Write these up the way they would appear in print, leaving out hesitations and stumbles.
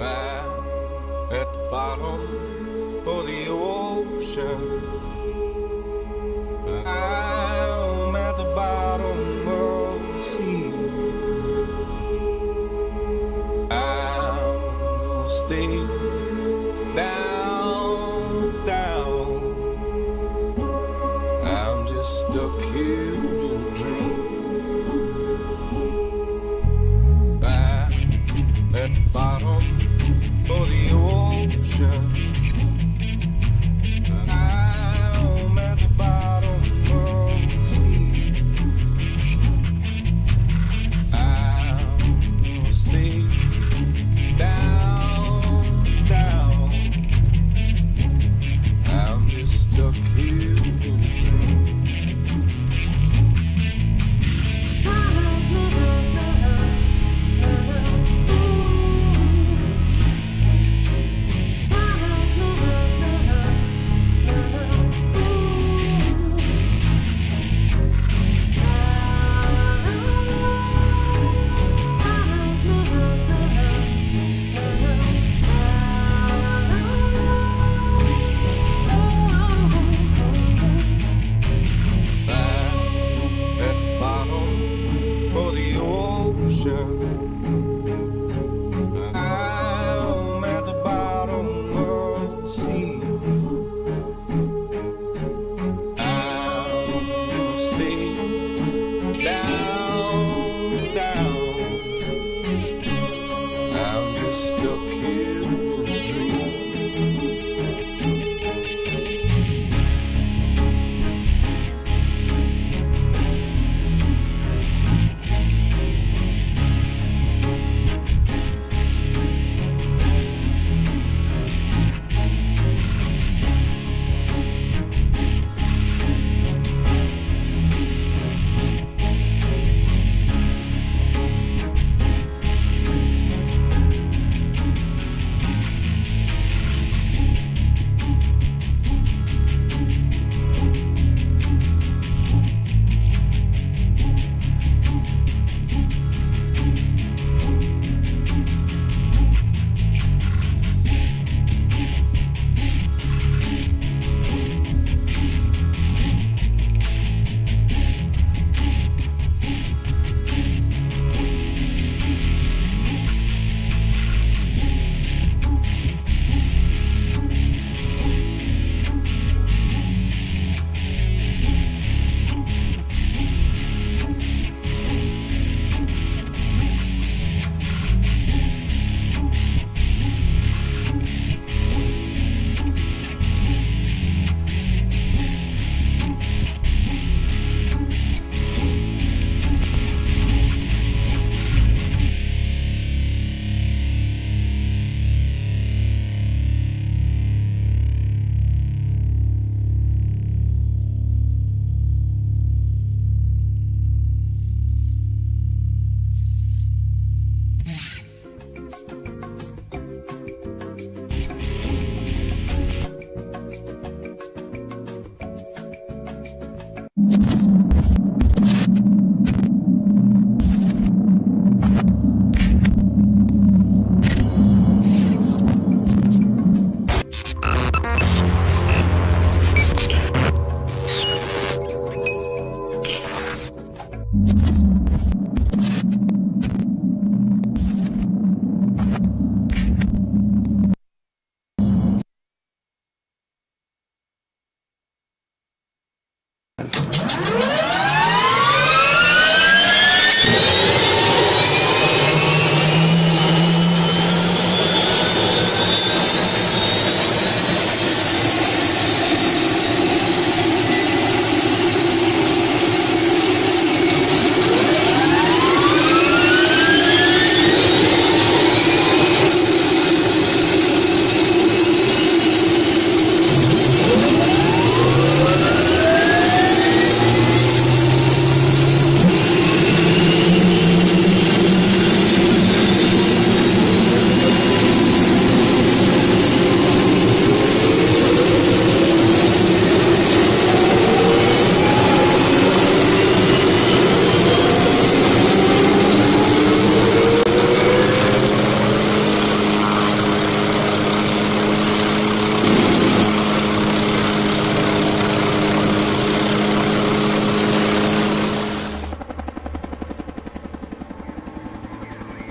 At the bottom of the ocean, I'm at the bottom of the sea. I'll stay down, down. I'm just stuck here in a dream. At the bottom of the ocean, I'm at the bottom of the sea. I'll stay down, down. I'm just stuck here in a dream. I'm at the bottom of the sea. I'll stay down, down. I'm just stuck here in a dream.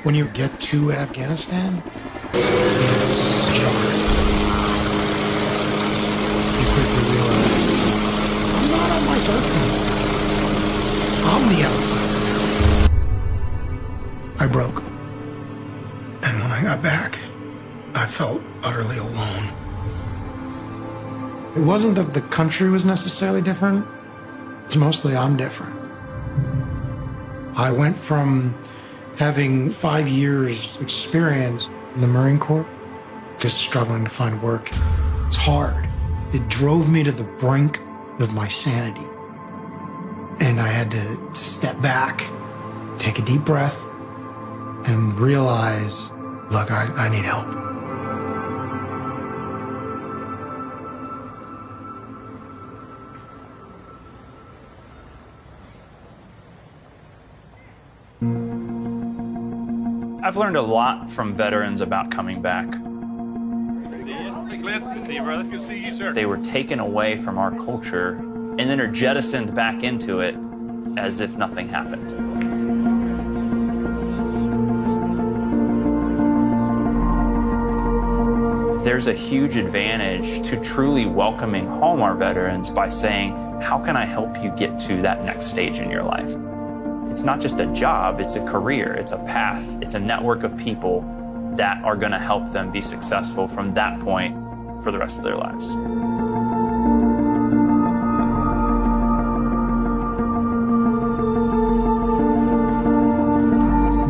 When you get to Afghanistan, it's jarring. You quickly realize, I'm not on my turf anymore. I'm the outsider. I broke. And when I got back, I felt utterly alone. It wasn't that the country was necessarily different. It's mostly I'm different. I went from having 5 years experience in the Marine Corps, just struggling to find work. It's hard. It drove me to the brink of my sanity. And I had to step back, take a deep breath, and realize, look, I need help. I've learned a lot from veterans about coming back. See you, brother. Good to see you, sir. They were taken away from our culture and then are jettisoned back into it as if nothing happened. There's a huge advantage to truly welcoming home our veterans by saying, how can I help you get to that next stage in your life? It's not just a job, it's a career, it's a path, it's a network of people that are going to help them be successful from that point for the rest of their lives.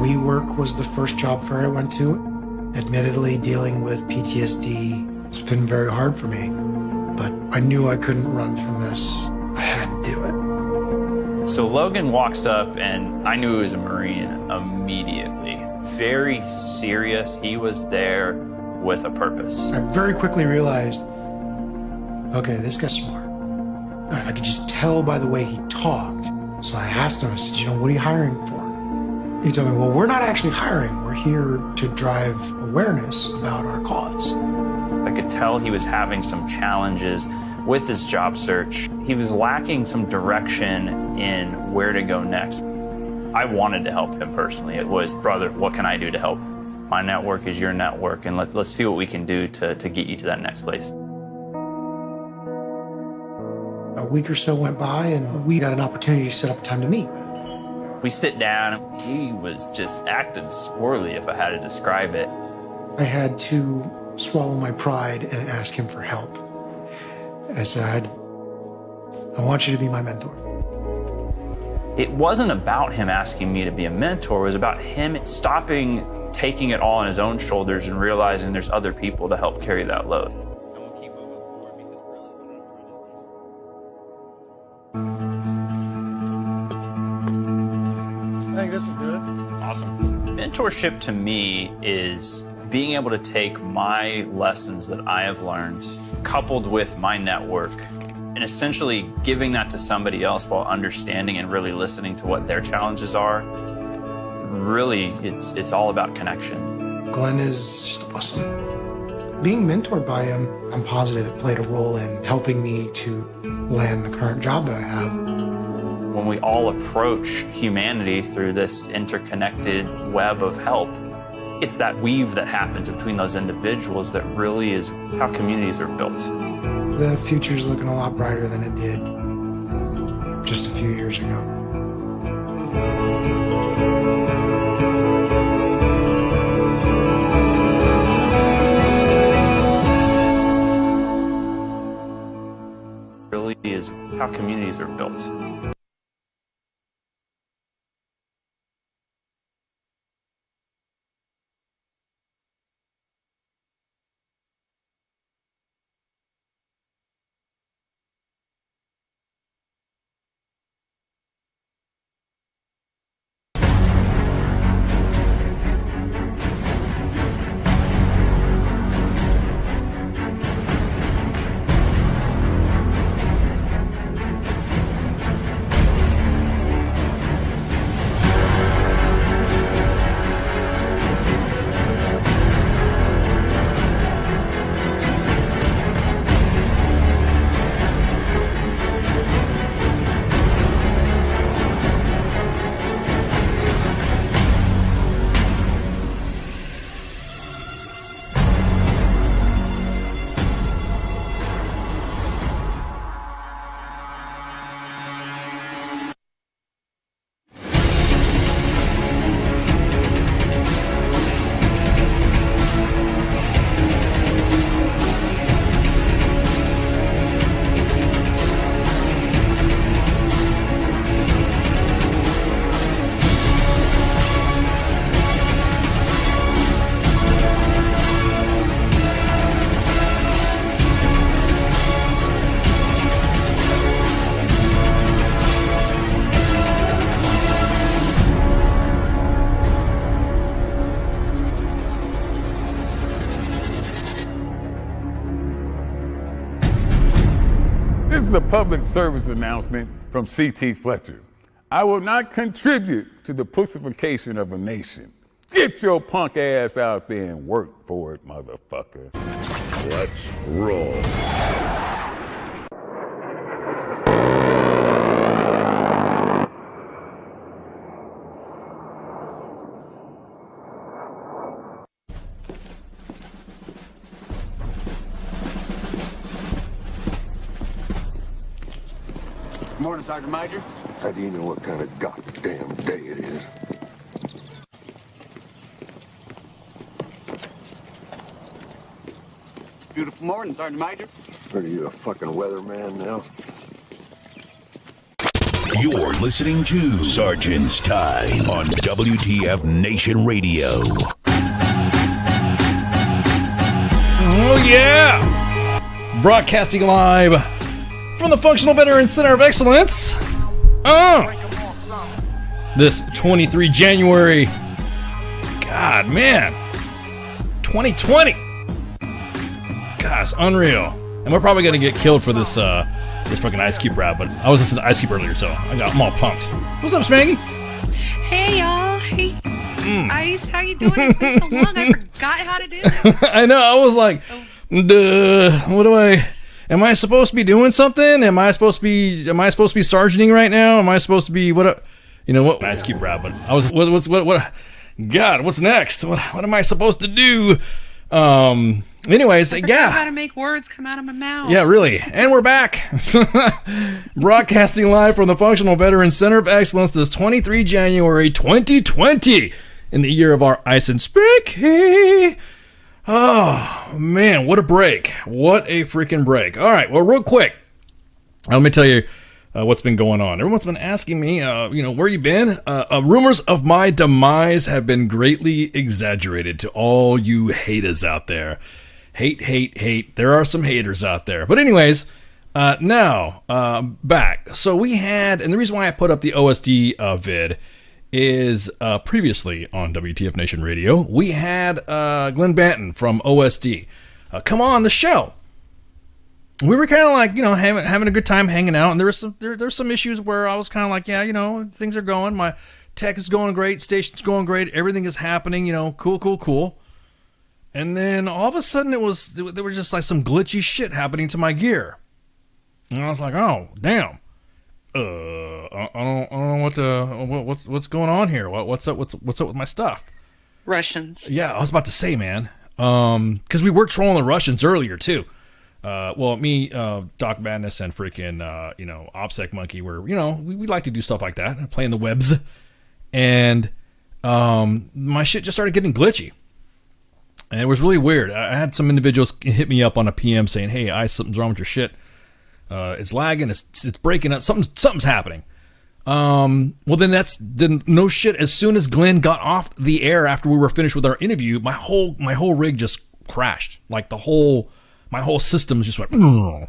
WeWork was the first job fair I went to. Admittedly, dealing with PTSD, it's been very hard for me, but I knew I couldn't run from this. I had to do it. So Logan walks up and I knew he was a Marine immediately. Very serious. He was there with a purpose. I very quickly realized, okay, this guy's smart. I could just tell by the way he talked. So I asked him, I said, what are you hiring for? He told me, well, we're not actually hiring. We're here to drive awareness about our cause. I could tell he was having some challenges with his job search. He was lacking some direction in where to go next. I wanted to help him personally. It was, brother, what can I do to help? My network is your network, and let's see what we can do to get you to that next place. A week or so went by, and we got an opportunity to set up time to meet. We sit down, and he was just acting squirrely, if I had to describe it. I had to swallow my pride and ask him for help. I said, I want you to be my mentor. It wasn't about him asking me to be a mentor. It was about him stopping taking it all on his own shoulders and realizing there's other people to help carry that load. I think this is good. Awesome. Mentorship to me is being able to take my lessons that I have learned, coupled with my network, and essentially giving that to somebody else while understanding and really listening to what their challenges are. Really, it's all about connection. Glenn is just awesome. Being mentored by him, I'm positive it played a role in helping me to land the current job that I have. When we all approach humanity through this interconnected web of help, it's that weave that happens between those individuals that really is how communities are built. The future's looking a lot brighter than it did just a few years ago. Really is how communities are built. public service announcement from C.T. Fletcher. I will not contribute to the pussification of a nation. Get your punk ass out there and work for it, motherfucker. Let's roll. Morning, Sergeant Major. How do you know what kind of goddamn day it is? Beautiful morning, Sergeant Major. Are you a fucking weatherman now? You're listening to Sergeant's Time on WTF Nation Radio. Oh, yeah! Broadcasting live from the Functional Veterans Center of Excellence. This 23 January. God, man. 2020. Gosh, unreal. And we're probably going to get killed for this this fucking Ice Cube rap, but I was listening to Ice Cube earlier, so I'm all pumped. What's up, Spanky? Hey, y'all. Hey. Ice, how you doing? It's been so long, I forgot how to do this. I know, I was like, duh, what do I... Am I supposed to be doing something? Am I supposed to be sergeanting right now? Am I supposed to be what? You know what? Ice Cube rap, but I was what? God, what's next? What am I supposed to do? Anyways, I yeah. How to make words come out of my mouth? Yeah, really. And we're back, broadcasting live from the Functional Veterans Center of Excellence. This 23 January 2020, in the year of our Ice and Spanky. Oh, man, what a break. What a freaking break. All right, well, real quick, let me tell you what's been going on. Everyone's been asking me, where you been? Rumors of my demise have been greatly exaggerated to all you haters out there. Hate. There are some haters out there. But anyways, now, back. So we had, and the reason why I put up the OSD vid is previously on WTF Nation Radio, we had Glenn Banton from OSD come on the show. We were kind of like, having a good time hanging out, and there's some issues where I was kind of like, yeah, things are going, my tech is going great, station's going great, everything is happening, cool. And then all of a sudden there was just like some glitchy shit happening to my gear. And I was like, oh, damn. I don't know what's going on here. What's up with my stuff? Russians. Yeah, I was about to say, man. Because we were trolling the Russians earlier too. Me, Doc Madness, and freaking OPSEC Monkey were, we like to do stuff like that, playing the webs, and my shit just started getting glitchy, and it was really weird. I had some individuals hit me up on a PM saying, "Hey, something's wrong with your shit. It's lagging. It's breaking up. Something's happening." Well, then no shit. As soon as Glenn got off the air after we were finished with our interview, my whole rig just crashed. Like my whole system just went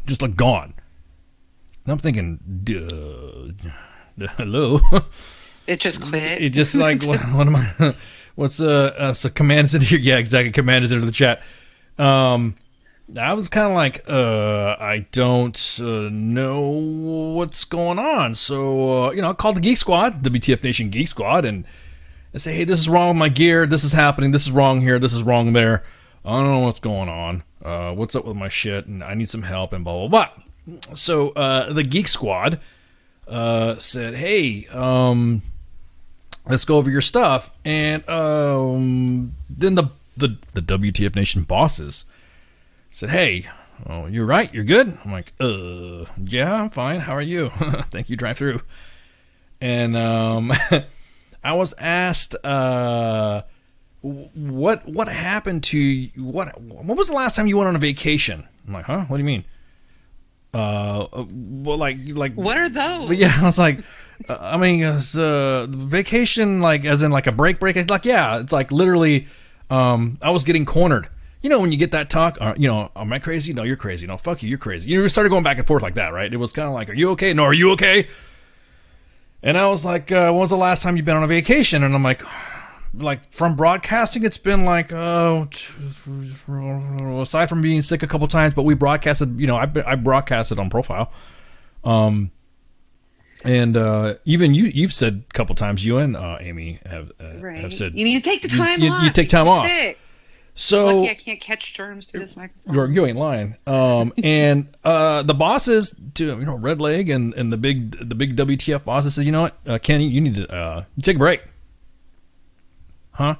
just like gone. And I'm thinking, hello. It just quit. It just like what am I? What's so command is in here? Yeah, exactly. Command is into the chat. I was kind of like, I don't know what's going on. So, I called the Geek Squad, the BTF Nation Geek Squad, and I say, hey, this is wrong with my gear. This is happening. This is wrong here. This is wrong there. I don't know what's going on. What's up with my shit? And I need some help and blah, blah, blah. So, the Geek Squad said, hey, let's go over your stuff. And then the WTF Nation bosses said, hey, you're right, you're good? I'm like, yeah, I'm fine. How are you? Thank you, drive through. And I was asked, what happened to you? What was the last time you went on a vacation? I'm like, huh? What do you mean? Well, like what are those? Yeah, I was like, vacation, like as in like a break. It's like, yeah, it's like literally, I was getting cornered. When you get that talk, am I crazy? No, you're crazy. No, fuck you, you're crazy. We started going back and forth like that, right? It was kind of like, are you okay? No, are you okay? And I was like, when was the last time you've been on a vacation? And I'm like from broadcasting, it's been like, aside from being sick a couple times, but we broadcasted, I broadcasted on Profile. And even you've said a couple times, you and Amy have said you need to take the time off. You take time You're off. sick. So Lucky I can't catch germs through this microphone. you ain't lying. And the bosses, to Red Leg and the big WTF bosses says, you know what, Kenny, you need to take a break. Huh?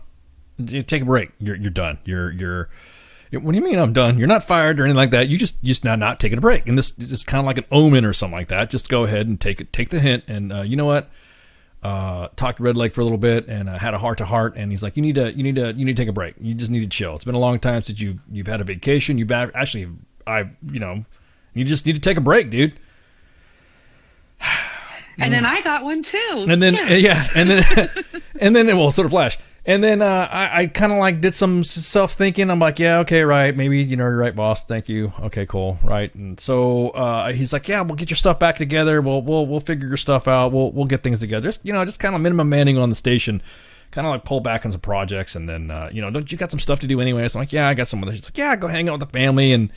You take a break. You're done. You're. What do you mean I'm done? You're not fired or anything like that. You just not taking a break. And this is kind of like an omen or something like that. Just go ahead and take the hint. And you know what? Talked to Red Leg for a little bit and had a heart to heart. And he's like, you need to take a break. You just need to chill. It's been a long time since you've had a vacation. You just need to take a break, dude. And then I got one too. And then Yes. and then well, sort of flash. And then I kind of like did some self thinking. I'm like, yeah, okay, right, maybe you're right, boss. Thank you. Okay, cool, right. And so he's like, yeah, we'll get your stuff back together. We'll figure your stuff out. We'll get things together. Just kind of minimum manning on the station, kind of like pull back on some projects. And then don't you got some stuff to do anyway? So I'm like, yeah, I got some of this. He's like, yeah, go hang out with the family and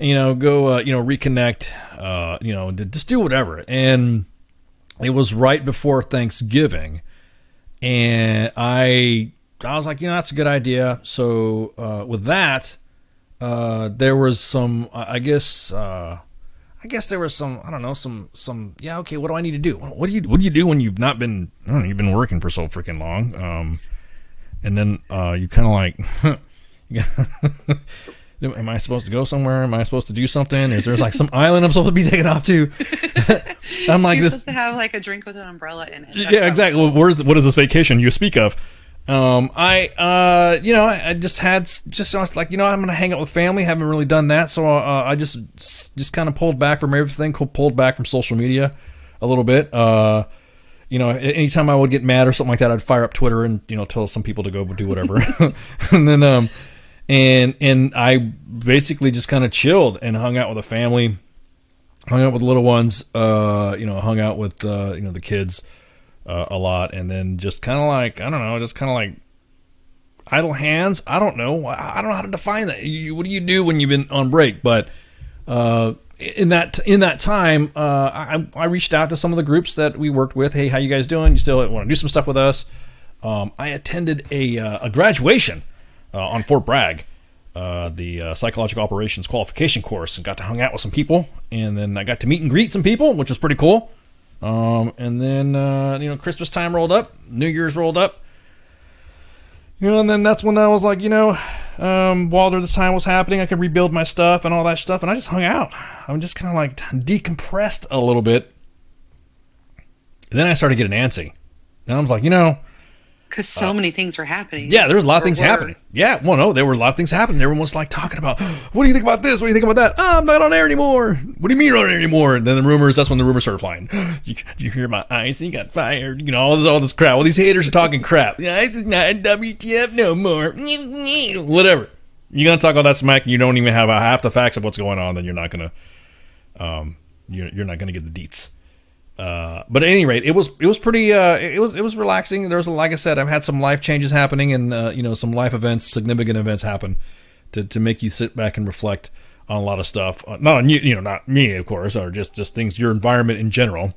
go reconnect. Just do whatever. And it was right before Thanksgiving. And I was like, that's a good idea. So with that, there was some, I guess there was some, I don't know, some. Yeah, okay. What do I need to do? What do you do when you've not been? I don't know, you've been working for so freaking long. And then you kind of like, am I supposed to go somewhere? Am I supposed to do something? Is there like some island I'm supposed to be taking off to? I'm like, you're supposed to have like a drink with an umbrella in it. Yeah, exactly. Well, what is this vacation you speak of? I just I was like, I'm going to hang out with family. Haven't really done that. So I just kind of pulled back from everything, pulled back from social media a little bit. Anytime I would get mad or something like that, I'd fire up Twitter and, tell some people to go do whatever. And then, and I basically just kind of chilled and hung out with the family, hung out with the little ones, hung out with, the kids a lot. And then just kind of like, I don't know, just kind of like idle hands. I don't know how to define that. What do you do when you've been on break? But in that time, I reached out to some of the groups that we worked with. Hey, how you guys doing? You still want to do some stuff with us? I attended a graduation on Fort Bragg, the psychological operations qualification course, and got to hang out with some people. And then I got to meet and greet some people, which was pretty cool. And then Christmas time rolled up, New Year's rolled up. And then that's when I was like, while this time was happening, I could rebuild my stuff and all that stuff, and I just hung out. I'm just kind of like decompressed a little bit. And then I started getting antsy. And I was like, because so many things were happening. Yeah, there was a lot of things happening. Yeah, well, no, there were a lot of things happening. Everyone was like talking about, what do you think about this? What do you think about that? Oh, I'm not on air anymore. What do you mean you're on air anymore? And then that's when the rumors started flying. Did you hear about Ice? He got fired. All this crap. All these haters are talking crap. Ice is not in WTF no more. Whatever. You're going to talk all that smack and you don't even have half the facts of what's going on, then you're not going to, you're not going to get the deets. But at any rate, it was pretty, it was relaxing. There was, like I said, I've had some life changes happening and, some life events, significant events happen to make you sit back and reflect on a lot of stuff. Not on you, not me, of course, or just things, your environment in general,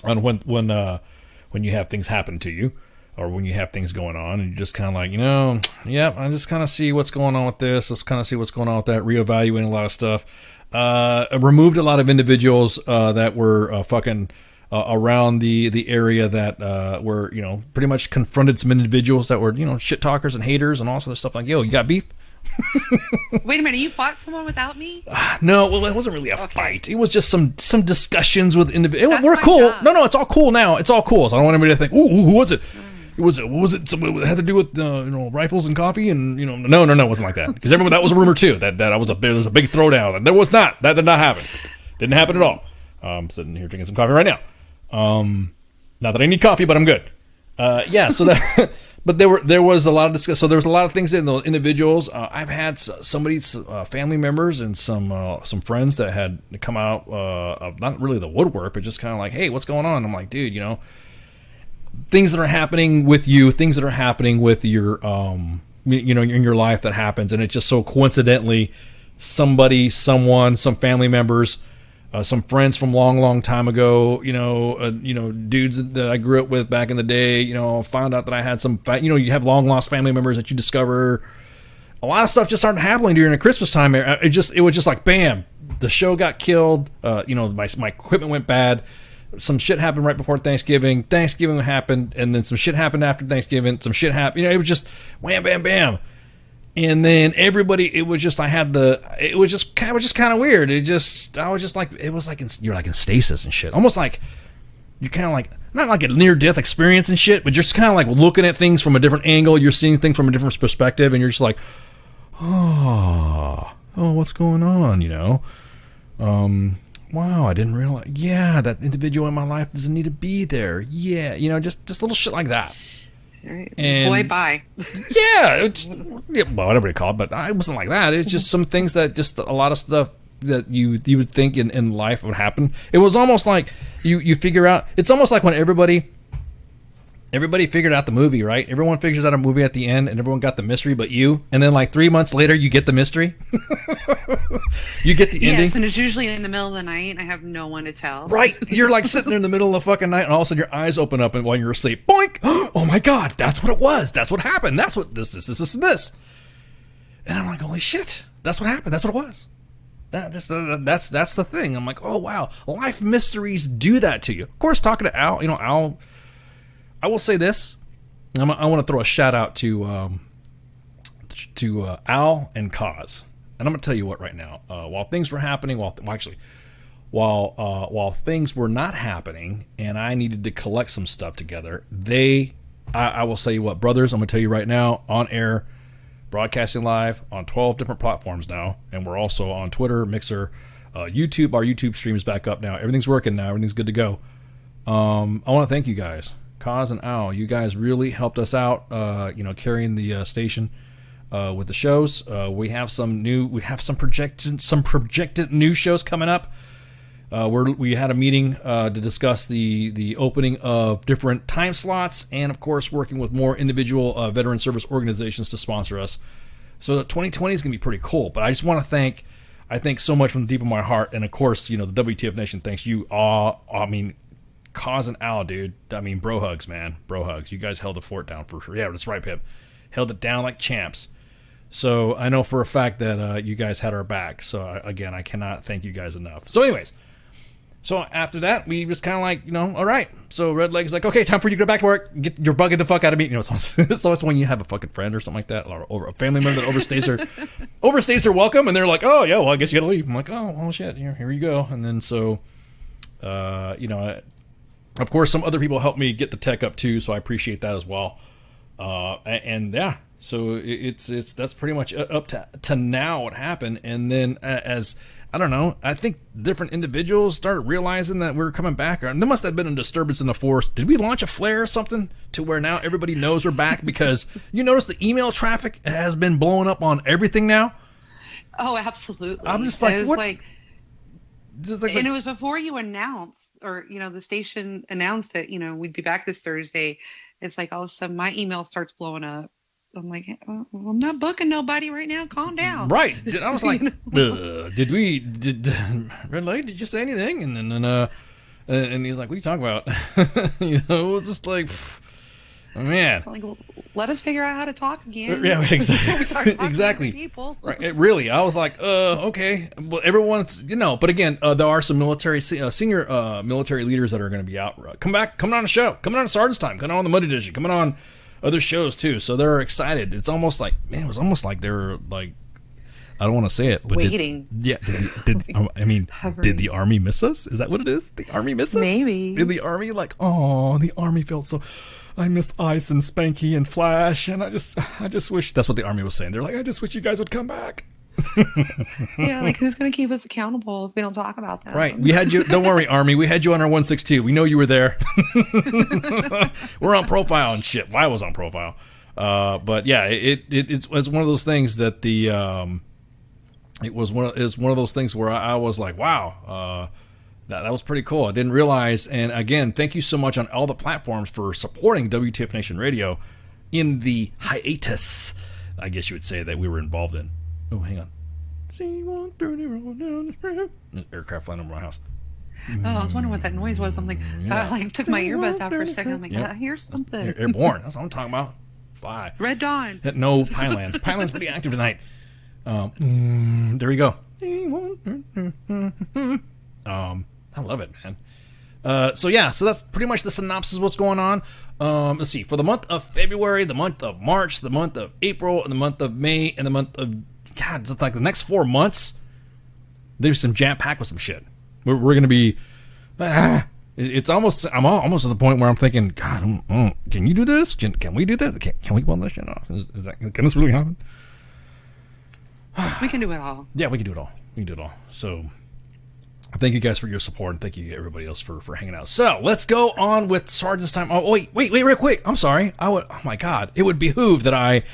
on when you have things happen to you or when you have things going on and you're just kind of like, I just kind of see what's going on with this. Let's kind of see what's going on with that, reevaluating a lot of stuff. Removed a lot of individuals that were fucking around the area that were pretty much confronted some individuals that were shit talkers and haters and all sorts of stuff like, yo, you got beef? Wait a minute, you fought someone without me? No, well, it wasn't really a fight. It was just some discussions with individuals. We're cool. Job. No, it's all cool now. It's all cool. So I don't want anybody to think, ooh, who was it? Was it something that had to do with rifles and coffee and no, it wasn't like that, because that was a rumor too that there was a big throwdown, and there was not. That did not happen. Didn't happen at all. I'm sitting here drinking some coffee right now. Not that I need coffee, but I'm good. So that but there was a lot of discussion. So there was a lot of things in the individuals. I've had somebody's family members and some friends that had come out of not really the woodwork, but just kind of like, hey, what's going on? I'm like, dude, things that are happening with you, things that are happening with your, in your life that happens. And it's just so coincidentally, some family members some friends from long time ago, dudes that I grew up with back in the day, found out that I had some, you have long lost family members that you discover. A lot of stuff just started happening during the Christmas time. It was just like, bam, the show got killed. My equipment went bad. Some shit happened right before Thanksgiving. Thanksgiving happened, and then some shit happened after Thanksgiving. Some shit happened. It was just wham, bam, bam. And then everybody, it was just kind of weird. You're like in stasis and shit. Almost like you're kind of like, not like a near-death experience and shit, but you're just kind of like looking at things from a different angle. You're seeing things from a different perspective, and you're just like, oh, what's going on, Wow, I didn't realize. Yeah, that individual in my life doesn't need to be there. Yeah, just little shit like that. And, boy, bye. Yeah, whatever you call it, but I wasn't like that. It's just some things that just a lot of stuff that you would think in life would happen. It was almost like you figure out. It's almost like when everybody figured out the movie, right? Everyone figures out a movie at the end, and everyone got the mystery, but you. And then like 3 months later, you get the mystery. You get the ending. Yes, and it's usually in the middle of the night, and I have no one to tell. Right. You're like sitting there in the middle of the fucking night, and all of a sudden your eyes open up, and while you're asleep, boink! Oh my God, that's what it was. That's what happened. That's what this. And I'm like, holy shit, that's what happened. That's what it was. That's the thing. I'm like, oh wow, life mysteries do that to you. Of course, talking to Al, Al. I will say this. I want to throw a shout out to Al and Kaz. And I'm going to tell you what right now. While things were happening, while things were not happening, and I needed to collect some stuff together, I will say what, brothers, I'm going to tell you right now, on air, broadcasting live on 12 different platforms now, and we're also on Twitter, Mixer, YouTube. Our YouTube stream is back up now. Everything's working now. Everything's good to go. I want to thank you guys. Kaz and Al, you guys really helped us out, carrying the station with the shows. We have some projected new shows coming up. We had a meeting to discuss the opening of different time slots, and of course working with more individual veteran service organizations to sponsor us. So 2020 is going to be pretty cool. But I just want to thank so much from the deep of my heart, and of course, the WTF Nation thanks you all. I mean, Kaz and Al, dude. I mean, bro hugs, man. Bro hugs. You guys held the fort down for sure. Yeah, that's right, Pip. Held it down like champs. So I know for a fact that you guys had our back. So again, I cannot thank you guys enough. So anyways, so after that, we was kind of like, all right. So Red Leg's like, okay, time for you to go back to work. You're bugging the fuck out of me. So it's when you have a fucking friend or something like that, or a family member that overstays their welcome, and they're like, oh yeah, well I guess you gotta leave. I'm like, oh well, shit, here you go. And then so, of course, some other people helped me get the tech up too, so I appreciate that as well. And yeah, so that's pretty much up to now what happened. And then as I don't know, I think different individuals started realizing that we were coming back. There must have been a disturbance in the force. Did we launch a flare or something to where now everybody knows we're back? Because you notice the email traffic has been blowing up on everything now. Oh, absolutely. I'm just like, what? And it was before you announced, or the station announced that we'd be back this Thursday. It's like all of a sudden my email starts blowing up. I'm like, I'm not booking nobody right now. Calm down. Right. I was like, did Red Light? Did you say anything? And then and he's like, what are you talking about? It was just like, man. Like, let us figure out how to talk again. Yeah, exactly. Exactly. People. Right. Really, I was like, okay. Well, everyone's, but again, there are some senior military leaders that are going to be out. Coming on the show. Coming on Sergeant's Time. Coming on the Monday Edition. Coming on other shows too. So they're excited. It's almost like, man, it was almost like they were like, I don't want to say it, but waiting. Did the Army miss us? Is that what it is? The Army miss us? Maybe. Did the Army the Army felt so. I miss Ice and Spanky and Flash, and I just wish that's what the Army was saying. They're like, I just wish you guys would come back. Yeah, like who's going to keep us accountable if we don't talk about that? Right. We had you. Don't worry, Army. We had you on our 162. We know you were there. We're on profile and shit. I was on profile. But yeah, it's one of those things that it was one of those things where I was like, wow. That was pretty cool. I didn't realize. And again, thank you so much on all the platforms for supporting WTF Nation Radio in the hiatus, I guess you would say, that we were involved in. Oh, hang on. C-130 rolling down the street. Aircraft flying over my house. Oh, I was wondering what that noise was. I'm like, I like took my earbuds out for a second. I'm like, I hear something. Airborne. That's what I'm talking about. Fly. Red Dawn. No, Pineland. Pineland's pretty active tonight. There we go. I love it, man. So that's pretty much the synopsis of what's going on. Let's see. For the month of February, the month of March, the month of April, and the month of May, and the month of it's like the next 4 months. There's some jam packed with some shit. We're gonna be. It's almost. I'm almost at the point where I'm thinking, God, can you do this? Can we do that? Can we pull this shit off? Can this really happen? We can do it all. Yeah, we can do it all. We can do it all. So, thank you guys for your support, and thank you everybody else for hanging out. So, let's go on with Sergeant's time. Oh, wait, real quick. I'm sorry. Oh my God. It would behoove that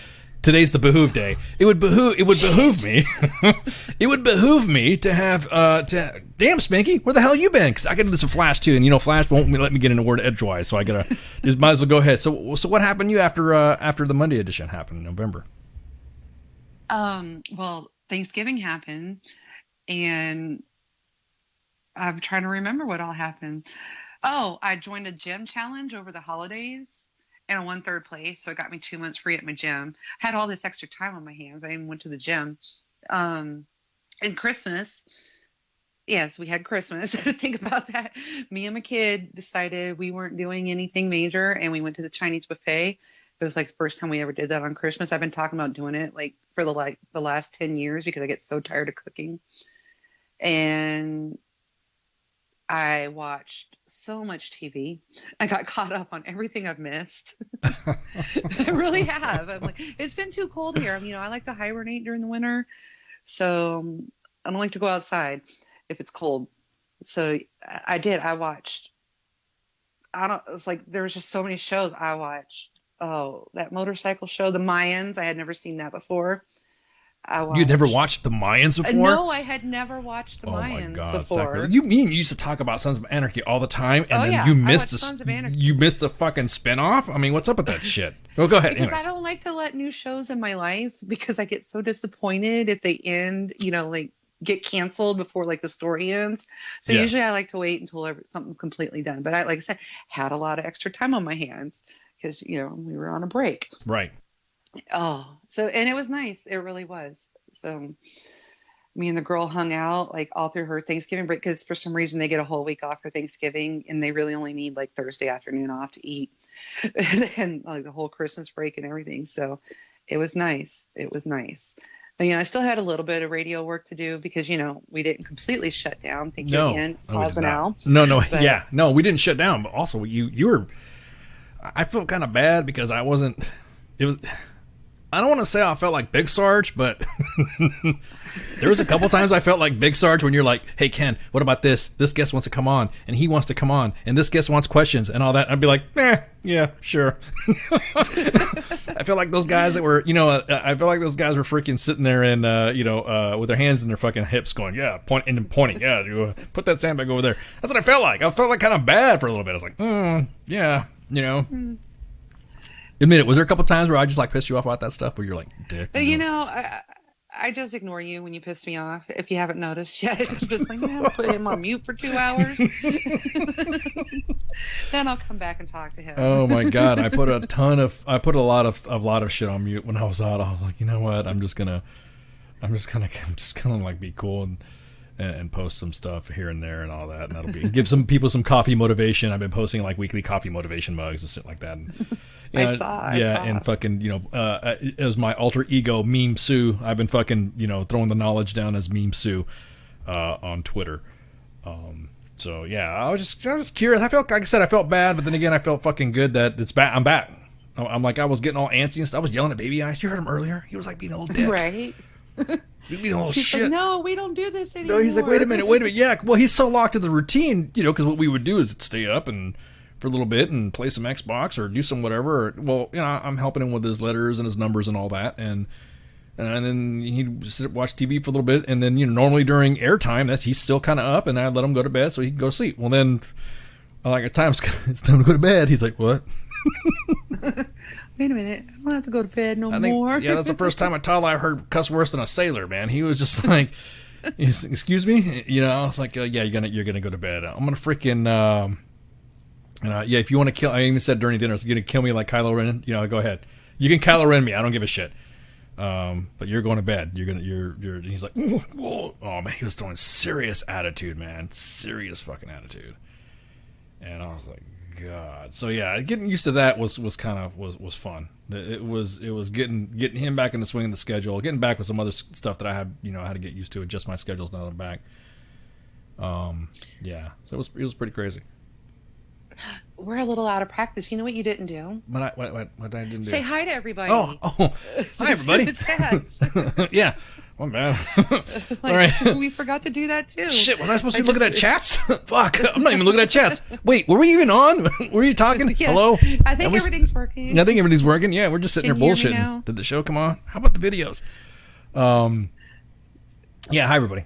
today's the behoove day. It would behoove me. It would behoove me to have, damn, Spanky, where the hell you been? Because I got to do this with Flash, too, and, Flash won't let me get in a word edgewise, so I got to, just might as well go ahead. So what happened to you after the Monday edition happened in November? Well, Thanksgiving happened, and I'm trying to remember what all happened. Oh, I joined a gym challenge over the holidays, and I won third place, so it got me 2 months free at my gym. I had all this extra time on my hands. I even went to the gym. And Christmas, yes, we had Christmas. Think about that. Me and my kid decided we weren't doing anything major, and we went to the Chinese buffet. It was like the first time we ever did that on Christmas. I've been talking about doing it like for the last 10 years because I get so tired of cooking. And I watched so much TV. I got caught up on everything I've missed. I really have. I'm like, it's been too cold here. I like to hibernate during the winter. So I don't like to go outside if it's cold. So I did. I watched. It was like there was just so many shows I watched. Oh, that motorcycle show, The Mayans. I had never seen that before. You'd never watched The Mayans before? No, I had never watched The Mayans before. Sacrilege. You used to talk about Sons of Anarchy all the time, and then you missed you missed the fucking spinoff? What's up with that shit? Well, go ahead. Because I don't like to let new shows in my life because I get so disappointed if they end, get canceled before the story ends. So usually I like to wait until something's completely done. But like I said, had a lot of extra time on my hands because, we were on a break. Right. Oh, and it was nice. It really was. So me and the girl hung out all through her Thanksgiving break because for some reason they get a whole week off for Thanksgiving and they really only need Thursday afternoon off to eat and the whole Christmas break and everything. So it was nice. It was nice. But, I still had a little bit of radio work to do because, we didn't completely shut down. Thank you again, Pause now. No. But, yeah. No, we didn't shut down. But also you were, I felt kind of bad because I don't want to say I felt like Big Sarge, but there was a couple times I felt like Big Sarge when you're like, hey, Ken, what about this? This guest wants to come on, and he wants to come on, and this guest wants questions and all that. I'd be like, yeah, sure. I feel like those guys that were, I feel like those guys were freaking sitting there and, with their hands in their fucking hips going, yeah, pointing, yeah, put that sandbag over there. That's what I felt like. I felt kind of bad for a little bit. I was like, yeah, Admit it. Was there a couple times where I just pissed you off about that stuff where you're like, dick? I just ignore you when you piss me off. If you haven't noticed yet, just put him on mute for 2 hours. Then I'll come back and talk to him. Oh my God. I put a lot of shit on mute when I was out. I was like, you know what? I'm just gonna be cool and post some stuff here and there and all that. And that'll give some people some coffee motivation. I've been posting weekly coffee motivation mugs and shit like that. And, I saw. And fucking, it was my alter ego, Meme Sue. I've been fucking, throwing the knowledge down as Meme Sue on Twitter. So yeah, I was just curious. I felt, like I said, I felt bad, but then again, I felt fucking good that it's back. I'm back. I'm I was getting all antsy and stuff. I was yelling at Baby Ice. You heard him earlier. He was being a little dick. Right. Being a little She's shit. Like, no, we don't do this anymore. No, he's like, wait a minute. Yeah, well, he's so locked in the routine, because what we would do is stay up and for a little bit and play some Xbox or do some whatever. I'm helping him with his letters and his numbers and all that, and then he'd sit watch TV for a little bit, and then normally during airtime, he's still kind of up, and I'd let him go to bed so he can go to sleep. Well, then at times it's time to go to bed. He's like, what? wait a minute, I don't have to go to bed no I think, more. yeah, that's the first time a toddler I heard cuss worse than a sailor, man. He was just like, excuse me? You know, I was like, yeah, you're gonna go to bed. I'm gonna freaking, yeah, if you want to kill, I even said during dinner, so you're gonna kill me like Kylo Ren, you know, go ahead. You can Kylo Ren me, I don't give a shit. But you're going to bed. You're. He's like, whoa. Oh man, he was throwing serious attitude, man. Serious fucking attitude. And I was like, God. So yeah, getting used to that was kind of was fun. It was getting him back in the swing of the schedule, getting back with some other stuff that I had, you know, I had to get used to, adjust my schedules now that I'm back. Yeah. So it was pretty crazy. We're a little out of practice. You know what you didn't do? What I didn't do? Say hi to everybody. Oh, hi everybody. Yeah. Well, man. Like, all right. We forgot to do that too. Shit, was I supposed to be looking at chats? Fuck, I'm not even looking at chats. Wait, were we even on? Were you talking? Yeah, Hello? I think everything's working. I think everything's working. Yeah, we're just sitting Can there you hear me bullshitting. now? Did the show come on? How about the videos? Yeah, hi everybody.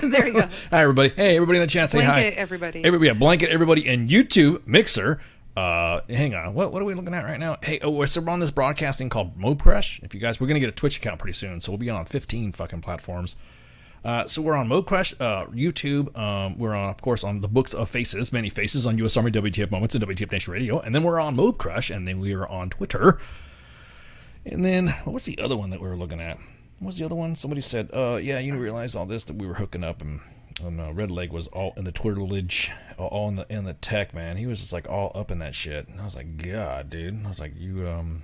There you go. Hi everybody. Hey, everybody in the chat, say Blanket hi. everybody. Yeah, blanket everybody and YouTube Mixer. Hang on. What are we looking at right now? Hey, we're on this broadcasting called Mode Crush. If you guys, we're gonna get a Twitch account pretty soon, so we'll be on 15 fucking platforms. So we're on Mode Crush, YouTube. We're on, of course, on the Books of Faces, Many Faces on US Army WTF Moments and WTF Nation Radio, and then we're on Mode Crush, and then we are on Twitter. And then what's the other one that we were looking at? What was the other one? Somebody said, yeah, you realize all this that we were hooking up, and Red Leg was all in the Twitterlage, all in the tech, man. He was just like all up in that shit, and I was like, God, dude. I was like, you know,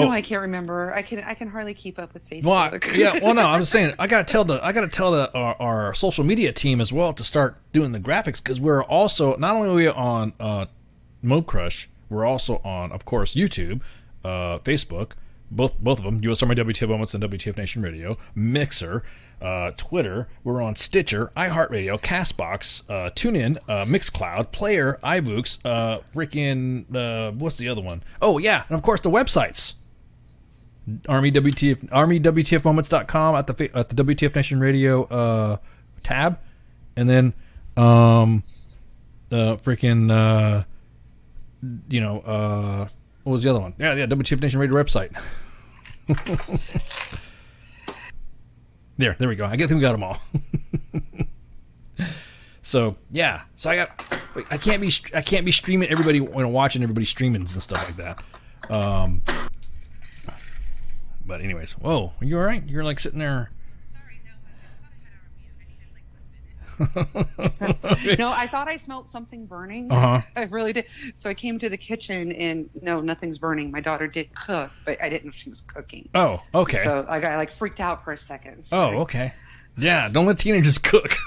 I can't remember. I can hardly keep up with Facebook. Well, yeah. Well, no, I was saying I gotta tell our social media team as well to start doing the graphics, because we're also not only are we on Mode Crush, we're also on, of course, YouTube, Facebook. Both of them, US Army WTF Moments and WTF Nation Radio, Mixer, Twitter. We're on Stitcher, iHeartRadio, Castbox, TuneIn, Mixcloud, Player, iBooks, what's the other one? Oh yeah, and of course the websites. ArmyWTFmoments.com at the WTF Nation Radio tab, and then what was the other one? Yeah, WTF Nation Radio website. There we go. I think we got them all. So yeah, so I can't be streaming everybody, watching everybody streaming and stuff like that. But anyways, whoa, are you all right? You're like sitting there. No, I thought I smelled something burning. I really did. So I came to the kitchen and no, nothing's burning. My daughter did cook, but I didn't know she was cooking. Oh, okay. So I got like freaked out for a second. So oh, okay. Yeah, don't let teenagers cook.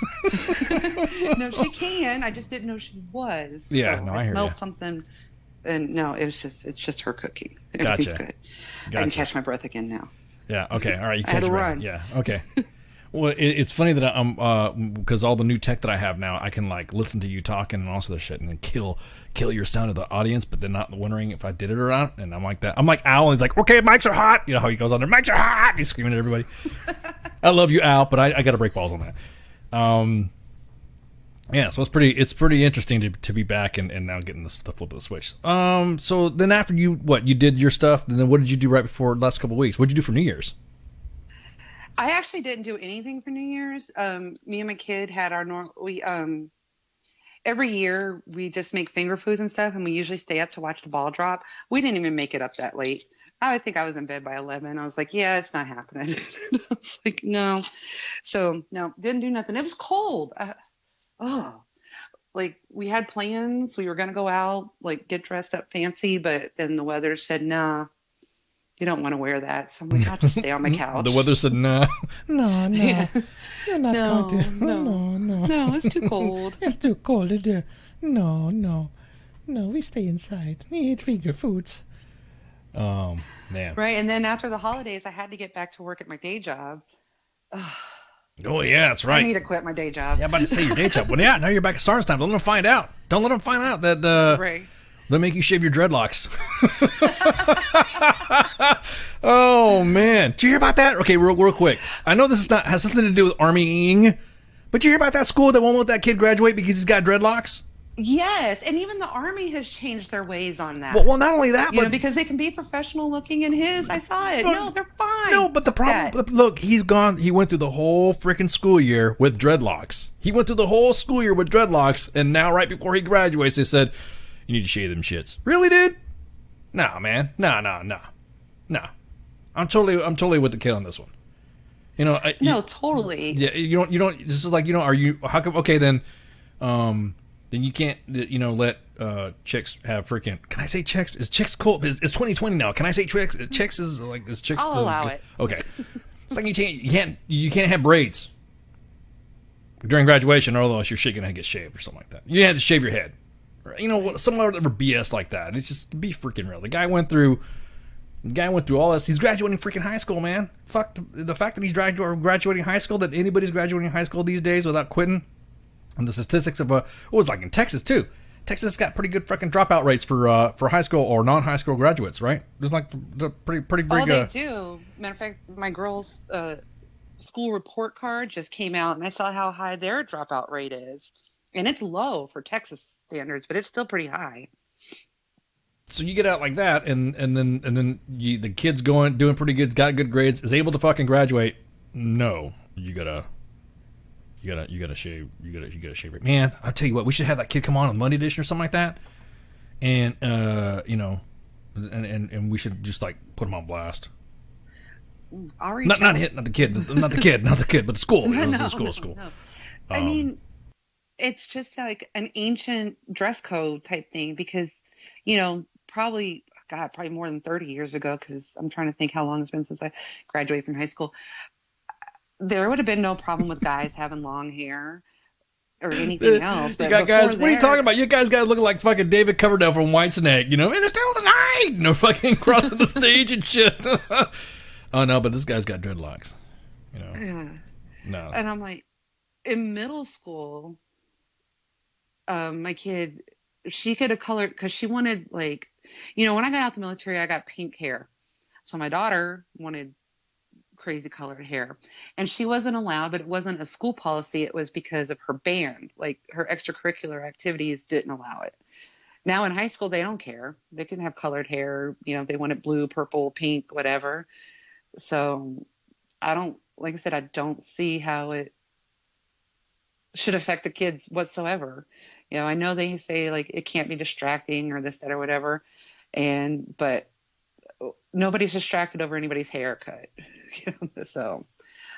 No, she can. I just didn't know she was. Yeah, so no, I hear smelled you. something, and no, it's just her cooking. Everything's good. I can catch my breath again now. Yeah. Okay. All right. You I had catch to your breath. run. Yeah. Okay. Well, it's funny that I'm because all the new tech that I have now, I can like listen to you talking and all sorts of shit, and then kill your sound of the audience, but then not wondering if I did it or not. And I'm like that. I'm like Al, and he's like, "Okay, mics are hot." You know how he goes on there, "Mics are hot." He's screaming at everybody. I love you, Al, but I got to break balls on that. Yeah, so it's pretty interesting to be back and now getting the flip of the switch. So then after you did your stuff, and then what did you do right before the last couple of weeks? What did you do for New Year's? I actually didn't do anything for New Year's. Me and my kid had our every year we just make finger foods and stuff, and we usually stay up to watch the ball drop. We didn't even make it up that late. I think I was in bed by 11. I was like, yeah, it's not happening. I was like, no. So no, didn't do nothing. It was cold. Like we had plans. We were going to go out, like get dressed up fancy, but then the weather said, nah. You don't want to wear that. So I'm like, I'll just stay on my couch. The weather said, nah. No. Yeah. You're not going to. No, it's too cold. It's too cold to do. No, we stay inside. We eat finger foods. Oh, man. Right, and then after the holidays, I had to get back to work at my day job. Oh, yeah, that's right. I need to quit my day job. Yeah, I'm about to say your day job. Well, yeah, now you're back at Stars time. Don't let them find out. Don't let them find out that right. They'll make you shave your dreadlocks. Oh, man. Did you hear about that? Okay, real quick. I know this has nothing to do with armying, but did you hear about that school that won't let that kid graduate because he's got dreadlocks? Yes, and even the Army has changed their ways on that. Well, not only that, but because they can be professional looking in his. I saw it. No, they're fine. No, but the problem, look, he went through the whole freaking school year with dreadlocks. He went through the whole school year with dreadlocks, and now right before he graduates, they said, "You need to shave them shits." Really, dude? Nah, man. Nah. I'm totally with the kid on this one. Totally. Yeah, you don't. This is like, are you? How come? Okay, then you can't, let chicks have freaking. Can I say chicks? Is chicks cool? It's 2020 now. Can I say chicks? Chicks is like, is chicks? I'll allow it. Okay, it's like you can't have braids during graduation, or else your shit gonna get shaved or something like that. You had to shave your head, or, some other BS like that. It's just be freaking real. The guy went through all this. He's graduating freaking high school, man. Fuck the fact that he's graduating high school, that anybody's graduating high school these days without quitting. And the statistics of what was like in Texas too. Texas got pretty good freaking dropout rates for high school or non-high school graduates, right? There's like the pretty big. Oh, they do. Matter of fact, my girl's school report card just came out, and I saw how high their dropout rate is, and it's low for Texas standards, but it's still pretty high. So you get out like that, and then the kid's doing pretty good, got good grades, is able to fucking graduate. No, you gotta shave. You gotta shave it, man. I'll tell you what. We should have that kid come on Monday edition or something like that, and and we should just like put him on blast. I'll not the kid, but the school. No. School. I mean, it's just like an ancient dress code type thing because, probably more than 30 years ago, because I'm trying to think how long it's been since I graduated from high school. There would have been no problem with guys having long hair or anything else. But guys, what are you talking about? You guys looking like fucking David Coverdale from Whitesnake, and it's still the night, fucking crossing the stage and shit. Oh no, but this guy's got dreadlocks, Yeah. No. And I'm like, in middle school, my kid, she could have colored because she wanted when I got out the military, I got pink hair. So my daughter wanted crazy colored hair, and she wasn't allowed, but it wasn't a school policy. It was because of her band, like her extracurricular activities didn't allow it. Now in high school, they don't care. They can have colored hair, if they want it blue, purple, pink, whatever. So like I said, I don't see how it should affect the kids whatsoever. I know they say like it can't be distracting or this, that, or whatever. But nobody's distracted over anybody's haircut. So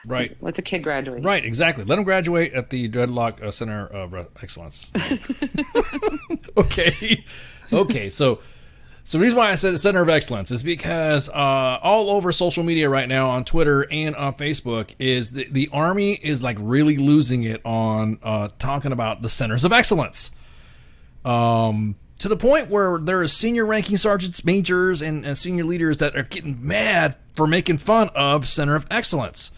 right, let the kid graduate. Right, exactly. Let him graduate at the Dreadlock Center of Excellence. Okay. So the reason why I said the Center of Excellence is because all over social media right now, on Twitter and on Facebook, is the Army is like really losing it on talking about the Centers of Excellence. To the point where there are senior ranking sergeants, majors, and senior leaders that are getting mad for making fun of Center of Excellence.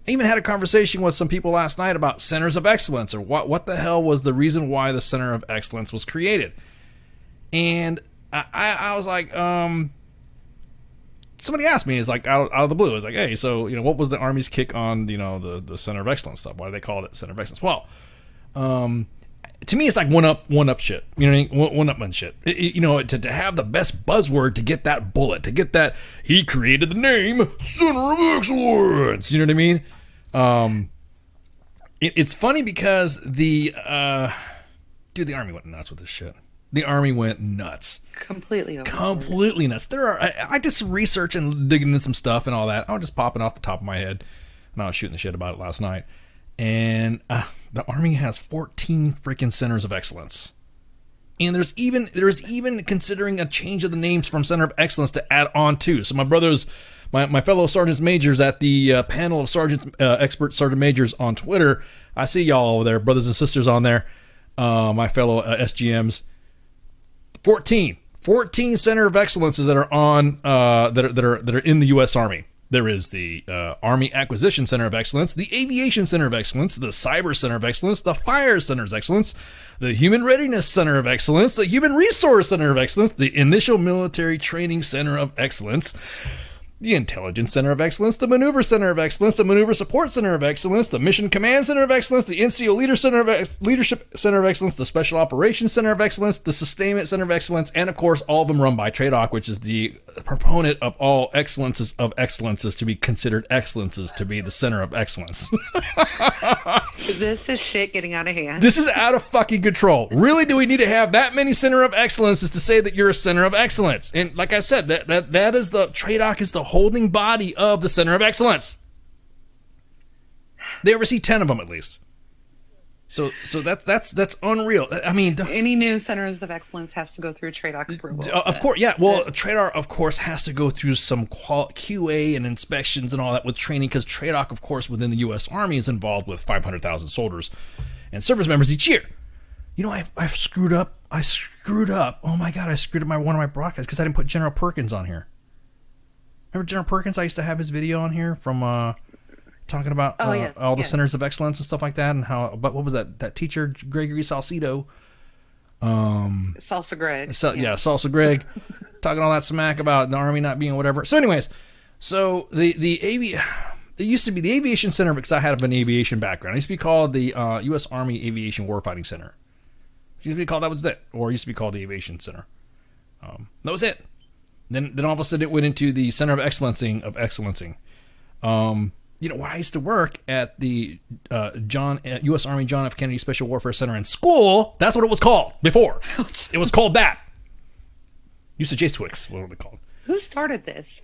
I even had a conversation with some people last night about Centers of Excellence, or what the hell was the reason why the Center of Excellence was created. And I was like, somebody asked me, it's like out of the blue, it's like, hey, so, what was the Army's kick on, the Center of Excellence stuff? Why do they call it Center of Excellence? Well, to me, it's like one up shit. You know what I mean? One up man shit. To have the best buzzword, to get that bullet, to get that, he created the name Center of Excellence. You know what I mean? It's funny because the Army went nuts with this shit. The Army went nuts. Completely nuts. I did some research and digging into some stuff and all that. I was just popping off the top of my head, and I was shooting the shit about it last night. And the Army has 14 freaking Centers of Excellence. And there's even considering a change of the names from Center of Excellence to add on to. So my fellow sergeants majors at the panel of expert sergeant majors on Twitter, I see y'all over there, brothers and sisters on there, my fellow SGMs. 14 Center of Excellences that are on that are in the U.S. Army. There is the Army Acquisition Center of Excellence, the Aviation Center of Excellence, the Cyber Center of Excellence, the Fire Center of Excellence, the Human Readiness Center of Excellence, the Human Resource Center of Excellence, the Initial Military Training Center of Excellence, the Intelligence Center of Excellence, the Maneuver Center of Excellence, the Maneuver Support Center of Excellence, the Mission Command Center of Excellence, the NCO Leadership Center of Excellence, the Special Operations Center of Excellence, the Sustainment Center of Excellence, and of course, all of them run by TRADOC, which is the proponent of all excellences of excellences to be considered excellences to be the center of excellence. This is shit getting out of hand. This is out of fucking control. Really, do we need to have that many center of excellences to say that you're a center of excellence? And like I said, that is the TRADOC is the holding body of the center of excellence. They oversee 10 of them at least. So that's unreal. I mean, any new centers of excellence has to go through TRADOC approval. Of course, yeah. Well, TRADOC, of course, has to go through some QA and inspections and all that with training, because TRADOC, of course, within the U.S. Army is involved with 500,000 soldiers and service members each year. You know, I've screwed up. I screwed up. Oh my God, I screwed up one of my broadcasts because I didn't put General Perkins on here. Remember General Perkins? I used to have his video on here from talking about all the centers of excellence and stuff like that, and how. But what was that teacher Gregory Salcido? Salsa Greg. Salsa Greg, talking all that smack about the Army not being whatever. So, anyways, it used to be the Aviation Center because I had an aviation background. It used to be called the U.S. Army Aviation Warfighting Center. It used to be called that was it, or it used to be called the Aviation Center. That was it. Then all of a sudden it went into the Center of Excellencing of Excellencing. You know, when I used to work at the U.S. Army John F. Kennedy Special Warfare Center in school, that's what it was called before. It was called that. Used to JSWIX, what were they called? Who started this?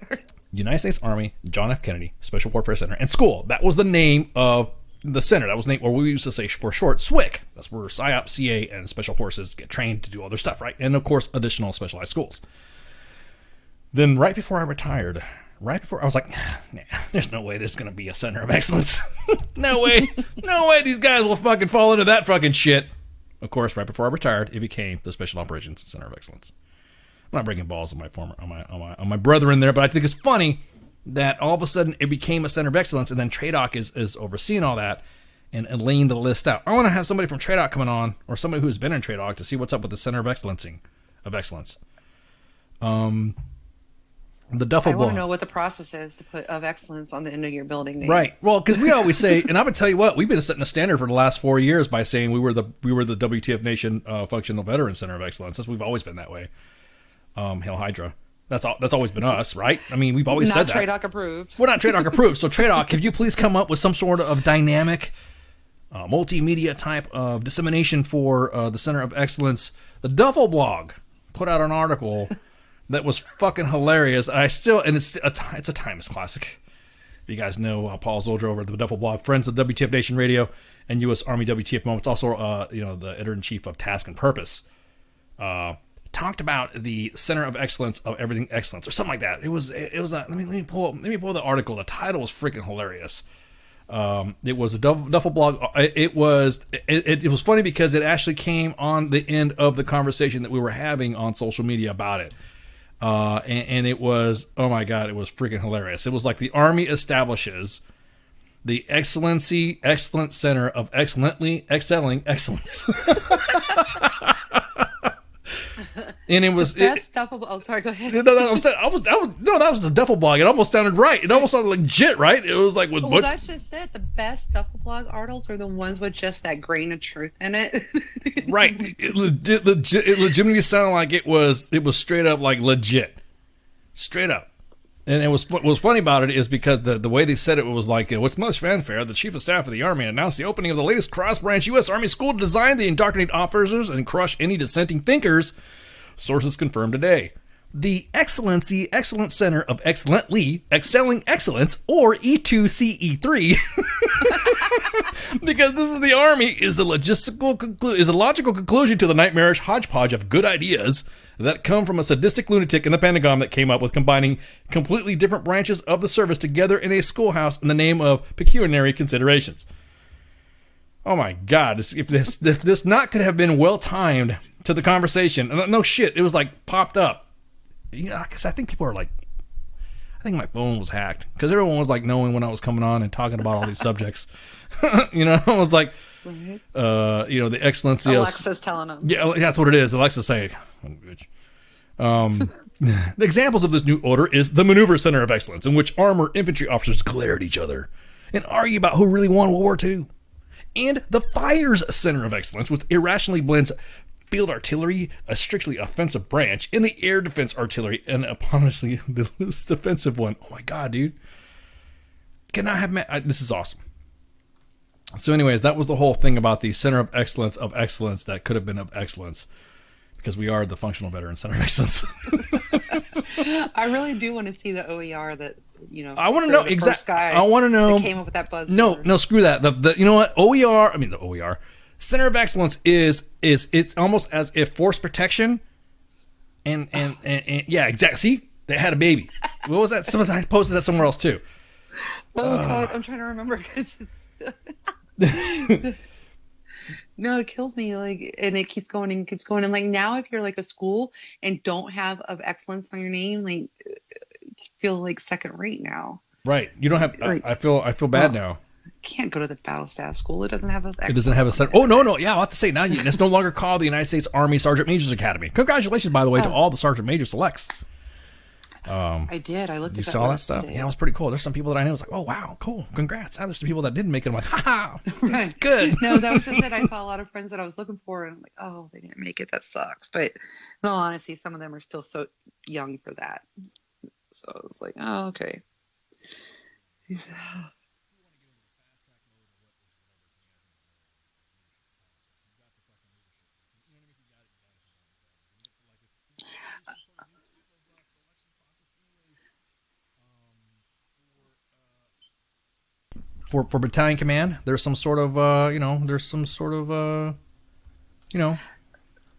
United States Army John F. Kennedy Special Warfare Center and school. That was the name of the center. That was the name, or we used to say for short, SWIC. That's where PSYOP, CA, and Special Forces get trained to do all their stuff, right? And of course, additional specialized schools. Then right before I retired, I was like, nah, there's no way this is going to be a center of excellence. No way. No way these guys will fucking fall into that fucking shit. Of course, right before I retired, it became the Special Operations Center of Excellence. I'm not breaking balls on my brethren there, but I think it's funny that all of a sudden it became a center of excellence, and then TRADOC is overseeing all that and laying the list out. I want to have somebody from TRADOC coming on, or somebody who's been in TRADOC, to see what's up with the center of excellence. The duffel I ball. want to know what the process is to put of excellence on the end of your building name. Right. Well, because we always say, and I would tell you what, we've been setting a standard for the last 4 years by saying we were the WTF Nation Functional Veteran Center of Excellence. We've always been that way. Hail Hydra. That's always been us, right? I mean, we've always said that. Not TRADOC approved. We're not TRADOC approved. So TRADOC, could you please come up with some sort of dynamic, multimedia type of dissemination for the Center of Excellence? The Duffel Blog put out an article that was fucking hilarious. It's a timeless classic. You guys know Paul Zolder over at the Duffel Blog, friends of WTF Nation Radio and U.S. Army WTF Moments. Also, the editor-in-chief of Task and Purpose. Talked about the Center of Excellence of Everything Excellence, or something like that. It was let me pull the article. The title was freaking hilarious. It was a Duffel Blog. It was funny because it actually came on the end of the conversation that we were having on social media about it. And it was, oh my God, it was freaking hilarious. It was like the Army establishes the Excellent Center of Excelling Excellence. And it was Oh, sorry. Go ahead. That was a Duffel Blog. It almost sounded right. It almost sounded legit, right? It was like well, that's just it. The best Duffel Blog articles are the ones with just that grain of truth in it. Right. It legitimately sounded like it was straight up like legit, straight up. And what was funny about it is because the way they said it was like, what's most fanfare, the Chief of Staff of the Army announced the opening of the latest cross-branch U.S. Army school to design the indoctrinate officers and crush any dissenting thinkers. Sources confirmed today. The Excellent Center of Excelling Excellence, or E2CE3, because this is the Army, is the logical conclusion to the nightmarish hodgepodge of good ideas that come from a sadistic lunatic in the Pentagon that came up with combining completely different branches of the service together in a schoolhouse in the name of pecuniary considerations. Oh my God, if this not could have been well timed to the conversation. No shit, it was like popped up. Because I think people are like, I think my phone was hacked because everyone was like knowing when I was coming on and talking about all these subjects. I was like, the excellency. Alexa's telling them. Yeah, that's what it is. Alexa say, oh, bitch. The examples of this new order is the Maneuver Center of Excellence, in which armor infantry officers glare at each other and argue about who really won World War II. And the Fires Center of Excellence, which irrationally blends field artillery, a strictly offensive branch, and the air defense artillery, and honestly, the least defensive one. Oh my God, dude. Cannot have this is awesome. So anyways, that was the whole thing about the Center of Excellence that could have been of excellence, because we are the Functional Veteran Center of Excellence. I really do want to see the OER that, I want to know exactly. I want to know. Came up with that buzz. No, screw that. The you know what? The OER Center of Excellence is it's almost as if force protection and yeah, exactly. See, they had a baby. What was that? I posted that somewhere else too. Oh God, I'm trying to remember. No, it kills me. And it keeps going and keeps going. And now, if you're a school and don't have of excellence on your name, you feel second rate now. Right. You don't have. I feel bad now. Can't go to the battle staff school. It doesn't have It doesn't have a center. Oh no. Yeah, I'll have to say now. It's no longer called the United States Army Sergeant Majors Academy. Congratulations, by the way, to all the Sergeant Major selects. I did. I looked. You saw that stuff? Today. Yeah, it was pretty cool. There's some people that I know. It's oh wow, cool, congrats. And there's some people that didn't make it. I'm like, ha, right. Good. No, that was just it. I saw a lot of friends that I was looking for, and I'm like, oh, they didn't make it. That sucks. But in all honesty, some of them are still so young for that. So I was like, oh, okay. For battalion command, there's some sort of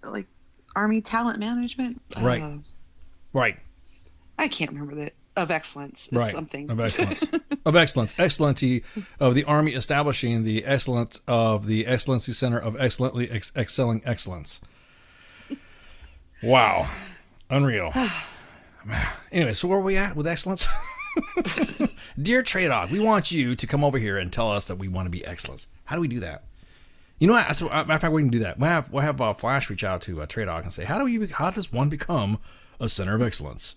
like Army talent management, right? Right. I can't remember that. Of excellence, right? Something of excellence, of excellence, excellency of the Army establishing the excellence of the Excellency Center of excellently excelling excellence. Wow, unreal. Anyway, so where are we at with excellence? Dear Trade Dog, we want you to come over here and tell us that we want to be excellence. How do we do that? You know what? Matter of fact, we can do that. We'll have Flash reach out to Trade Dog and say, how does one become a center of excellence?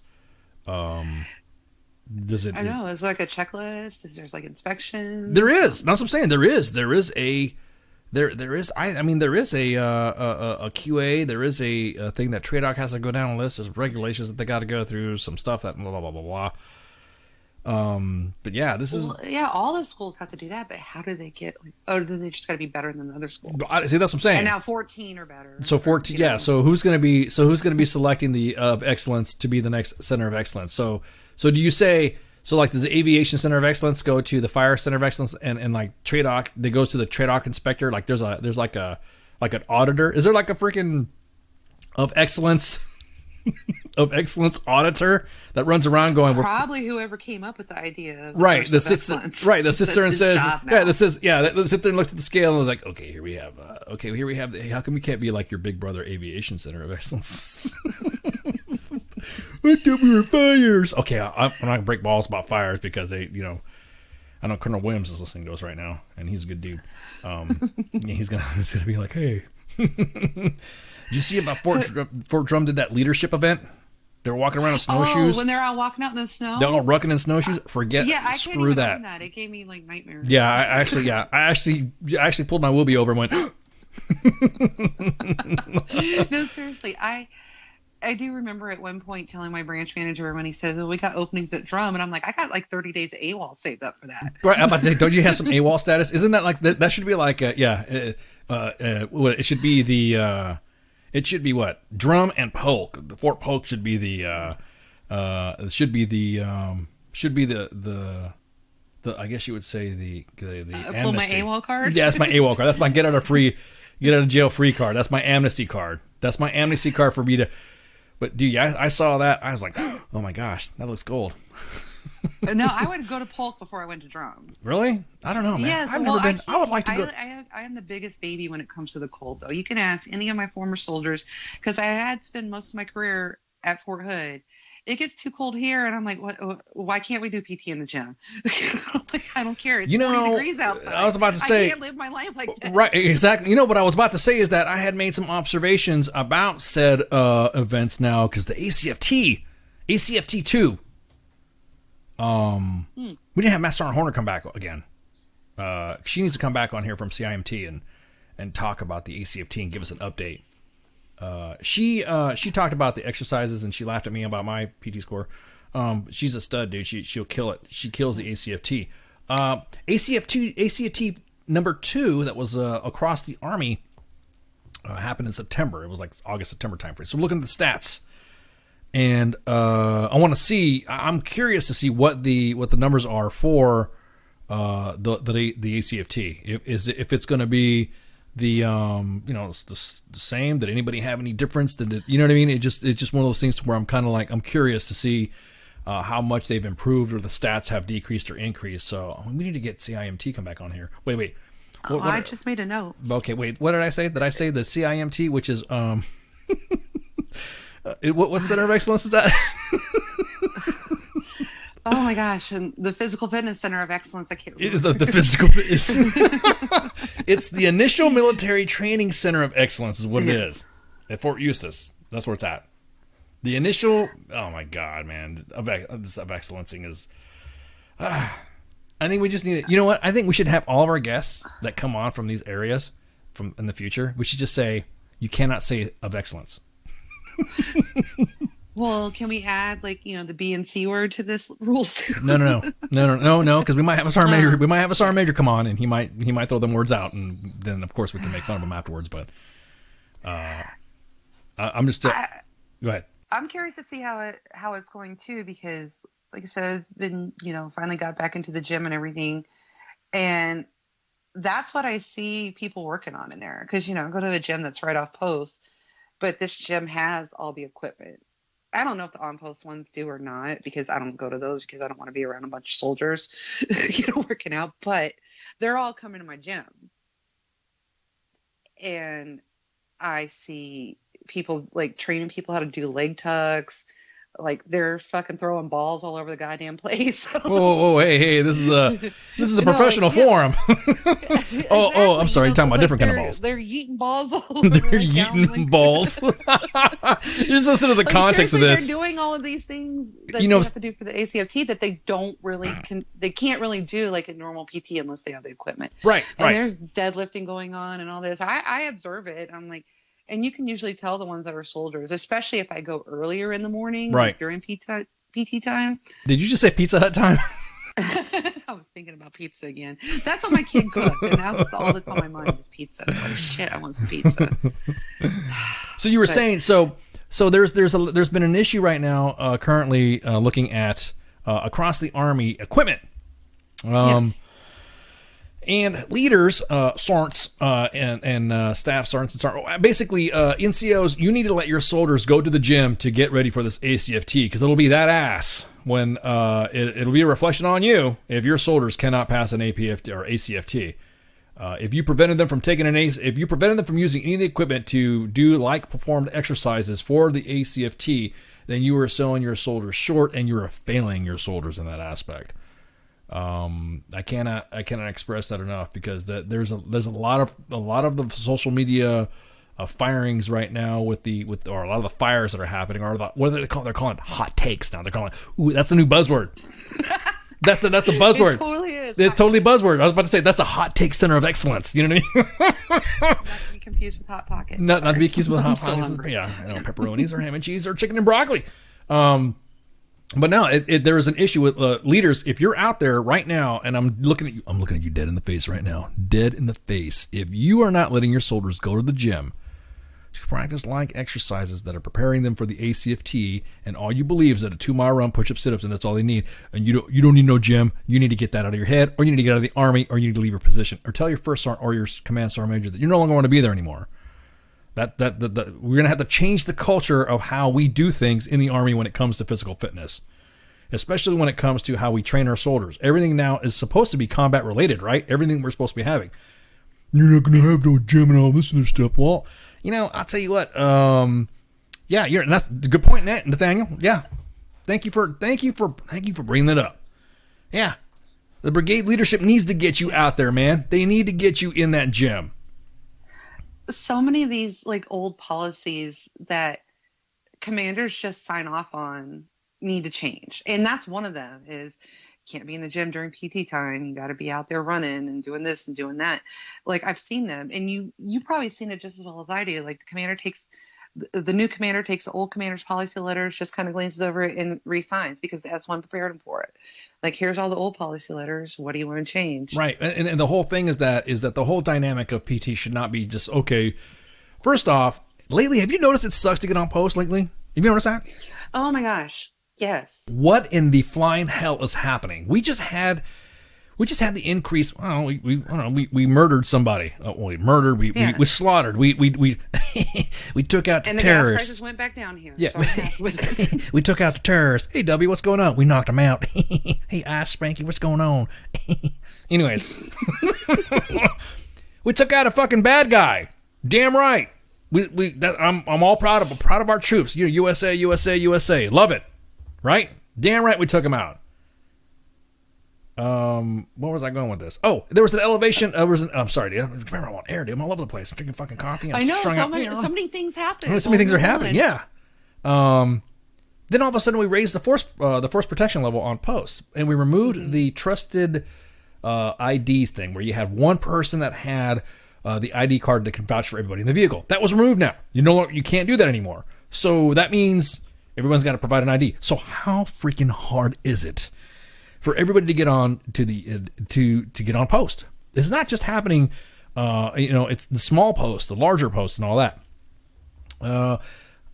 Does it? I know. Is like a checklist? Is there's inspections? There is. That's what I'm saying. There is a QA. There is a thing that Trade Dog has to go down a list. There's regulations that they got to go through. Some stuff that blah blah blah blah. But yeah, all those schools have to do that, but how do they get do they just got to be better than other schools? See, that's what I'm saying. And now 14 are better. So 14, yeah. So who's going to be selecting the of excellence to be the next center of excellence? So do you say, does the aviation center of excellence go to the fire center of excellence and Trade Doc, they goes to the Trade Doc inspector? There's an auditor. Is there a freaking of excellence auditor that runs around going, probably whoever came up with the idea of that sits there and says, that sit there and looks at the scale and was like, okay, here we have how come we can't be your big brother aviation center of excellence? I thought we were fires. Okay, I'm not gonna break balls about fires because they, I know Colonel Williams is listening to us right now and he's a good dude. He's gonna be like, hey. Did you see about Fort Drum did that leadership event? They were walking around in snowshoes. Oh, when they're all walking out in the snow? They're all rucking in snowshoes? Screw that. That. It gave me nightmares. Yeah, I actually pulled my whoopee over and went, no, seriously. I do remember at one point telling my branch manager when he says, well, we got openings at Drum, and I'm like, I got 30 days of AWOL saved up for that. Right, I'm about to say, don't you have some AWOL status? Isn't that that should be it should be the it should be what? Drum and Polk. The Fort Polk should be the I guess you would say the amnesty. Pull my AWOL card? Yeah, that's my AWOL card. That's my get out of jail free card. That's my amnesty card. That's my amnesty card for me to. But dude, I saw that. I was like, oh my gosh, that looks gold. No, I would go to Polk before I went to Drum. Really? I don't know, man. Yes, I've never been. I would like to go. I am the biggest baby when it comes to the cold, though. You can ask any of my former soldiers, because I had spent most of my career at Fort Hood. it gets too cold here, and I'm like, what? Why can't we do PT in the gym? Like, I don't care. It's 40 degrees outside. I was about to say, I can't live my life like that. Right, exactly. What I was about to say is that I had made some observations about said events now, because the ACFT 2, we didn't have Master Sergeant Horner come back again. She needs to come back on here from CIMT and talk about the ACFT and give us an update. She talked about the exercises, and she laughed at me about my PT score. She's a stud, dude. She'll kill it. She kills the ACFT. ACFT number 2 that was across the Army happened in September. It was like August, September timeframe. So we're looking at the stats, and I want to see. I'm curious to see what the numbers are for the ACFT. If it's going to be it's the same. Did anybody have any difference? Did it, you know what I mean? It's just one of those things where I'm kind of like, I'm curious to see how much they've improved, or the stats have decreased or increased. So we need to get CIMT come back on here. Wait. What, I just made a note. Okay, wait. What did I say? Did I say the CIMT, which is what Center of Excellence is that? Oh my gosh! And the Physical Fitness Center of Excellence. I can't remember. It is the physical. It's the Initial Military Training Center of Excellence, is what it is at Fort Eustis. That's where it's at. The initial. Oh my God, man! Of excellencing is. I think we just need it. You know what? I think we should have all of our guests that come on from these areas from in the future. We should just say, you cannot say of excellence. Well, can we add the B and C word to this rules too? No, because we might have a sergeant major. We might have a sergeant major come on, and he might throw them words out, and then of course we can make fun of him afterwards. But I'm just go ahead. I'm curious to see how it's going too, because like I said, I've been finally got back into the gym and everything, and that's what I see people working on in there. Because I go to a gym that's right off post, but this gym has all the equipment. I don't know if the on-post ones do or not, because I don't go to those because I don't want to be around a bunch of soldiers, working out. But they're all coming to my gym, and I see people training people how to do leg tucks. They're fucking throwing balls all over the goddamn place. Whoa, hey, this is a professional forum. Exactly. I'm sorry, you're talking about different kind of balls. They're yeeting balls all over. They're yeeting balls. Just listen to the context of this. They're doing all of these things that they have to do for the ACFT that they don't really they can't really do like a normal PT unless they have the equipment. Right. And there's deadlifting going on and all this. I observe it. I'm like, and you can usually tell the ones that are soldiers, especially if I go earlier in the morning, right, during PT time. Did you just say Pizza Hut time? I was thinking about pizza again. That's what my kid cooked, and that's all that's on my mind is pizza. I'm like, shit, I want some pizza. So you were saying, so there's been an issue right now, currently looking at across the Army equipment. Yes. And leaders, sergeants, and staff sergeants and sergeants, basically NCOs, you need to let your soldiers go to the gym to get ready for this ACFT, because it'll be that ass when it'll be a reflection on you if your soldiers cannot pass an APFT or ACFT. If you prevented them from using any of the equipment to do performed exercises for the ACFT, then you are selling your soldiers short, and you are failing your soldiers in that aspect. I cannot express that enough, because there's a lot of the social media firings right now or a lot of the fires that are happening, or what do they call? They're calling it hot takes now. They're calling it, ooh, that's the new buzzword. That's the buzzword. It totally is. It's totally buzzword. I was about to say that's the hot take center of excellence. You know what I mean? Not to be confused with Hot Pocket. Not to be confused with Hot Pocket. Yeah, pepperonis or ham and cheese or chicken and broccoli. But no, there is an issue with leaders. If you're out there right now, and I'm looking at you dead in the face right now, dead in the face. If you are not letting your soldiers go to the gym to practice exercises that are preparing them for the ACFT, and all you believe is that a 2-mile run, push-up, sit-ups, and that's all they need, and you don't need no gym, you need to get that out of your head, or you need to get out of the Army, or you need to leave your position, or tell your first sergeant or your command sergeant major that you no longer want to be there anymore. We're going to have to change the culture of how we do things in the Army when it comes to physical fitness, especially when it comes to how we train our soldiers. Everything now is supposed to be combat related, right? Everything we're supposed to be having. You're not going to have no gym and all this other stuff. Well, I'll tell you what. And that's a good point, Nathaniel. Yeah, Thank you for bringing that up. Yeah. The brigade leadership needs to get you out there, man. They need to get you in that gym. So many of these like old policies that commanders just sign off on need to change. And that's one of them is can't be in the gym during PT time. You got to be out there running and doing this and doing that. Like I've seen them, and you've probably seen it just as well as I do. Like the new commander takes the old commander's policy letters, just kind of glances over it and re-signs because the S1 prepared him for it. Like, here's all the old policy letters. What do you want to change? Right. And the whole thing is that the whole dynamic of PT should not be just, okay, first off, lately, have you noticed it sucks to get on post lately? Have you noticed that? Oh my gosh. Yes. What in the flying hell is happening? We just had the increase. We murdered somebody. We murdered. We slaughtered. We took out the terrorists. And the gas prices went back down here. Yeah. So we took out the terrorists. Hey, W, what's going on? We knocked them out. Hey, Spanky, what's going on? Anyways, we took out a fucking bad guy. Damn right. I'm all proud of our troops. USA, USA, USA. Love it. Right? Damn right we took him out. Where was I going with this? Oh, there was an elevation. I'm sorry, dude. Remember, I'm on air, dude. I'm all over the place. I'm drinking fucking coffee. I know. So many things happen. So many things are happening. Yeah. Then all of a sudden we raised the force protection level on post, and we removed the trusted IDs thing, where you had one person that had the ID card that can vouch for everybody in the vehicle. That was removed now. You can't do that anymore. So that means everyone's got to provide an ID. So how freaking hard is it for everybody to get on to get on post? This is not just happening. It's the small posts, the larger posts, and all that.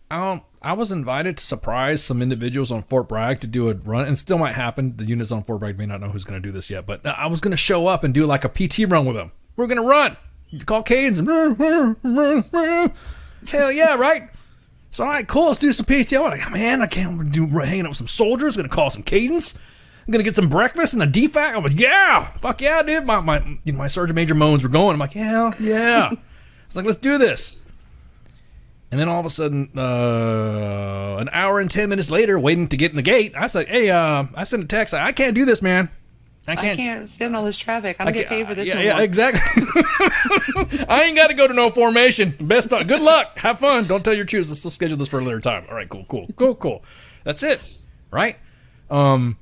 I was invited to surprise some individuals on Fort Bragg to do a run, and still might happen. The units on Fort Bragg may not know who's going to do this yet, but I was going to show up and do like a PT run with them. We're going to run. Caucasians. Hell yeah, right? So, all right, cool. Let's do some PT. I'm like, man, I can't do hanging out with some soldiers. Going to call some cadence. I'm going to get some breakfast and a DFAC. I'm like, yeah, fuck yeah, dude. My Sergeant Major moans were going. I'm like, yeah. It's like, let's do this. And then all of a sudden, an hour and 10 minutes later, waiting to get in the gate, I said, hey, I sent a text. I can't do this, man. I can't stand all this traffic. I don't get paid for this. Yeah, exactly. I ain't got to go to no formation. Good luck. Have fun. Don't tell your troops. Let's still schedule this for a later time. All right, cool. That's it, right? And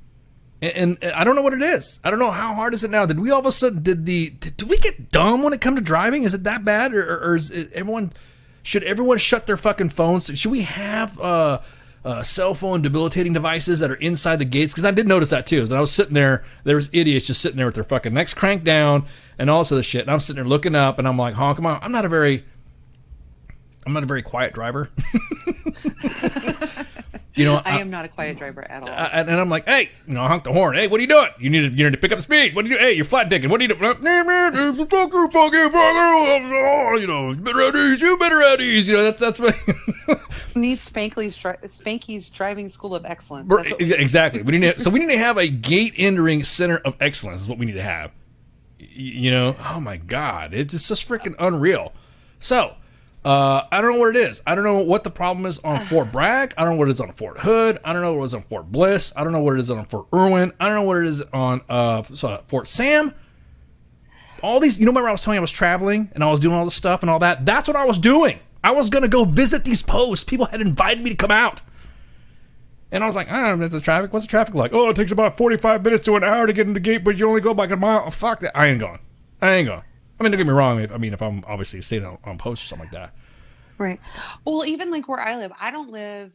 I don't know what it is. I don't know how hard is it now. Did we all of a sudden did we get dumb when it comes to driving? Is it that bad, or is everyone? Should everyone shut their fucking phones? Should we have cell phone debilitating devices that are inside the gates? Because I did notice that too. As I was sitting there, there was idiots just sitting there with their fucking necks cranked down and all this other shit. And I'm sitting there looking up, and I'm like, honk, I'm not a very quiet driver. I am not a quiet driver at all. And I'm like, hey, I honk the horn. Hey, what are you doing? You need to pick up the speed. What do you do? Hey, you're flat dicking. What do you do? You better at ease. That's what. Needs Spanky's driving school of excellence. Exactly. We need to have a gate entering center of excellence. Is what we need to have. Oh my God, it's just freaking unreal. So. I don't know what it is. I don't know what the problem is on Fort Bragg. I don't know what it is on Fort Hood. I don't know what it is on Fort Bliss. I don't know what it is on Fort Irwin. I don't know what it is on Fort Sam. All these, remember I was telling you I was traveling and I was doing all this stuff and all that? That's what I was doing. I was going to go visit these posts. People had invited me to come out. And I was like, I don't know, the traffic. What's the traffic like? Oh, it takes about 45 minutes to an hour to get in the gate, but you only go like a mile. Oh, fuck that. I ain't going. I mean, don't get me wrong. If I'm obviously staying on post or something like that. Right. Well, even like where I live, I don't live,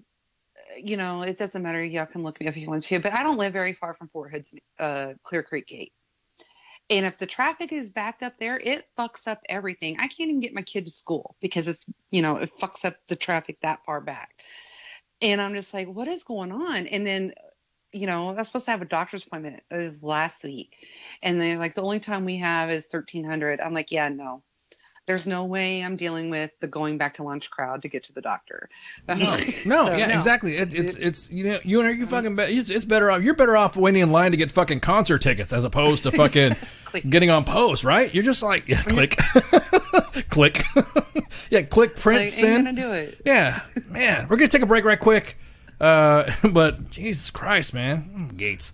it doesn't matter. Y'all can look me up if you want to, but I don't live very far from Fort Hood's Clear Creek Gate. And if the traffic is backed up there, it fucks up everything. I can't even get my kid to school because it's, it fucks up the traffic that far back. And I'm just like, what is going on? And then, I was supposed to have a doctor's appointment. It was last week. And they're like, the only time we have is 1300. I'm like, yeah, no. There's no way I'm dealing with the going back to lunch crowd to get to the doctor. Exactly. It's you fucking it's better off. You're better off waiting in line to get fucking concert tickets as opposed to fucking getting on post, right? You're just like, click, click, click, print, send. Ain't gonna do it. Yeah, man, we're gonna take a break right quick. But Jesus Christ, man, Gates.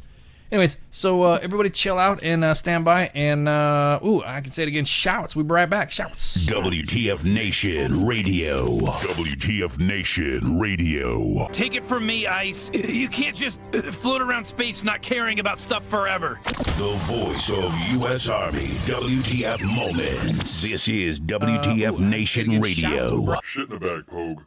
Anyways, so everybody chill out and stand by. And, I can say it again, shouts. We'll be right back. Shouts. WTF Nation Radio. WTF Nation Radio. Take it from me, Ice. You can't just float around space not caring about stuff forever. The voice of U.S. Army. WTF Moments. This is WTF Nation Radio. Shit in the bag, Pogue.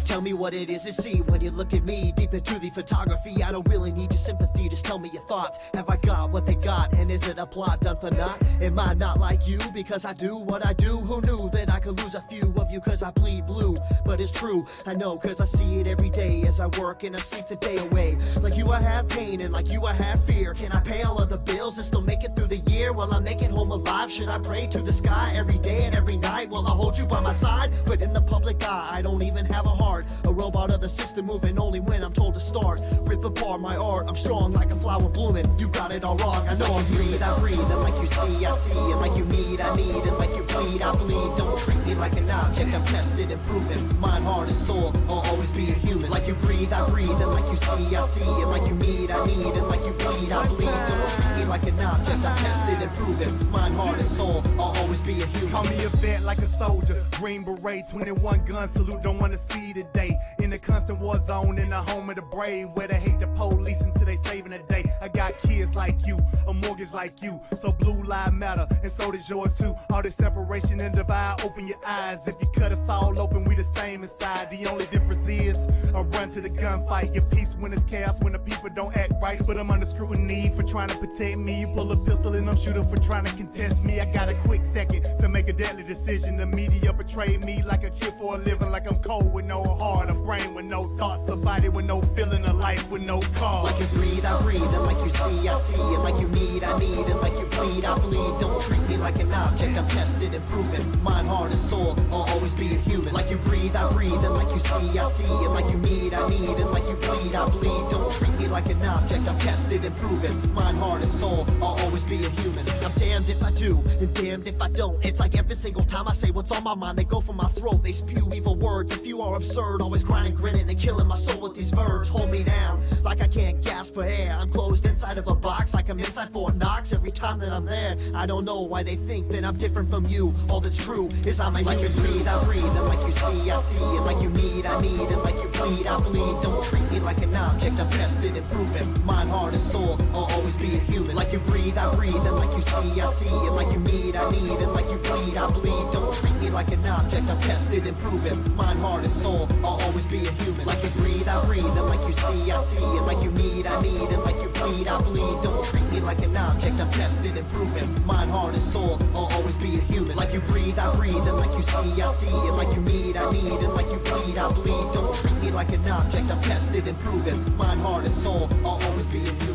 Tell me what it is to see when you look at me. Deep into the photography, I don't really need your sympathy. Just tell me your thoughts. Have I got what they got? And is it a plot done for naught? Am I not like you because I do what I do? Who knew that I could lose a few of you cause I bleed blue? But it's true, I know cause I see it every day as I work and I sleep the day away. Like you I have pain and like you I have fear. Can I pay all of the bills and still make it through the year? While I make it home alive, should I pray to the sky every day and every night? Will I hold you by my side? But in the public eye, I don't even have a heart. A robot of the system moving only when I'm told to start. Rip apart my art, I'm strong like a flower blooming. You got it all wrong, I know I'm breathe, I breathe. And like you see, I see. And like you need, I need. And like you bleed, I bleed. Don't treat me like an object, I'm tested and proven. Mind, heart, and soul, I'll always be a human. Like you breathe, I breathe. And like you you see, I see. And like you need, I need. And like you bleed, I bleed. Don't treat me like an object. I'm tested and proven. Mind, heart, and soul, I'll always be a human. Call me a vet like a soldier. Green beret, 21 gun salute. Don't wanna see today. In the constant war zone, in the home of the brave, where they hate the police until they saving the day. I got kids like you, a mortgage like you. So blue lives matter, and so does yours too. All this separation and divide, open your eyes. If you cut us all open, we the same inside. The only difference is I run to the gunfight. Your peace when it's chaos, when the people don't act right. But I'm under scrutiny for trying to protect me. You pull a pistol and I'm shooting for trying to contest me. I got a quick second to make a deadly decision. The media betrayed me like a kid for a living. Like I'm cold with no heart, a brain with no thoughts, a body with no feeling, a life with no cause. Like you breathe, I breathe. And like you see, I see. And like you need, I need. And like you bleed, I bleed. Don't treat me like an object. I'm tested and proven. Mind, heart, and soul, I'll always be a human. Like you breathe, I breathe. And like you see, I see. And like you need, I need. And like you bleed, I bleed. Don't treat me like an object. I'm tested and proven. Mind, heart, and soul, I'll always be a human. I'm damned if I do, and damned if I don't. It's like every single time I say what's on my mind, they go for my throat. They spew evil words. If you are absurd, always grinding, grinning, and killing my soul with these verbs. Hold me down like I can't gasp for air. I'm closed inside of a box like I'm inside Fort Knox. Every time that I'm there, I don't know why they think that I'm different from you. All that's true is I'm a like you breathe, I breathe. And like you see, I see. And like you need, I need. And like you bleed, I bleed. Don't treat me like an object. I'm tested and proven. Mind, heart, and soul, I'll always be a human. Like you breathe, I breathe. And like you see, I see. And like you need, I need. And like you bleed, I bleed. Don't treat me like an object. I'm tested and proven. Mind, heart, and soul, I'll always be a human. Like you breathe, I breathe. And like you see, I see. And like you need, I need. And like you bleed, I bleed. Don't treat me like an object. I'm tested and proven. Mind, heart, and soul, I'll always be a human. Like you breathe, I breathe. And like you see, I see. And like you need, I need. And like you bleed, I bleed. Don't treat me like an object. I'm tested and proven. Mind, heart, and soul, I'll always be a human.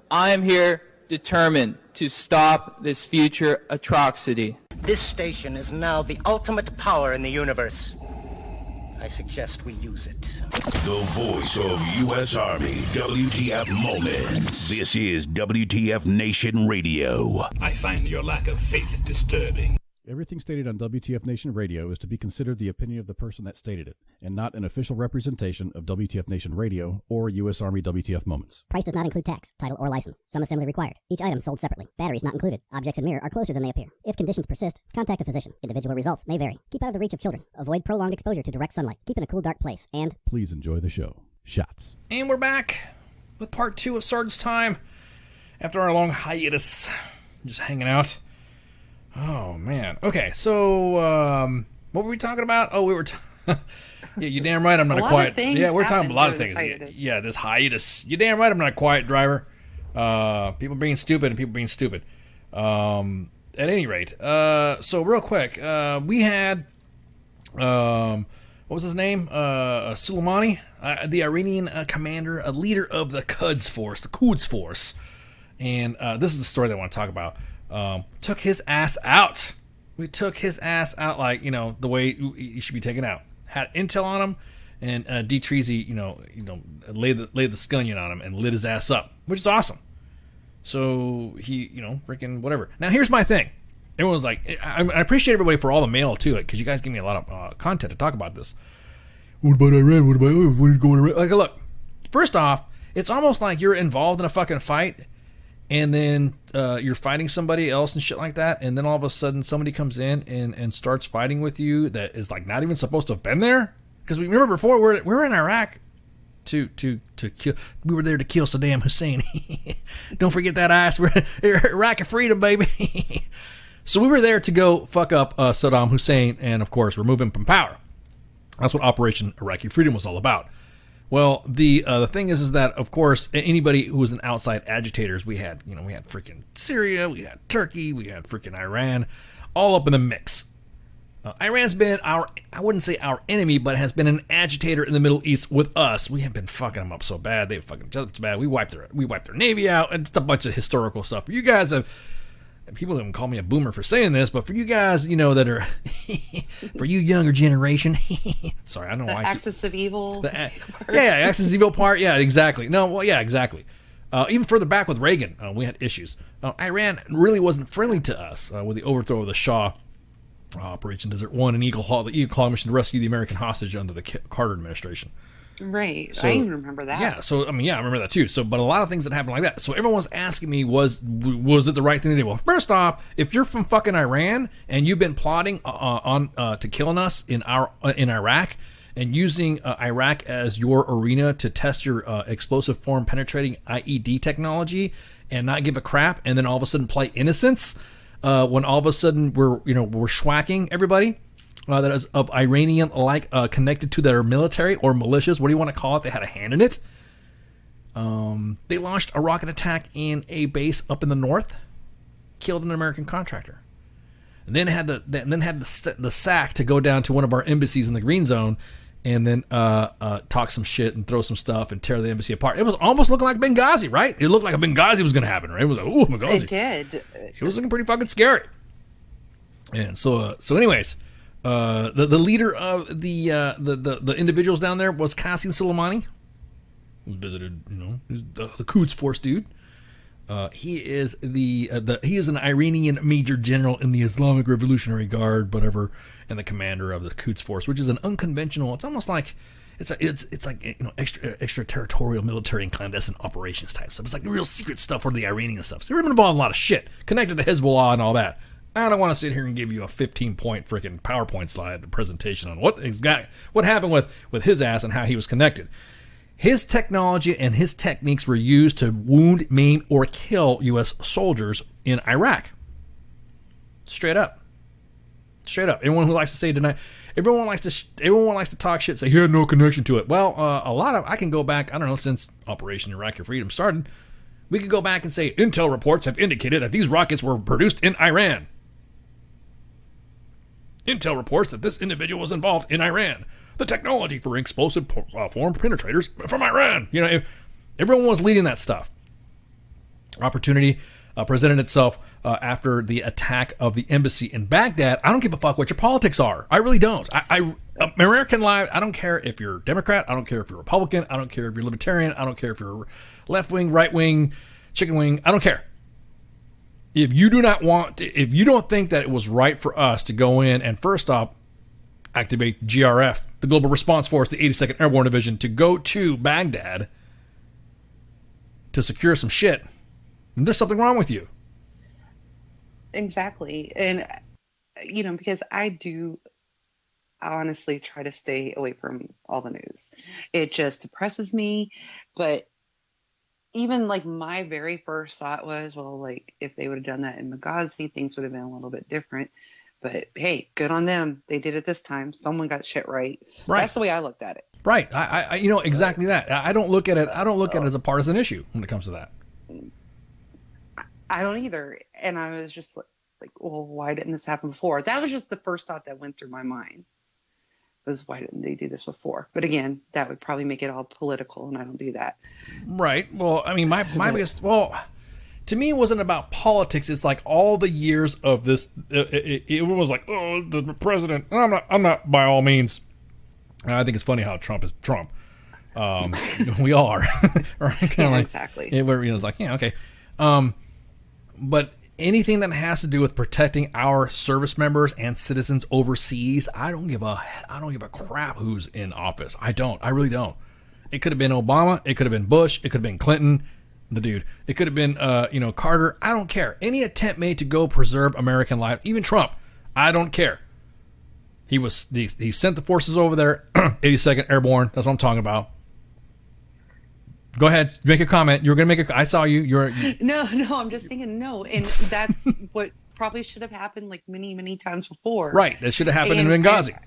I am here determined to stop this future atrocity. This station is now the ultimate power in the universe. I suggest we use it. The voice of U.S. Army, WTF Moments. This is WTF Nation Radio. I find your lack of faith disturbing. Everything stated on WTF Nation Radio is to be considered the opinion of the person that stated it, and not an official representation of WTF Nation Radio or U.S. Army WTF Moments. Price does not include tax, title, or license. Some assembly required. Each item sold separately. Batteries not included. Objects in mirror are closer than they appear. If conditions persist, contact a physician. Individual results may vary. Keep out of the reach of children. Avoid prolonged exposure to direct sunlight. Keep in a cool, dark place. And please enjoy the show. Shots. And we're back with part 2 of Sergeant's Time after our long hiatus. Just hanging out. Oh, man. Okay, so, what were we talking about? Oh, we were yeah, you're damn right I'm not a quiet... Yeah, we're talking about a lot of things. Yeah, this hiatus. You're damn right I'm not a quiet driver. People being stupid and people being stupid. At any rate, so real quick, we had... what was his name? Soleimani, the Iranian commander, a leader of the Quds Force. And this is the story that I want to talk about. Took his ass out. We took his ass out like, the way you should be taken out. Had intel on him, and D. Treasy, laid the scunion on him and lit his ass up, which is awesome. So he, freaking whatever. Now here's my thing. Everyone's like, I appreciate everybody for all the mail to it, because you guys give me a lot of content to talk about this. What about Iran? What are you going to Iran? Like, look, first off, it's almost like you're involved in a fucking fight, and then you're fighting somebody else and shit like that, and then all of a sudden somebody comes in and starts fighting with you that is like not even supposed to have been there. Because we remember before we're in Iraq to kill. We were there to kill Saddam Hussein. Don't forget that ass. We're Iraq of freedom, baby. So we were there to go fuck up Saddam Hussein and, of course, remove him from power. That's what Operation Iraqi Freedom was all about. Well, the thing is that, of course, anybody who was an outside agitators, we had freaking Syria, we had Turkey, we had freaking Iran, all up in the mix. Iran's been I wouldn't say our enemy, but has been an agitator in the Middle East with us. We have been fucking them up so bad. They've fucking each other so bad. We wiped their navy out. It's a bunch of historical stuff. You guys have, people even call me a boomer for saying this, but for you guys, that are, for you younger generation, sorry, I don't know why. Axis of evil. Axis of evil part. Yeah, exactly. No, well, yeah, exactly. Even further back with Reagan, we had issues. Iran really wasn't friendly to us with the overthrow of the Shah. Operation Desert One and the Eagle Claw mission to rescue the American hostage under the Carter administration. Right. So, I even remember that. Yeah. So, I remember that too. So, but a lot of things that happened like that. So everyone was asking me, was it the right thing to do? Well, first off, if you're from fucking Iran and you've been plotting to killing us in Iraq and using Iraq as your arena to test your explosive form penetrating IED technology and not give a crap, and then all of a sudden play innocence, when all of a sudden we're schwacking everybody that is of Iranian connected to their military or militias, what do you want to call it? They had a hand in it. They launched a rocket attack in a base up in the north, killed an American contractor, and then had the sack to go down to one of our embassies in the green zone and then talk some shit and throw some stuff and tear the embassy apart. It was almost looking like Benghazi, right? It looked like a Benghazi was going to happen, right? It was like, ooh, Benghazi. It did. It was looking pretty fucking scary. And so anyways, the leader of the individuals down there was Qasem Soleimani, who visited, the Quds Force dude. He is he is an Iranian major general in the Islamic Revolutionary Guard, whatever, and the commander of the Quds Force, which is an unconventional. It's almost like it's like extraterritorial military and clandestine operations type stuff. It's like real secret stuff for the Iranian stuff. So they're involved in a lot of shit connected to Hezbollah and all that. I don't want to sit here and give you a 15-point freaking PowerPoint slide presentation on what happened with his ass and how he was connected. His technology and his techniques were used to wound, maim, or kill U.S. soldiers in Iraq. Straight up. Everyone who likes to say deny, everyone likes to talk shit, say he had no connection to it. Well, I can go back, I don't know, since Operation Iraqi Freedom started, we could go back and say intel reports have indicated that these rockets were produced in Iran. Intel reports that this individual was involved in Iran. The technology for explosive form penetrators from Iran. Everyone was leading that stuff. Opportunity presented itself after the attack of the embassy in Baghdad. I don't give a fuck what your politics are. I really don't. American life, I don't care if you're Democrat. I don't care if you're Republican. I don't care if you're Libertarian. I don't care if you're left wing, right wing, chicken wing. I don't care. If you don't think that it was right for us to go in and first off, activate GRF, the Global Response Force, the 82nd Airborne Division, to go to Baghdad to secure some shit, there's something wrong with you. Exactly. And, because I do honestly try to stay away from all the news. It just depresses me. But even my very first thought was, well, if they would have done that in Benghazi, things would have been a little bit different. But hey, good on them. They did it this time. Someone got shit right. That's the way I looked at it. Right. I exactly that. I don't look at it. I don't look at it as a partisan issue when it comes to that. I don't either. And I was just like, well, why didn't this happen before? That was just the first thought that went through my mind. Was why didn't they do this before? But again, that would probably make it all political, and I don't do that. Right. Well, my biggest to me, it wasn't about politics. It's like all the years of this. It was like, oh, the president. I'm not by all means. I think it's funny how Trump is Trump. We all are, right? Exactly. It's like, yeah, okay. But anything that has to do with protecting our service members and citizens overseas, I don't give a crap who's in office. I really don't. It could have been Obama. It could have been Bush. It could have been Clinton. The dude. It could have been, Carter. I don't care. Any attempt made to go preserve American life, even Trump, I don't care. He sent the forces over there, 82nd Airborne. That's what I'm talking about. Go ahead, make a comment. You were gonna make I saw you. No. I'm just thinking no, and that's what probably should have happened many, many times before. Right. That should have happened in Benghazi.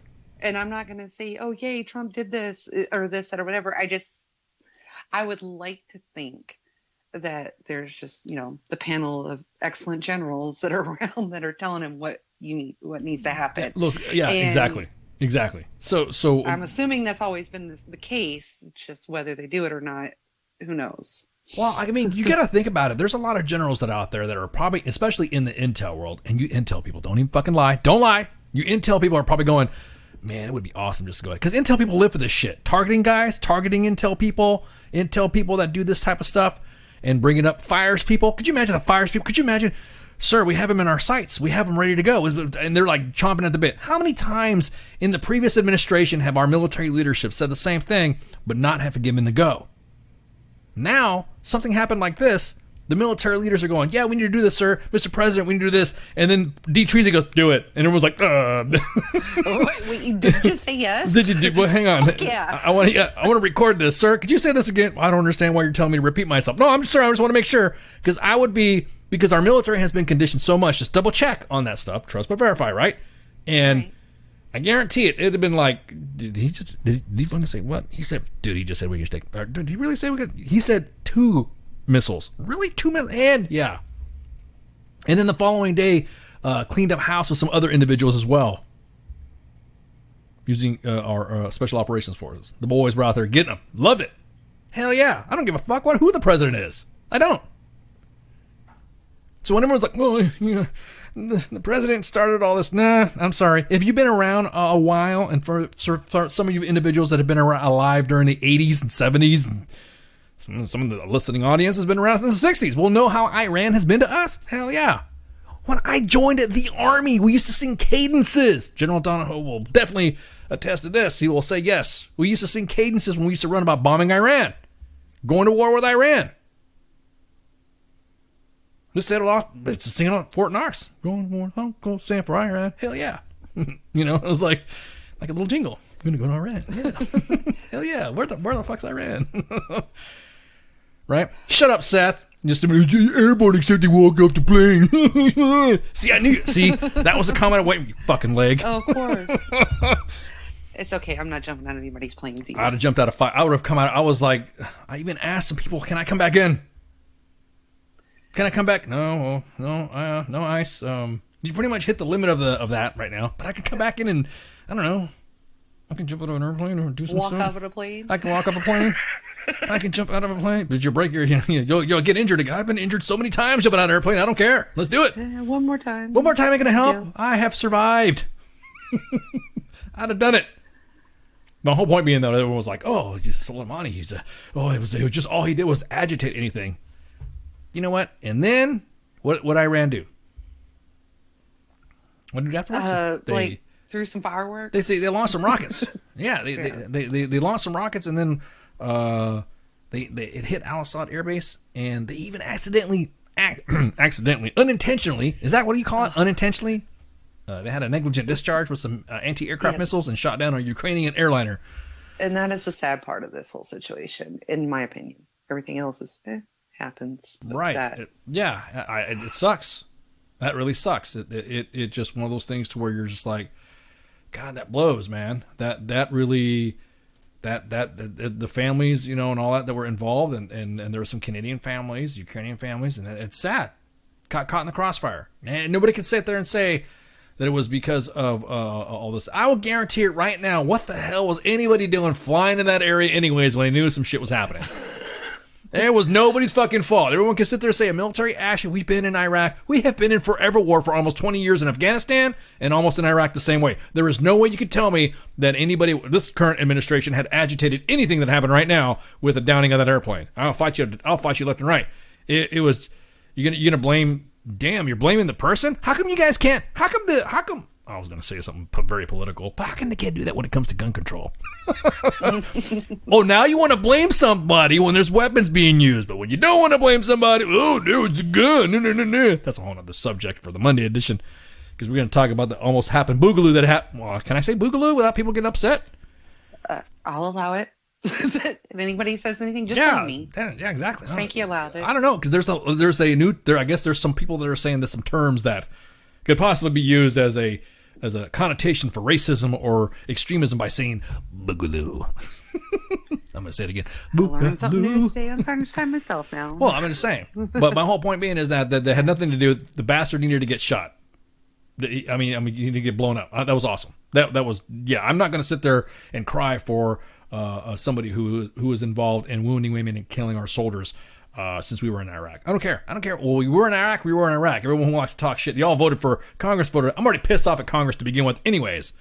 And I'm not gonna say, oh yay, Trump did this or this or whatever. I would like to think that there's just the panel of excellent generals that are around that are telling him what what needs to happen. Yeah, And exactly. So I'm assuming that's always been the case. It's just whether they do it or not, who knows? Well, I mean, you got to think about it. There's a lot of generals that are out there that are probably, especially in the intel world, and you intel people, don't even fucking lie. Don't lie. You intel people are probably going, man, it would be awesome just to go ahead. Because intel people live for this shit. Targeting guys, targeting intel people that do this type of stuff and bringing up fires people. Could you imagine a fires people? Could you imagine, sir, we have them in our sights. We have them ready to go. And they're like chomping at the bit. How many times in the previous administration have our military leadership said the same thing, but not have given the go? Now, something happened like this. The military leaders are going, yeah, we need to do this, sir. Mr. President, we need to do this. And then D. Treasy goes, do it. And everyone's like, Wait, did you just say yes? Did you do? Well, hang on. Yeah. I want to record this, sir. Could you say this again? I don't understand why you're telling me to repeat myself. No, I'm sorry. I just want to make sure. Because our military has been conditioned so much. Just double check on that stuff. Trust but verify, right? And right. I guarantee it'd have been like, did he fucking say what? He said, dude, he just said we could take, did he really say we could? He said 2 missiles. Really? 2 missiles? And yeah. And then the following day, cleaned up house with some other individuals as well. Using our special operations forces. The boys were out there getting them. Loved it. Hell yeah. I don't give a fuck who the president is. I don't. So when everyone's like, well, you know, the president started all this. Nah, I'm sorry. If you've been around a while, and for some of you individuals that have been alive during the 80s and 70s, and some of the listening audience has been around since the 60s, we'll know how Iran has been to us. Hell yeah. When I joined the Army, we used to sing cadences. General Donahoe will definitely attest to this. He will say yes. We used to sing cadences when we used to run about bombing Iran, going to war with Iran. Just said a lot. It's just singing on Fort Knox. Going to war, go stand for Iran. Hell yeah. You know, it was like a little jingle. I'm going to go to Iran. Yeah. Hell yeah. Where the fuck's Iran? Right? Shut up, Seth. Just a minute. Airborne except they walk off the plane. See, I knew. See, that was a comment. Wait, you fucking leg. Oh, of course. It's okay. I'm not jumping out of anybody's planes either. I'd have jumped out of fire. I would have come out. I was like, I even asked some people, can I come back in? Can I come back? No ice. You pretty much hit the limit of that right now. But I can come back in and, I don't know. I can jump out of an airplane or do some stuff. Walk out of a plane? I can walk off a plane. I can jump out of a plane. Did you break you'll get injured again. I've been injured so many times jumping out of an airplane. I don't care. Let's do it. One more time. One more time ain't going to help. Yeah. I have survived. I'd have done it. My whole point being, though, everyone was like, oh, just Soleimani. It was just all he did was agitate anything. You know what? And then, what Iran do? What did afterwards? They threw some fireworks? They launched some rockets. Yeah, they launched some rockets, and then it hit Al-Assad Air Base, and they even unintentionally, is that what you call it? Unintentionally? They had a negligent discharge with some anti-aircraft missiles and shot down a Ukrainian airliner. And that is the sad part of this whole situation, in my opinion. Everything else is, happens. Right. It sucks. That really sucks. It just one of those things to where you're just like, God, that blows, man. That really, the families, you know, and all that were involved, and there were some Canadian families, Ukrainian families, and it's sad. Caught in the crossfire. And nobody can sit there and say that it was because of all this. I will guarantee it right now. What the hell was anybody doing flying in that area anyways when they knew some shit was happening? It was nobody's fucking fault. Everyone can sit there and say a military action. We've been in Iraq. We have been in forever war for almost 20 years in Afghanistan and almost in Iraq the same way. There is no way you could tell me that anybody, this current administration, had agitated anything that happened right now with the downing of that airplane. I'll fight you left and right. It was, you're gonna blame. Damn, you're blaming the person? How come you guys can't? How come? I was going to say something very political, but how come they can't do that when it comes to gun control? Oh, now you want to blame somebody when there's weapons being used, but when you don't want to blame somebody, oh, no, it's a gun. No. That's a whole other subject for the Monday edition, because we're going to talk about the almost happened boogaloo that happened. Well, can I say boogaloo without people getting upset? I'll allow it. If anybody says anything, just tell me. Yeah, exactly. Spanky allowed it. I don't know, because I guess there's some people that are saying there's some terms that could possibly be used as a connotation for racism or extremism by saying boogaloo. I'm going to say it again. I learned something new today. I'm starting to time myself now. Well, I'm just saying. But my whole point being is that had nothing to do with the bastard needed to get shot. I mean, you need to get blown up. That was awesome. That was, yeah. I'm not going to sit there and cry for somebody who was involved in wounding women and killing our soldiers since we were in Iraq. I don't care. Well, we were in Iraq. Everyone who wants to talk shit. Y'all voted for Congress. I'm already pissed off at Congress to begin with, anyways.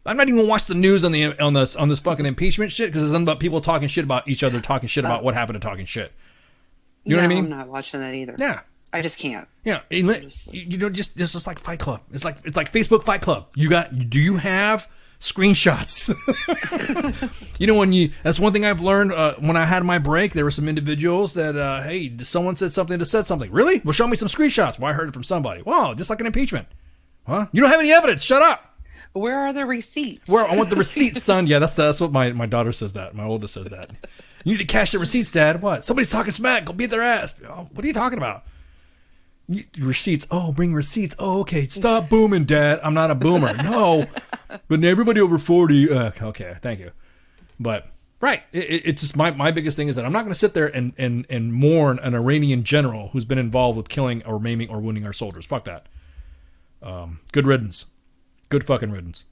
I'm not even gonna watch the news on this fucking impeachment shit because it's nothing but people talking shit about each other, talking shit about what happened to talking shit. You know what I mean? I'm not watching that either. Yeah, I just can't. Yeah, just like Fight Club. It's like Facebook Fight Club. Do you have screenshots? That's one thing I've learned when I had my break. There were some individuals that hey, someone said something to said something. Really? Well, show me some screenshots. Well, I heard it from somebody. Well, just like an impeachment. Huh? You don't have any evidence. Shut up. Where are the receipts? I want the receipts, son. Yeah, that's what my daughter says that. My oldest says that. You need to cash the receipts, Dad. What? Somebody's talking smack. Go beat their ass. Oh, what are you talking about? Receipts. Oh, bring receipts. Oh, okay. Stop booming, Dad. I'm not a boomer. No. But everybody over 40. Okay, thank you. But, right. It's just my biggest thing is that I'm not going to sit there and mourn an Iranian general who's been involved with killing or maiming or wounding our soldiers. Fuck that. Good riddance. Good fucking riddance.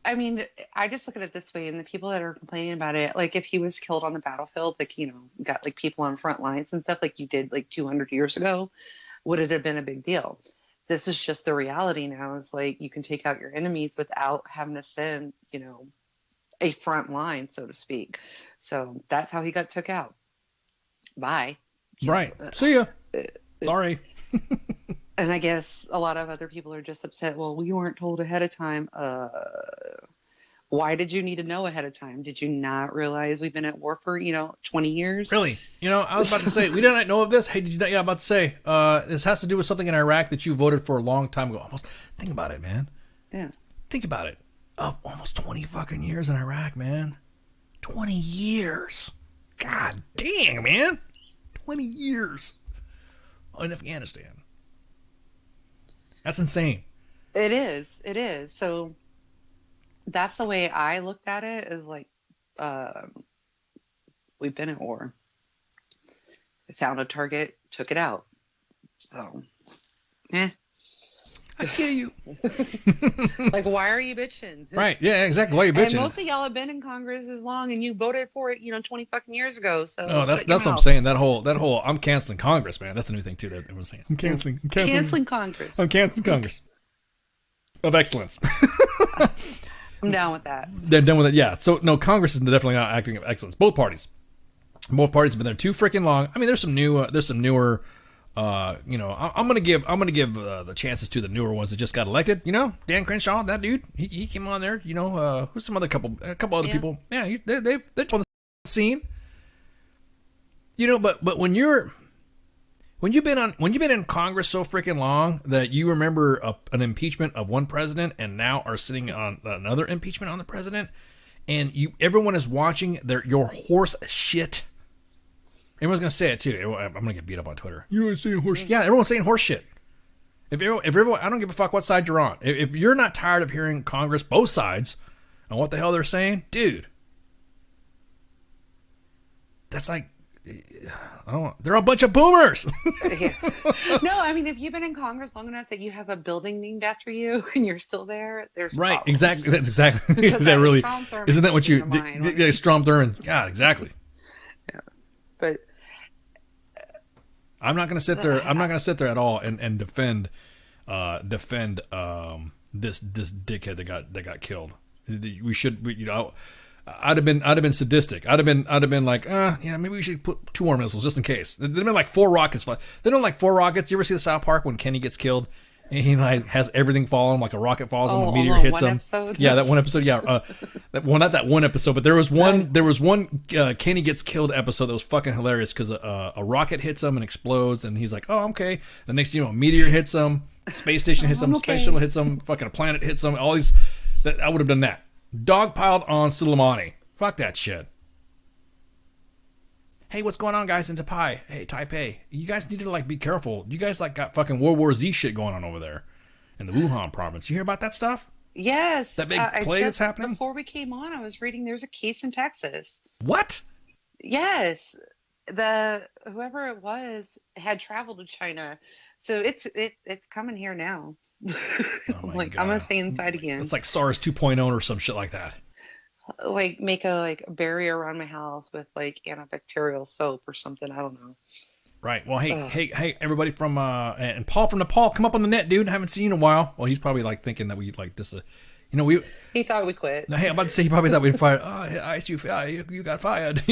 I mean, I just look at it this way, and the people that are complaining about it, like if he was killed on the battlefield, like, got like people on front lines and stuff like you did like 200 years ago, would it have been a big deal? This is just the reality now. It's like you can take out your enemies without having to send, a front line, so to speak. So that's how he got took out. Bye. Right. See ya. Sorry. And I guess a lot of other people are just upset. Well, we weren't told ahead of time. Why did you need to know ahead of time? Did you not realize we've been at war for, 20 years? Really? I was about to say, we did not know of this. Hey, did you not? Yeah, I'm about to say, this has to do with something in Iraq that you voted for a long time ago. Almost. Think about it, man. Yeah. Think about it. Almost 20 fucking years in Iraq, man. 20 years. God dang, man. 20 years in Afghanistan. That's insane. It is. So that's the way I looked at it, is like, we've been at war. We found a target, took it out. So, I kill you. Like, why are you bitching? Right. Yeah, exactly. Why are you bitching? And most of y'all have been in Congress as long, and you voted for it, 20 fucking years ago. So that's what I'm saying. That whole I'm canceling Congress, man. That's the new thing too that everyone's saying. I'm canceling Congress. I'm canceling Congress of excellence. I'm down with that. They're done with it. Yeah. So no, Congress is definitely not acting of excellence. Both parties have been there too freaking long. I mean, there's some newer. I'm gonna give the chances to the newer ones that just got elected. Dan Crenshaw, that dude, he came on there. Who's some other couple other people? Yeah, they're on the scene. But when you've been in Congress so freaking long that you remember an impeachment of one president and now are sitting on another impeachment on the president, and everyone is watching your horse shit. Everyone's going to say it too. I'm going to get beat up on Twitter. You ain't saying horse shit. Yeah, everyone's saying horse shit. If everyone, I don't give a fuck what side you're on. If you're not tired of hearing Congress, both sides, on what the hell they're saying, dude, that's like, they're a bunch of boomers. Yeah. No, I mean, if you've been in Congress long enough that you have a building named after you and you're still there, there's right. problems. Exactly. That's exactly. Is that really? Isn't that what you? Strom Thurmond. God, exactly. Yeah. But I'm not going to sit there. I'm not going to sit there at all and defend this dickhead that got killed. We should. I'd have been sadistic. I'd have been like, maybe we should put 2 more missiles just in case. There'd been like 4 rockets. They don't like 4 rockets. You ever see the South Park when Kenny gets killed and he like has everything fall on him, like a rocket falls on him, a meteor hits him? Episode? Yeah, that one episode. Yeah, not that one episode, but there was one. There was one Kenny gets killed episode that was fucking hilarious because a rocket hits him and explodes, and he's like, "Oh, okay." The next thing you know, a meteor hits him, space station hits him, space shuttle hits him, fucking a planet hits him. All these. I would have done that. Dogpiled on Soleimani. Fuck that shit. Hey, what's going on, guys, in Taipei? You guys need to, like, be careful. You guys, like, got fucking World War Z shit going on over there in the Wuhan province. You hear about that stuff? Yes. That big play that's happening? Before we came on, I was reading there's a case in Texas. What? Yes. whoever it was had traveled to China, so it's coming here now. I'm gonna stay inside again. It's like SARS 2.0 or some shit like that. Like make a barrier around my house with like antibacterial soap or something. I don't know. Right. Well, hey, everybody from and Paul from Nepal, come up on the net, dude. I haven't seen you in a while. Well, he's probably like thinking that we like this. He thought we quit. Hey, I'm about to say he probably thought we'd fired. You got fired.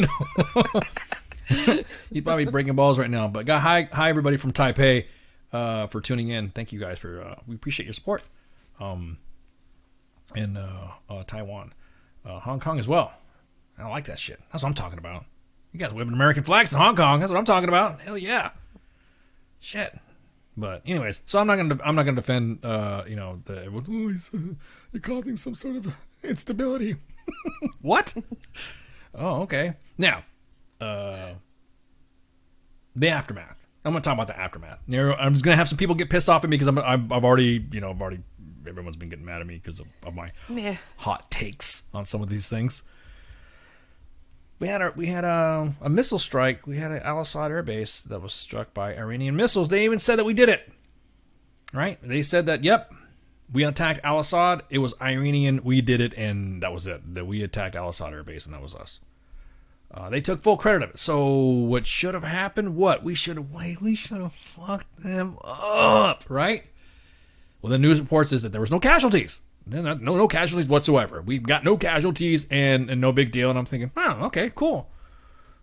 He's probably breaking balls right now. But hi everybody from Taipei for tuning in. Thank you guys for we appreciate your support. In Taiwan, Hong Kong as well. I like that shit. That's what I'm talking about. You guys waving American flags in Hong Kong. That's what I'm talking about. Hell yeah. Shit. But anyways, so I'm not gonna defend you're causing some sort of instability. What? Oh, okay. Now, the aftermath. I'm gonna talk about the aftermath. I'm just gonna have some people get pissed off at me because I've already everyone's been getting mad at me because of my hot takes on some of these things. We had a missile strike. We had an Al Assad air base that was struck by Iranian missiles. They even said that we did it. Right? They said that, yep, we attacked Al Assad. It was Iranian. We did it, and that was it. That we attacked Al Assad air base, and that was us. They took full credit of it. So what should have happened? What? We should have fucked them up, right? Well, the news reports is that there was no casualties. No casualties whatsoever. We've got no casualties and no big deal. And I'm thinking, oh, okay, cool.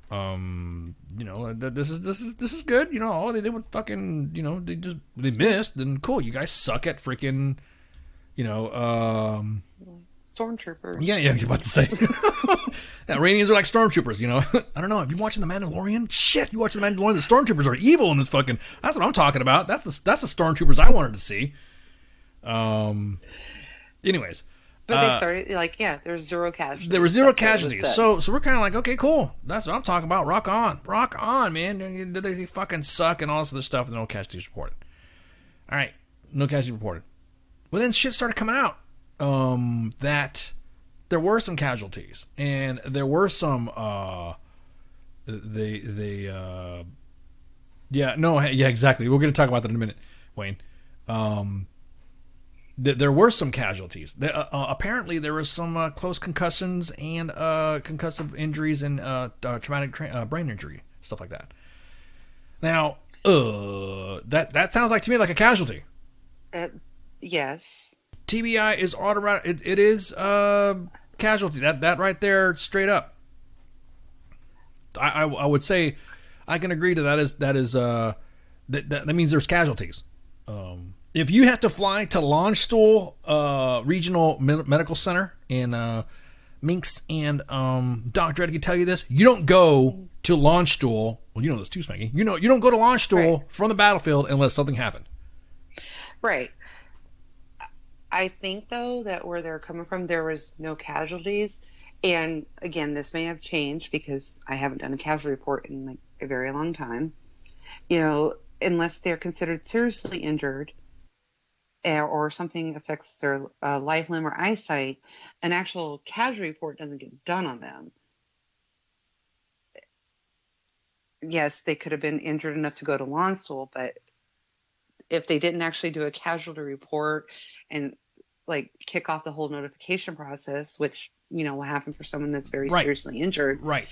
This is good. All they did was fucking, they missed. Then cool. You guys suck at freaking, stormtroopers. Yeah, you're about to say. Iranians are like stormtroopers, I don't know. Have you watching The Mandalorian? Shit, you watching The Mandalorian? The stormtroopers are evil in this fucking. That's what I'm talking about. That's the stormtroopers I wanted to see. Anyways. But they started there's zero casualties. There were zero casualties. So we're kind of like, okay, cool. That's what I'm talking about. Rock on, man. They fucking suck and all this other stuff. And no casualties reported. All right, no casualties reported. Well, then shit started coming out that there were some casualties and there were some exactly. We're going to talk about that in a minute, Wayne. There were some casualties. Apparently, there was some close concussions and concussive injuries and traumatic brain injury, stuff like that. Now, that sounds like to me like a casualty. Yes. TBI is automatic. It is casualty. That right there, straight up. I would say I can agree to that. That means there's casualties. If you have to fly to Landstuhl Regional Medical Center in Minsk, and Dr. Ed can tell you this, you don't go to Landstuhl. Well, you know this too, Spanky. You don't go to Landstuhl from the battlefield unless something happened. Right. I think though that where they're coming from, there was no casualties, and again, this may have changed because I haven't done a casualty report in like a very long time. Unless they're considered seriously injured. Or something affects their life, limb, or eyesight, an actual casualty report doesn't get done on them. Yes, they could have been injured enough to go to Landstuhl, but if they didn't actually do a casualty report and like kick off the whole notification process, which will happen for someone that's very seriously injured, right.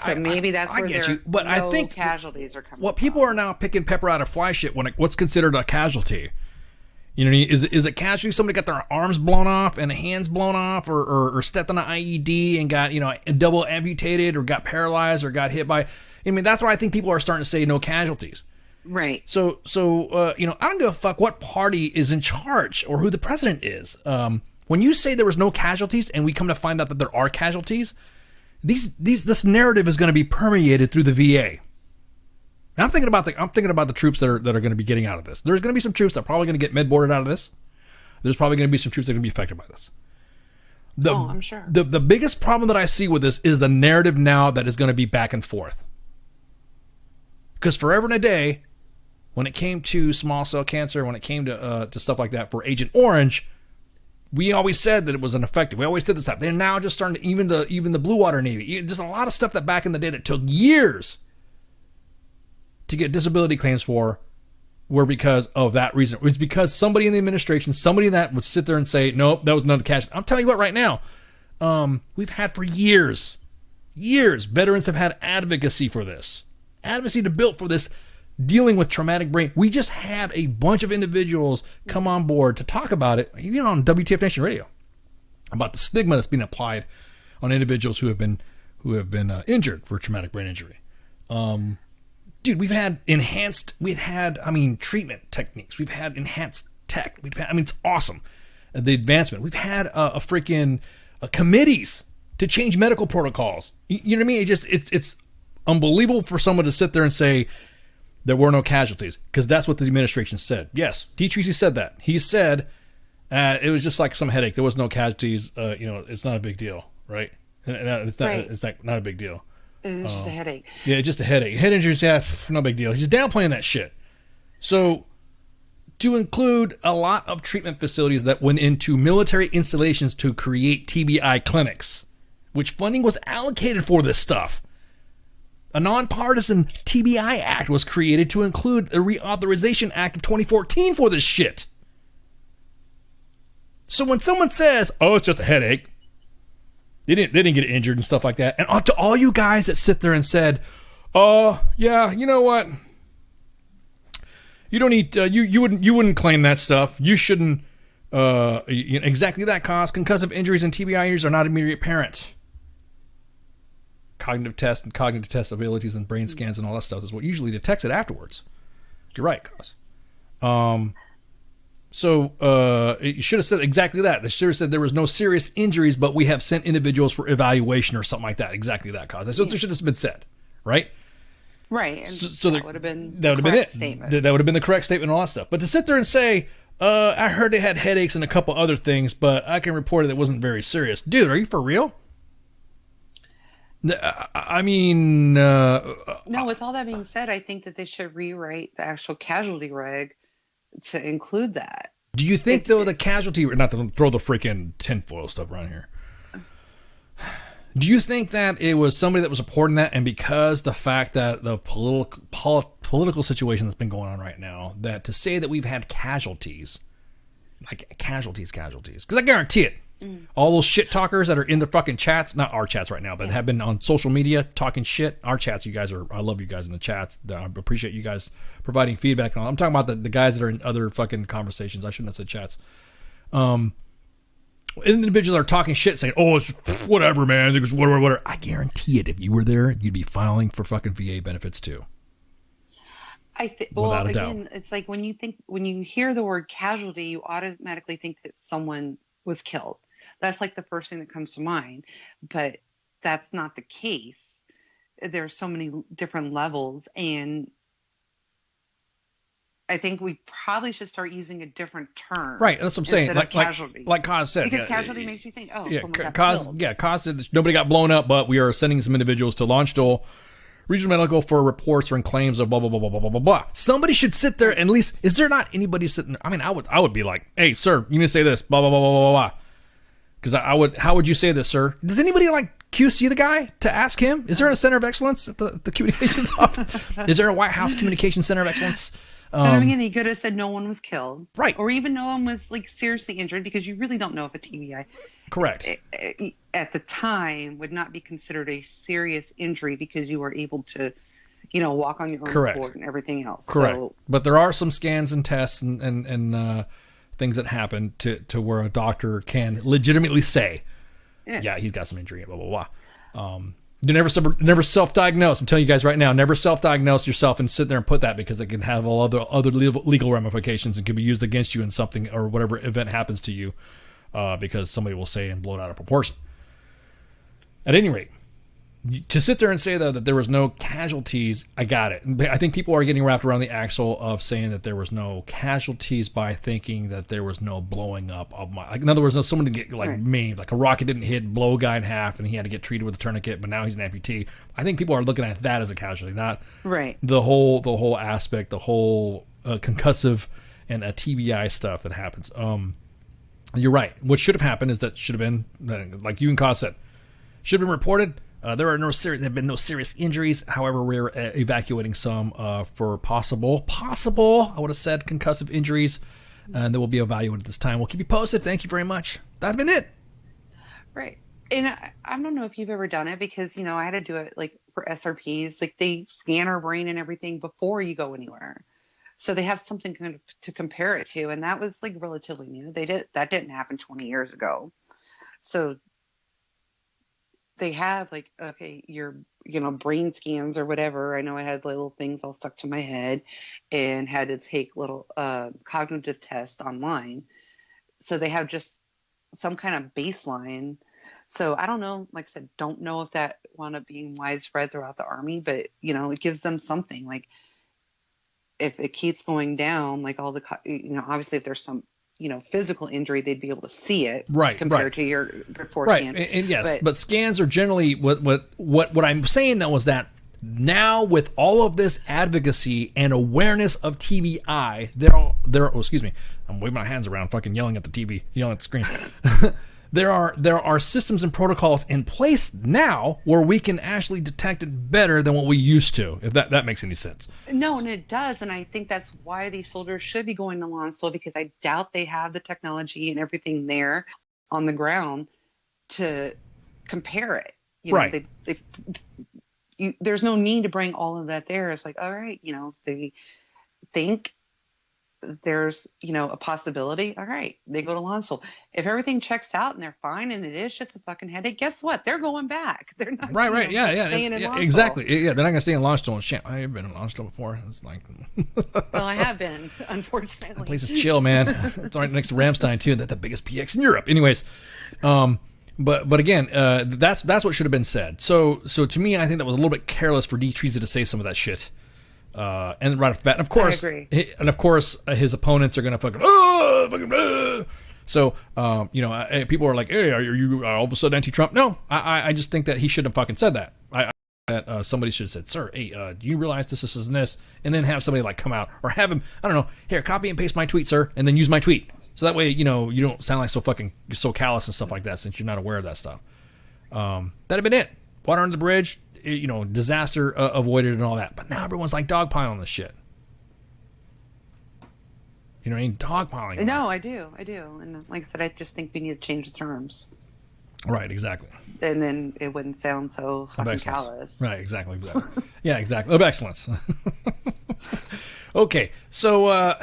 So maybe that's where get you, but I think casualties are coming. What people are now picking pepper out of fly shit when what's considered a casualty. Is it casualty? Somebody got their arms blown off and hands blown off, or stepped on an IED and got double amputated, or got paralyzed, or got hit by. That's why I think people are starting to say no casualties. Right. So I don't give a fuck what party is in charge or who the president is. When you say there was no casualties and we come to find out that there are casualties, this narrative is going to be permeated through the VA. And I'm thinking about the troops that are going to be getting out of this. There's going to be some troops that are probably going to get med-boarded out of this. There's probably going to be some troops that are going to be affected by this. I'm sure. The biggest problem that I see with this is the narrative now that is going to be back and forth. Because forever and a day, when it came to small cell cancer, when it came to stuff like that for Agent Orange, We always said that it was ineffective. We always did this stuff. They're now just starting to, even the Blue Water Navy, just a lot of stuff that back in the day that took years to get disability claims for were because of that reason. It was because somebody in the administration, somebody that would sit there and say, nope, that was not a cash. I'm telling you what, right now, we've had for years, veterans have had advocacy for this. Advocacy to build for this, dealing with traumatic brain. We just had a bunch of individuals come on board to talk about it, even on WTF Nation Radio, about the stigma that's being applied on individuals who have been injured for traumatic brain injury. Dude, we've had treatment techniques. We've had enhanced tech. It's awesome. The advancement. We've had freaking committees to change medical protocols. You know what I mean? It's unbelievable for someone to sit there and say there were no casualties, because that's what the administration said. Yes, D. Treacy said that. He said it was just like some headache. There was no casualties. It's not a big deal, right? It's not. Right. It's not a big deal. It's just a headache. Yeah, just a headache. Head injuries, no big deal. He's downplaying that shit. So, to include a lot of treatment facilities that went into military installations to create TBI clinics, which funding was allocated for this stuff. A nonpartisan TBI Act was created to include the Reauthorization Act of 2014 for this shit. So when someone says, oh, it's just a headache, they didn't get injured and stuff like that. And to all you guys that sit there and said, yeah, you know what? You don't need, you wouldn't claim that stuff. You shouldn't, exactly that cause. Concussive injuries and TBI injuries are not immediate apparent. Cognitive tests and cognitive test abilities and brain scans and all that stuff is what usually detects it afterwards. You're right, cause. So you should have said exactly that. They should have said there was no serious injuries, but we have sent individuals for evaluation or something like that. Exactly that, cause. That's what should have been said, right? Right. And so that would have been it. Statement. That would have been the correct statement and all that stuff. But to sit there and say, I heard they had headaches and a couple other things, but I can report that it wasn't very serious. Dude, are you for real? I mean... no, with all that being said, I think that they should rewrite the actual casualty reg to include that. Do you think, though, the casualty... Not to throw the freaking tinfoil stuff around here. Do you think that it was somebody that was reporting that, and because the fact that the political situation that's been going on right now, that to say that we've had casualties, like casualties, because I guarantee it, all those shit talkers that are in the fucking chats, not our chats right now, but have been on social media talking shit. Our chats, I love you guys in the chats. I appreciate you guys providing feedback and all. I'm talking about the guys that are in other fucking conversations. I shouldn't have said chats. Individuals are talking shit saying, oh, it's whatever, man. It's whatever. I guarantee it. If you were there, you'd be filing for fucking VA benefits too. Well, again, it's like when you hear the word casualty, you automatically think that someone was killed. That's like the first thing that comes to mind, but that's not the case. There are so many different levels, and I think we probably should start using a different term. Right, that's what I'm saying. Like casualty. Like Kaz said. Because casualty makes you think, oh, yeah, someone got killed. Yeah, Kaz said nobody got blown up, but we are sending some individuals to Launch Dole Regional Medical for reports and claims of blah, blah, blah, blah, blah, blah, blah, blah. Somebody should sit there and at least, is there not anybody sitting there? I mean, I would be like, hey, sir, you need to say this, blah, blah, blah, blah, blah, blah. Because how would you say this, sir? Does anybody like QC the guy to ask him? Is there a center of excellence at the communications office? Is there a White House Communications Center of Excellence? I mean, he could have said no one was killed. Right. Or even no one was like seriously injured, because you really don't know if a TBI. Correct. At the time would not be considered a serious injury because you were able to, walk on your own accord and everything else. Correct. So, but there are some scans and tests and things that happen to where a doctor can legitimately say, yeah, he's got some injury, blah, blah, blah. You never self-diagnose. I'm telling you guys right now, never self-diagnose yourself and sit there and put that, because it can have all other legal ramifications and can be used against you in something or whatever event happens to you, because somebody will say and blow it out of proportion. At any rate, to sit there and say, though, that there was no casualties, I got it. I think people are getting wrapped around the axle of saying that there was no casualties by thinking that there was no blowing up of my... Like, in other words, someone didn't get maimed, like a rocket didn't hit, blow a guy in half, and he had to get treated with a tourniquet, but now he's an amputee. I think people are looking at that as a casualty, not the whole aspect, the whole concussive and TBI stuff that happens. You're right. What should have happened is that should have been, like you and Kaz said, should have been reported. There have been no serious injuries. However, we're evacuating some for possible, I would have said, concussive injuries, and they will be evaluated at this time. We'll keep you posted. Thank you very much. That'd been it. Right. And I don't know if you've ever done it because, I had to do it like for SRPs. Like they scan our brain and everything before you go anywhere. So they have something kind of to compare it to. And that was like relatively new. That didn't happen 20 years ago. So they have like, okay, your, brain scans or whatever. I know I had little things all stuck to my head and had to take little cognitive tests online. So they have just some kind of baseline. So I don't know, like I said, don't know if that wound up being widespread throughout the Army, but, it gives them something. Like if it keeps going down, like all the, obviously if there's some, physical injury, they'd be able to see it, right? Compared to your before scan. And yes, but scans are generally what I'm saying though is that now with all of this advocacy and awareness of TBI, I'm waving my hands around, fucking yelling at the TV, yelling at the screen. There are systems and protocols in place now where we can actually detect it better than what we used to, if that makes any sense. No, and it does, and I think that's why these soldiers should be going to Lonsdale, because I doubt they have the technology and everything there on the ground to compare it. Right. There's no need to bring all of that there. It's like, all right, they think there's a possibility, all right, they go to Lonsdale. If everything checks out and they're fine and it is just a fucking headache, guess what, they're going back. They're not right staying in Lonsdale. Exactly, they're not gonna stay in Lonsdale. Shit, I've been in Lonsdale before. It's like well, I have been, unfortunately. The place is chill, man. It's right next to Ramstein too, the biggest PX in Europe. Anyways, but again, that's what should have been said. So to me, I think that was a little bit careless for D. Treesa to say some of that shit. And right off the bat, and of course, his opponents are gonna fucking So, people are like, "Hey, are you all of a sudden anti-Trump?" No, I just think that he shouldn't have fucking said that. That somebody should have said, "Sir, hey, do you realize this and this?" And then have somebody like come out or have him, I don't know, here, copy and paste my tweet, sir, and then use my tweet. So that way, you don't sound like you're so callous and stuff like that, since you're not aware of that stuff. That'd have been it. Water under the bridge. Disaster avoided and all that. But now everyone's like dogpiling this shit. You know what I mean? Dogpiling. No, I do. And like I said, I just think we need to change the terms. Right, exactly. And then it wouldn't sound so fucking callous. Right, exactly. Yeah, exactly. Of excellence. Okay, so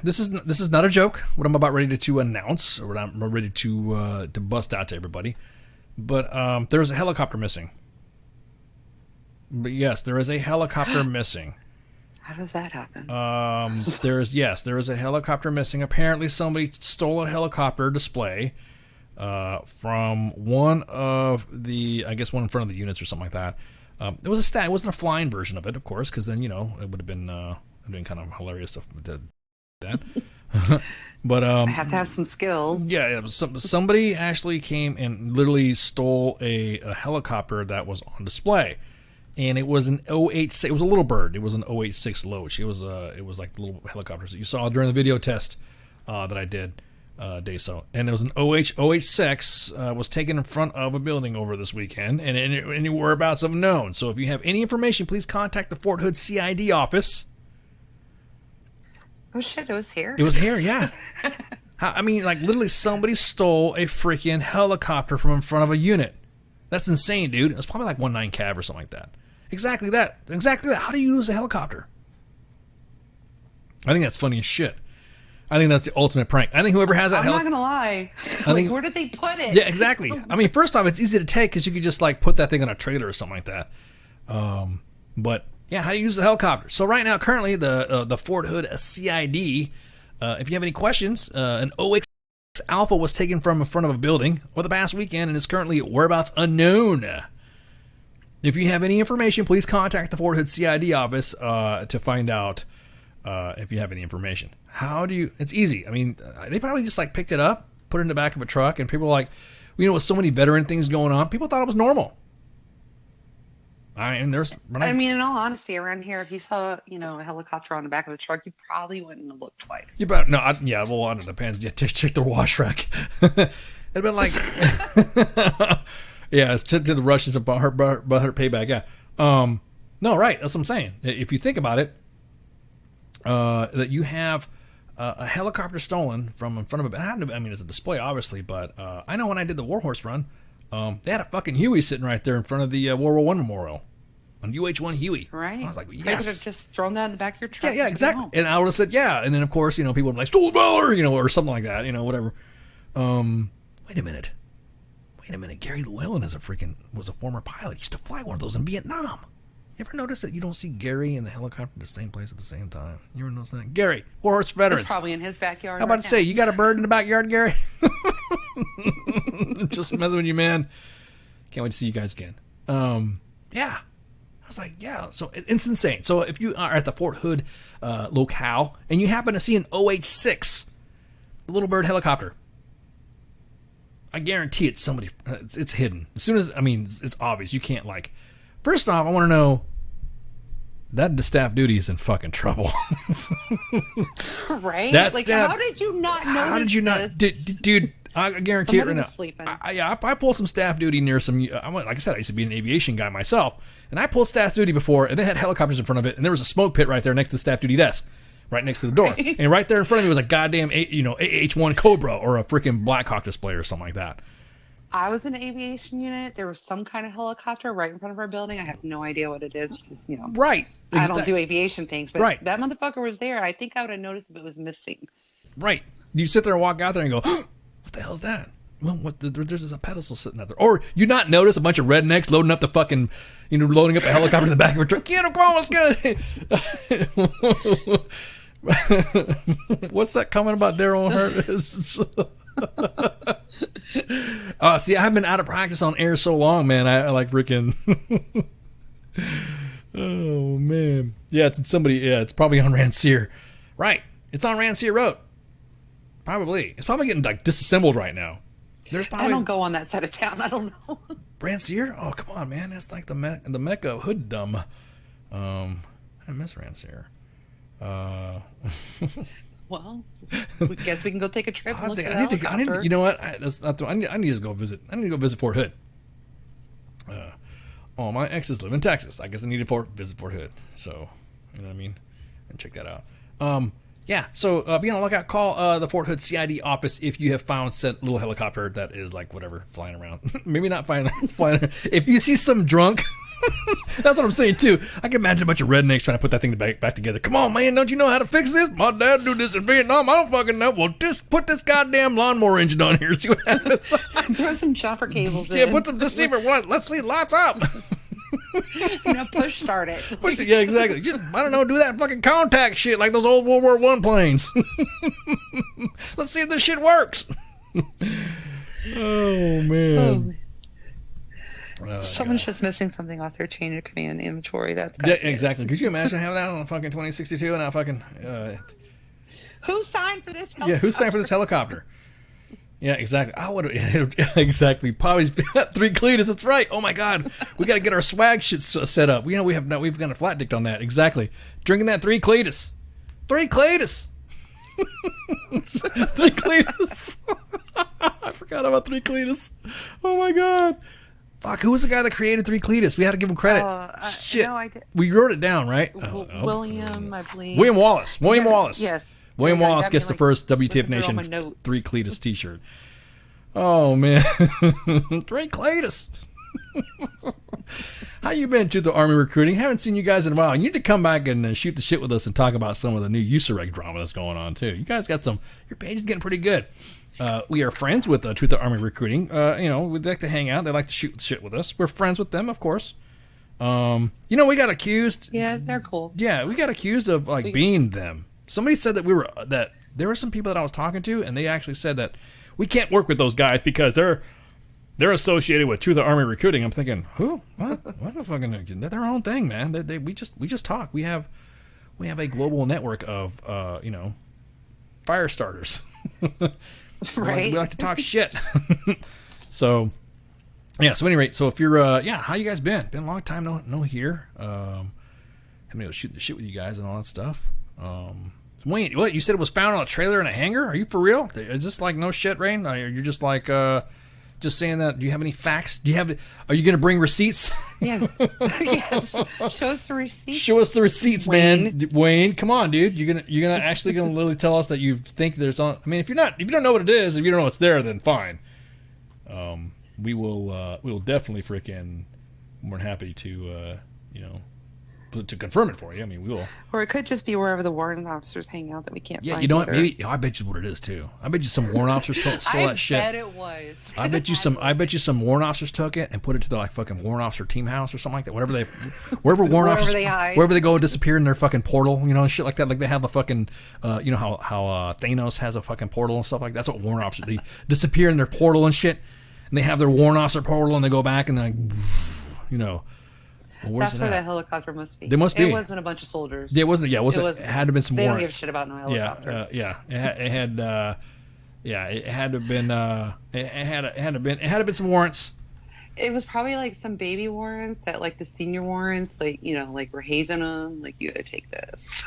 this is not a joke. What I'm about ready to announce, or what I'm ready to bust out to everybody. But there's a helicopter missing. But yes, there is a helicopter missing. How does that happen? There is a helicopter missing. Apparently, somebody stole a helicopter display from one of the, I guess, one in front of the units or something like that. It was it wasn't a flying version of it, of course, because then it would have been kind of hilarious if it did that. But I have to have some skills. Yeah, somebody actually came and literally stole a helicopter that was on display, and it was an 086. It was a little bird. It was an 086 Loach. It was like the little helicopters that you saw during the video test that I did day so. And it was an 086 was taken in front of a building over this weekend, and any whereabouts unknown. So if you have any information, please contact the Fort Hood CID office. Oh shit, it was here? It was here, yeah. I mean, like, literally somebody stole a freaking helicopter from in front of a unit. That's insane, dude. It was probably like 19 Cav or something like that. Exactly that. How do you lose a helicopter? I think that's funny as shit. I think that's the ultimate prank. I think whoever has that I'm not gonna lie. Where did they put it? Yeah, exactly. I mean, first off, it's easy to take because you could just like put that thing on a trailer or something like that. But yeah, how do you use the helicopter? So right now, currently, the Fort Hood CID, if you have any questions, an 086 Alpha was taken from in front of a building over the past weekend and is currently whereabouts unknown. If you have any information, please contact the Fort Hood CID office to find out if you have any information. How do you... It's easy. I mean, they probably just like picked it up, put it in the back of a truck, and people were like, with so many veteran things going on, people thought it was normal. I mean, I mean, in all honesty, around here, if you saw, a helicopter on the back of a truck, you probably wouldn't have looked twice. You better no. Yeah, well, it depends. Yeah, check the wash rack. It'd been like, yeah, it's to the Russians about her payback. Yeah. No, right. That's what I'm saying. If you think about it, that you have a helicopter stolen from in front of a. I mean, it's a display, obviously, but I know when I did the Warhorse run, they had a fucking Huey sitting right there in front of the World War I Memorial. On UH-1 Huey. Right. I was like, yes. They could have just thrown that in the back of your truck. Yeah, exactly. And I would have said, yeah. And then, of course, people would be like, Stolen Valor, or something like that, whatever. Wait a minute. Gary Llewellyn was a former pilot. He used to fly one of those in Vietnam. You ever notice that you don't see Gary in the helicopter in the same place at the same time? You ever notice that? Gary, Warhorse For Veterans. It's probably in his backyard. How about to say, you got a bird in the backyard, Gary? Just messing with you, man. Can't wait to see you guys again. Yeah. I was like, yeah, so it's insane. So if you are at the Fort Hood locale and you happen to see an OH-6, the Little Bird helicopter, I guarantee it's somebody, it's hidden. As soon as, it's obvious. You can't first off, I want to know that the staff duty is in fucking trouble. Right? How did you not notice How did you not, dude, I guarantee Somebody it right was sleeping. I pulled some staff duty near some. Like I said, I used to be an aviation guy myself, and I pulled staff duty before, and they had helicopters in front of it, and there was a smoke pit right there next to the staff duty desk, right next to the door, and right there in front of me was a goddamn AH-1 Cobra or a freaking Black Hawk display or something like that. I was in an aviation unit. There was some kind of helicopter right in front of our building. I have no idea what it is because right. I don't do aviation things, but right. That motherfucker was there. I think I would have noticed if it was missing. Right. You sit there and walk out there and go, what the hell is that? Well, there's a pedestal sitting out there. Or you not notice a bunch of rednecks loading up the fucking, loading up a helicopter in the back of a truck. Get him, let's get it. What's that comment about Daryl Hurt? See, I've been out of practice on air so long, man. I like freaking. Oh, man. Yeah, it's probably on Rancier. Right. It's on Rancier Road. Probably. It's probably getting disassembled right now. I don't go on that side of town. I don't know. Rancier? Oh, come on, man. That's like the mecca of hooddom. I miss Rancier. Well, I guess we can go take a trip and look at a helicopter. You know what? I need to go visit. I need to go visit Fort Hood. All my exes live in Texas. I guess I need to visit Fort Hood. So, you know what I mean? And check that out. Yeah, so be on the lookout. Call the Fort Hood CID office if you have found said little helicopter that is flying around. Maybe not flying. If you see some drunk, that's what I'm saying too. I can imagine a bunch of rednecks trying to put that thing back together. Come on, man, don't you know how to fix this? My dad do this in Vietnam. I don't fucking know. Well, just put this goddamn lawnmower engine on here. See what happens. Throw some chopper cables in. Yeah, put some deceiver. Let's see lights up. Push start it. Yeah, exactly. Just, I don't know, do that fucking contact shit like those old World War I planes. Let's see if this shit works. Oh, man. Someone's just missing something off their chain of command inventory. That's exactly. Could you imagine having that on a fucking 2062 and not fucking... who signed for this helicopter? Yeah, who signed for this helicopter? Yeah, exactly. I would exactly. Probably 3 Cletus. That's right. Oh my God, we got to get our swag shit set up. We've got a flat dick on that. Exactly. Drinking that 3 Cletus. 3 Cletus. 3 Cletus. I forgot about 3 Cletus. Oh my God. Fuck. Who was the guy that created 3 Cletus? We had to give him credit. Shit. No, I did. We wrote it down, right? William, I believe. William Wallace. William Wallace. Yes. William Wallace gets the first WTF Nation 3 Cletus t-shirt. Oh, man. 3 Cletus. How you been, to the Army Recruiting? Haven't seen you guys in a while. You need to come back and shoot the shit with us and talk about some of the new USAREC drama that's going on, too. You guys got your page is getting pretty good. We are friends with Truth of Army Recruiting. We'd like to hang out. They like to shoot the shit with us. We're friends with them, of course. We got accused. Yeah, they're cool. Yeah, we got accused of being them. Somebody said that there were some people that I was talking to, and they actually said that we can't work with those guys because they're associated with Truth of Army Recruiting. I'm thinking, who? What the fucking? They're their own thing, man. We just talk. We have a global network of fire starters. Right. We like to talk shit. So Yeah. So, at any rate, so if you're, how you guys been? Been a long time no here. I'm gonna go shoot the shit with you guys and all that stuff. Wayne, what you said it was found on a trailer in a hangar? Are you for real? Is this like no shit, Rain? You're just like just saying that? Do you have any facts? Are you gonna bring receipts? Yeah. Yes. Show us the receipts. Show us the receipts, Wayne. Man. Wayne, come on, dude. You're gonna actually gonna literally tell us that you think there's on. I mean, if you don't know what it is, if you don't know what's there, then fine. We will definitely freaking more than happy to to confirm it for you. I mean, we will. Or it could just be wherever the warrant officers hang out that we can't find. Yeah, you know what? Maybe I bet you what it is too. I bet you some warrant officers stole that shit. I bet it was. I bet you some warrant officers took it and put it to the fucking warrant officer team house or something like that. Wherever warrant officers, wherever they go disappear in their fucking portal, and shit like that. Like they have the fucking, how Thanos has a fucking portal and stuff like that. That's what warrant officers, they disappear in their portal and shit, and they have their warrant officer portal and they go back and Well, that's where that helicopter must be. There must be. It wasn't a bunch of soldiers. It wasn't. Yeah, it wasn't. It had to have been some they warrants. Don't give a shit about no helicopter. It had to have been. It had to have been some warrants. It was probably like some baby warrants that, like the senior warrants, like we're hazing them. Like, you gotta take this.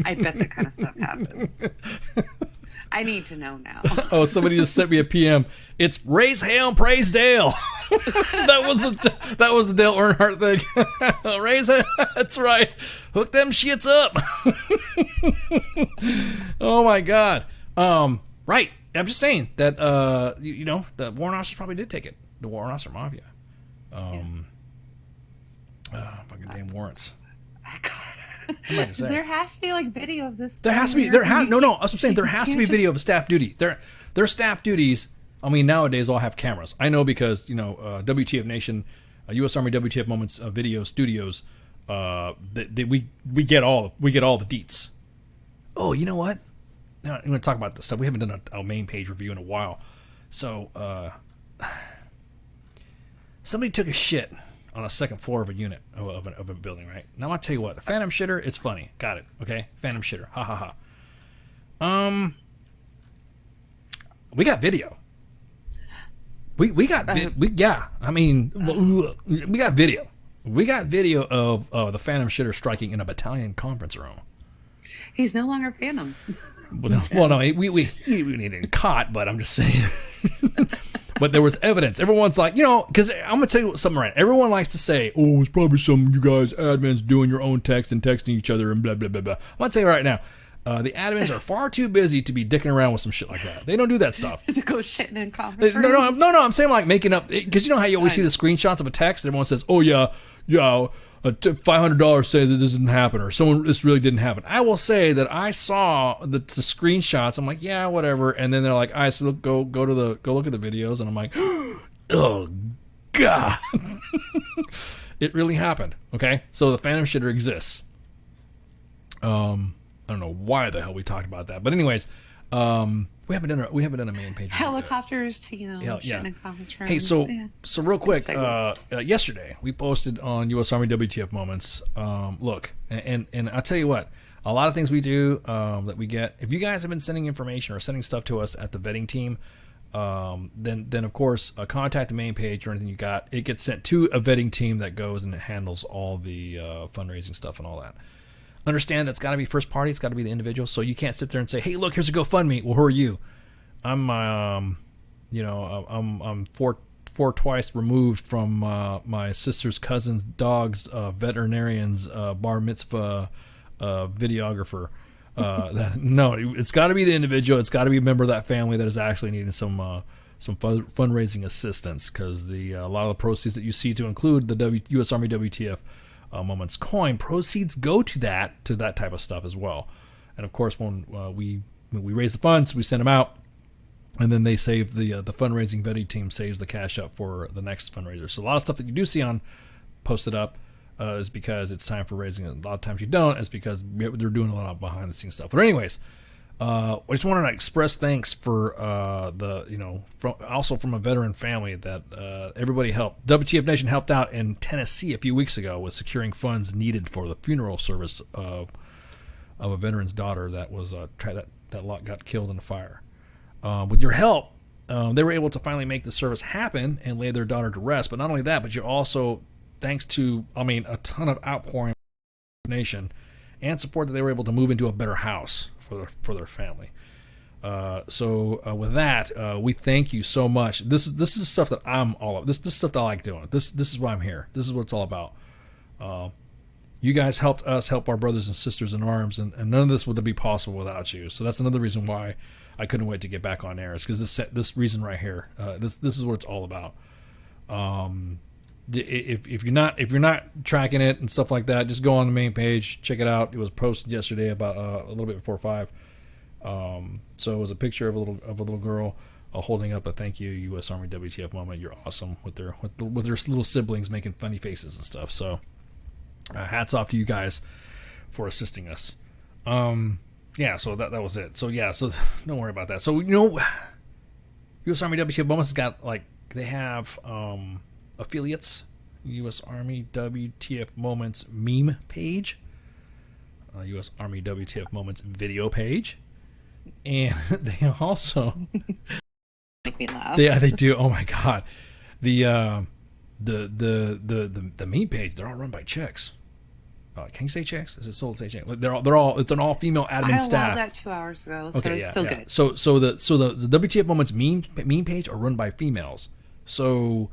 I bet that kind of stuff happens. I need to know now. Oh, somebody just sent me a PM. It's raise hell and praise Dale. that was the Dale Earnhardt thing. Raise hell. That's right. Hook them shits up. Oh my God. Right. I'm just saying that the warrant officers probably did take it. The warrant officer mafia. Fucking damn warrants. There has to be like video of this. There has to be. No. I'm saying there has to be video of staff duty. Their staff duties. I mean, nowadays all have cameras. I know because WTF Nation, U.S. Army WTF Moments Video Studios. We get all the deets. Oh, you know what? Now I'm going to talk about this stuff. We haven't done a main page review in a while. So somebody took a shit on a second floor of a unit of a building, right? Now I'll tell you what, a phantom shitter, it's funny. Got it, okay? Phantom shitter, ha ha ha. We got video. We got we got video. We got video of the phantom shitter striking in a battalion conference room. He's no longer Phantom. Well, no, we didn't caught, but I'm just saying. But there was evidence. Everyone's like, because I'm going to tell you something right. Everyone likes to say, oh, it's probably some of you guys admins doing your own text and texting each other and blah, blah, blah, blah. I'm going to tell you right now, the admins are far too busy to be dicking around with some shit like that. They don't do that stuff. To go shitting in conference rooms. No, I'm saying like making up, because you know how you always see the screenshots of a text and everyone says, oh, yeah, $500 say that this didn't happen, or this really didn't happen. I will say that I saw the screenshots. I'm like, yeah, whatever. And then they're like, all right, so go look at the videos, and I'm like, oh God, it really happened. Okay, so the phantom shitter exists. I don't know why the hell we talked about that, but anyways, we haven't done a main page. Helicopters to shitting in conference rooms. Hey, so real quick, yesterday we posted on U.S. Army WTF Moments. Look, and I'll tell you what, a lot of things we do that we get. If you guys have been sending information or sending stuff to us at the vetting team, then of course contact the main page or anything you got. It gets sent to a vetting team that goes and handles all the fundraising stuff and all that. Understand it's got to be first party. It's got to be the individual. So you can't sit there and say, "Hey, look, here's a GoFundMe." Well, who are you? I'm four twice removed from my sister's cousin's dog's veterinarian's bar mitzvah videographer. No, it's got to be the individual. It's got to be a member of that family that is actually needing some fundraising assistance, because a lot of the proceeds that you see, to include the U.S. Army WTF Moments coin, proceeds go to that type of stuff as well. And of course, when we raise the funds, we send them out, and then they save the fundraising vetting team saves the cash up for the next fundraiser. So a lot of stuff that you do see on posted up is because it's time for raising it. A lot of times you don't. It's because they're doing a lot of behind the scenes stuff. But anyways, I just wanted to express thanks for also from a veteran family that everybody helped. WTF Nation helped out in Tennessee a few weeks ago with securing funds needed for the funeral service of a veteran's daughter that was that got killed in a fire. With your help, they were able to finally make the service happen and lay their daughter to rest. But not only that, but you're also, thanks to, a ton of outpouring nation and support, that they were able to move into a better house for their family. With that, we thank you so much. This is the stuff that I'm all of. This is stuff that I like doing. This is why I'm here. This is what it's all about. You guys helped us help our brothers and sisters in arms, and none of this would be possible without you. So that's another reason why I couldn't wait to get back on air. Is because this reason right here. This is what it's all about. If you're not tracking it and stuff like that, just go on the main page, check it out. It was posted yesterday about a little bit before 5. So it was a picture of a little girl holding up a thank you U.S. Army WTF moment. You're awesome with their little siblings making funny faces and stuff. So hats off to you guys for assisting us. So that was it. So don't worry about that. So U.S. Army WTF moments has got they have affiliates. U.S. Army WTF moments meme page. U.S. Army WTF moments video page. And they also make me laugh. Yeah, they do. Oh my god, the meme page, they're all run by chicks. Can you say chicks? Is it still say chicks? They're all. It's an all female admin staff. I allowed that 2 hours ago, so okay, it's still good. So the WTF moments meme page are run by females. So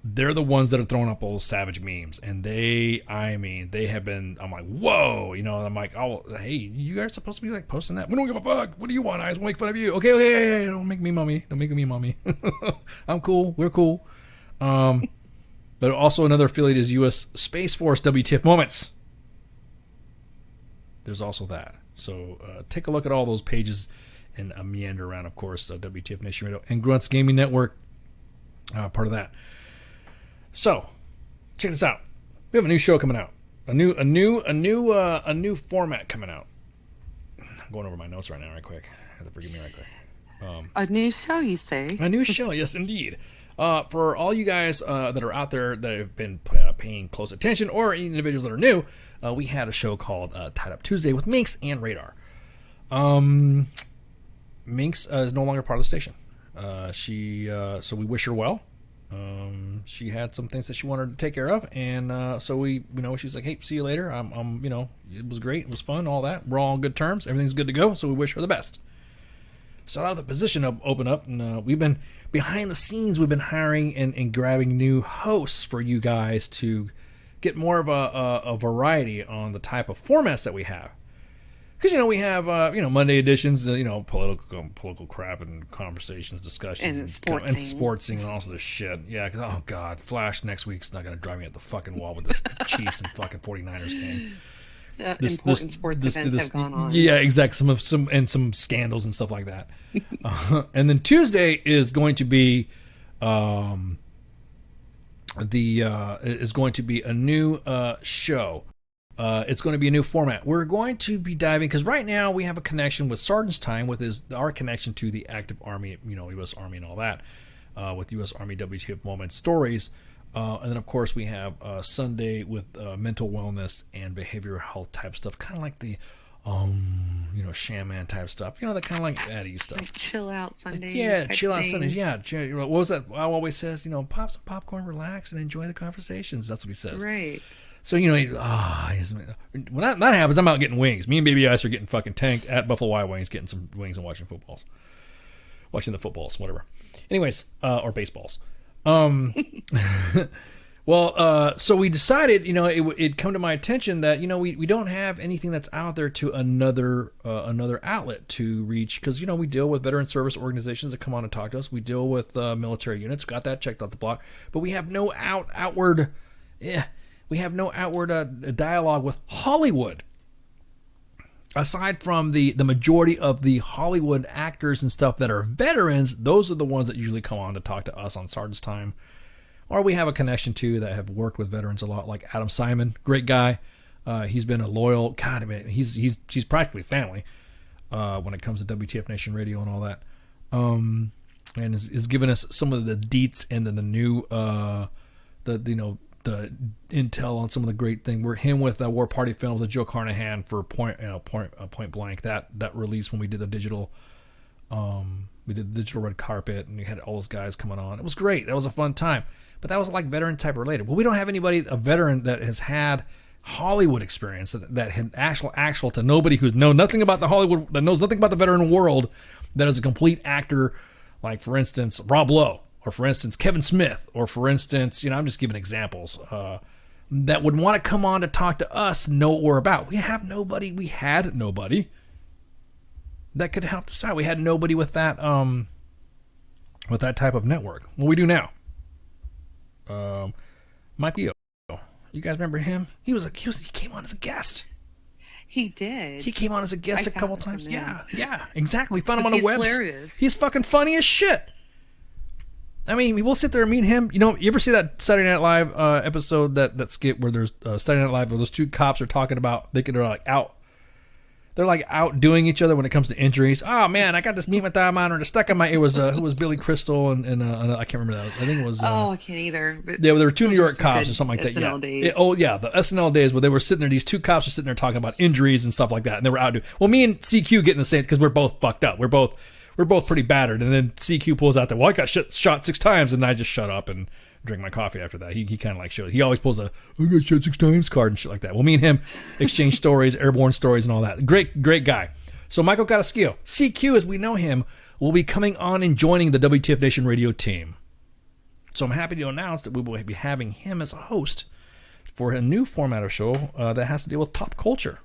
they're the ones that are throwing up all those savage memes, and they have been. I'm like, whoa, I'm like, oh, hey, you guys are supposed to be posting that. We don't give a fuck. What do you want? I just make fun of you. Okay, don't make me mommy. Don't make me mommy. I'm cool. We're cool. But also another affiliate is U.S. Space Force WTF moments. There's also that. So take a look at all those pages and meander around. Of course, WTF Nation Radio and Grunts Gaming Network, part of that. So, check this out. We have a new show coming out. A new format coming out. I'm going over my notes right now, right quick. You have to forgive me right quick. A new show, you say? A new show, yes, indeed. For all you guys that are out there that have been paying close attention, or individuals that are new, we had a show called Tied Up Tuesday with Minx and Radar. Minx is no longer part of the station. So we wish her well. She had some things that she wanted to take care of, and so we, she's like, hey, see you later. It was great, it was fun, all that. We're all on good terms, everything's good to go, so we wish her the best. So now the position open up, and we've been behind the scenes. We've been hiring and grabbing new hosts for you guys to get more of a variety on the type of formats that we have. Because we have Monday editions, political crap and conversations, discussions, and sportsing and all this shit. Yeah, because oh god, Flash next week's not gonna drive me at the fucking wall with this Chiefs and fucking 49ers game. Important sports events have gone on. Yeah, exactly. Some scandals and stuff like that. And then Tuesday is going to be is going to be a new show. It's going to be a new format. We're going to be diving, because right now we have a connection with Sergeant's Time, with our connection to the active Army, U.S. Army and all that, with U.S. Army WTF Moments stories. And then, of course, we have Sunday with mental wellness and behavioral health type stuff, kind of like the, shaman type stuff. That kind of like Eddie stuff. Like chill out Sundays. Yeah, chill out Sundays. Yeah. What was that? I always says, pop some popcorn, relax, and enjoy the conversations. That's what he says. Right. So, when that happens, I'm out getting wings. Me and Baby Ice are getting fucking tanked at Buffalo Wild Wings, getting some wings and watching the footballs, whatever. Anyways, or baseballs. Well, so we decided, it'd come to my attention that, we don't have anything that's out there to another outlet to reach, because, we deal with veteran service organizations that come on and talk to us. We deal with military units, got that checked off the block, but we have no outward dialogue with Hollywood. Aside from the majority of the Hollywood actors and stuff that are veterans, those are the ones that usually come on to talk to us on Sergeant's Time. Or we have a connection to that have worked with veterans a lot, like Adam Simon, great guy. He's been a loyal, God, man, he's practically family when it comes to WTF Nation Radio and all that. And is giving us some of the deets and then the new, the intel on some of the great thing. We're him with War Party Films, the Joe Carnahan for Point Blank. That release when we did the digital, We did the digital red carpet, and we had all those guys coming on. It was great. That was a fun time. But that was like veteran type related. Well, we don't have anybody, a veteran that has had Hollywood experience, that had actual to nobody who's known nothing about the Hollywood, that knows nothing about the veteran world, that is a complete actor, like for instance Rob Lowe, or for instance Kevin Smith, or for instance, I'm just giving examples, that would want to come on to talk to us, know what we're about. We had nobody that could help us out. We had nobody with that type of network. What we do now, Mike Leo. You guys remember him? He came on as a guest. He did. He came on as a guest a couple times. Yeah, exactly. We found him on He's the web. hilarious. He's fucking funny as shit. I mean, we'll sit there and meet him. You ever see that Saturday Night Live episode, that skit where there's Saturday Night Live where those two cops are talking about they're like outdoing each other when it comes to injuries. Oh man, I got this meat thermometer stuck in my. It was who was Billy Crystal and I can't remember that. I think it was. I can't either. But there were two New York cops or something like that. SNL days. The SNL days where they were sitting there. These two cops were sitting there talking about injuries and stuff like that, and they were outdoing. Well, me and CQ get in the same because we're both fucked up. We're both pretty battered, and then CQ pulls out well, I got shot 6 times, and I just shut up and drink my coffee after that. He kind of like showed. He always pulls I got shot 6 times card and shit like that. Well, me and him exchange stories, airborne stories, and all that. Great guy. So Michael Carrasquillo, CQ as we know him, will be coming on and joining the WTF Nation radio team. So I'm happy to announce that we will be having him as a host for a new format of show that has to deal with pop culture.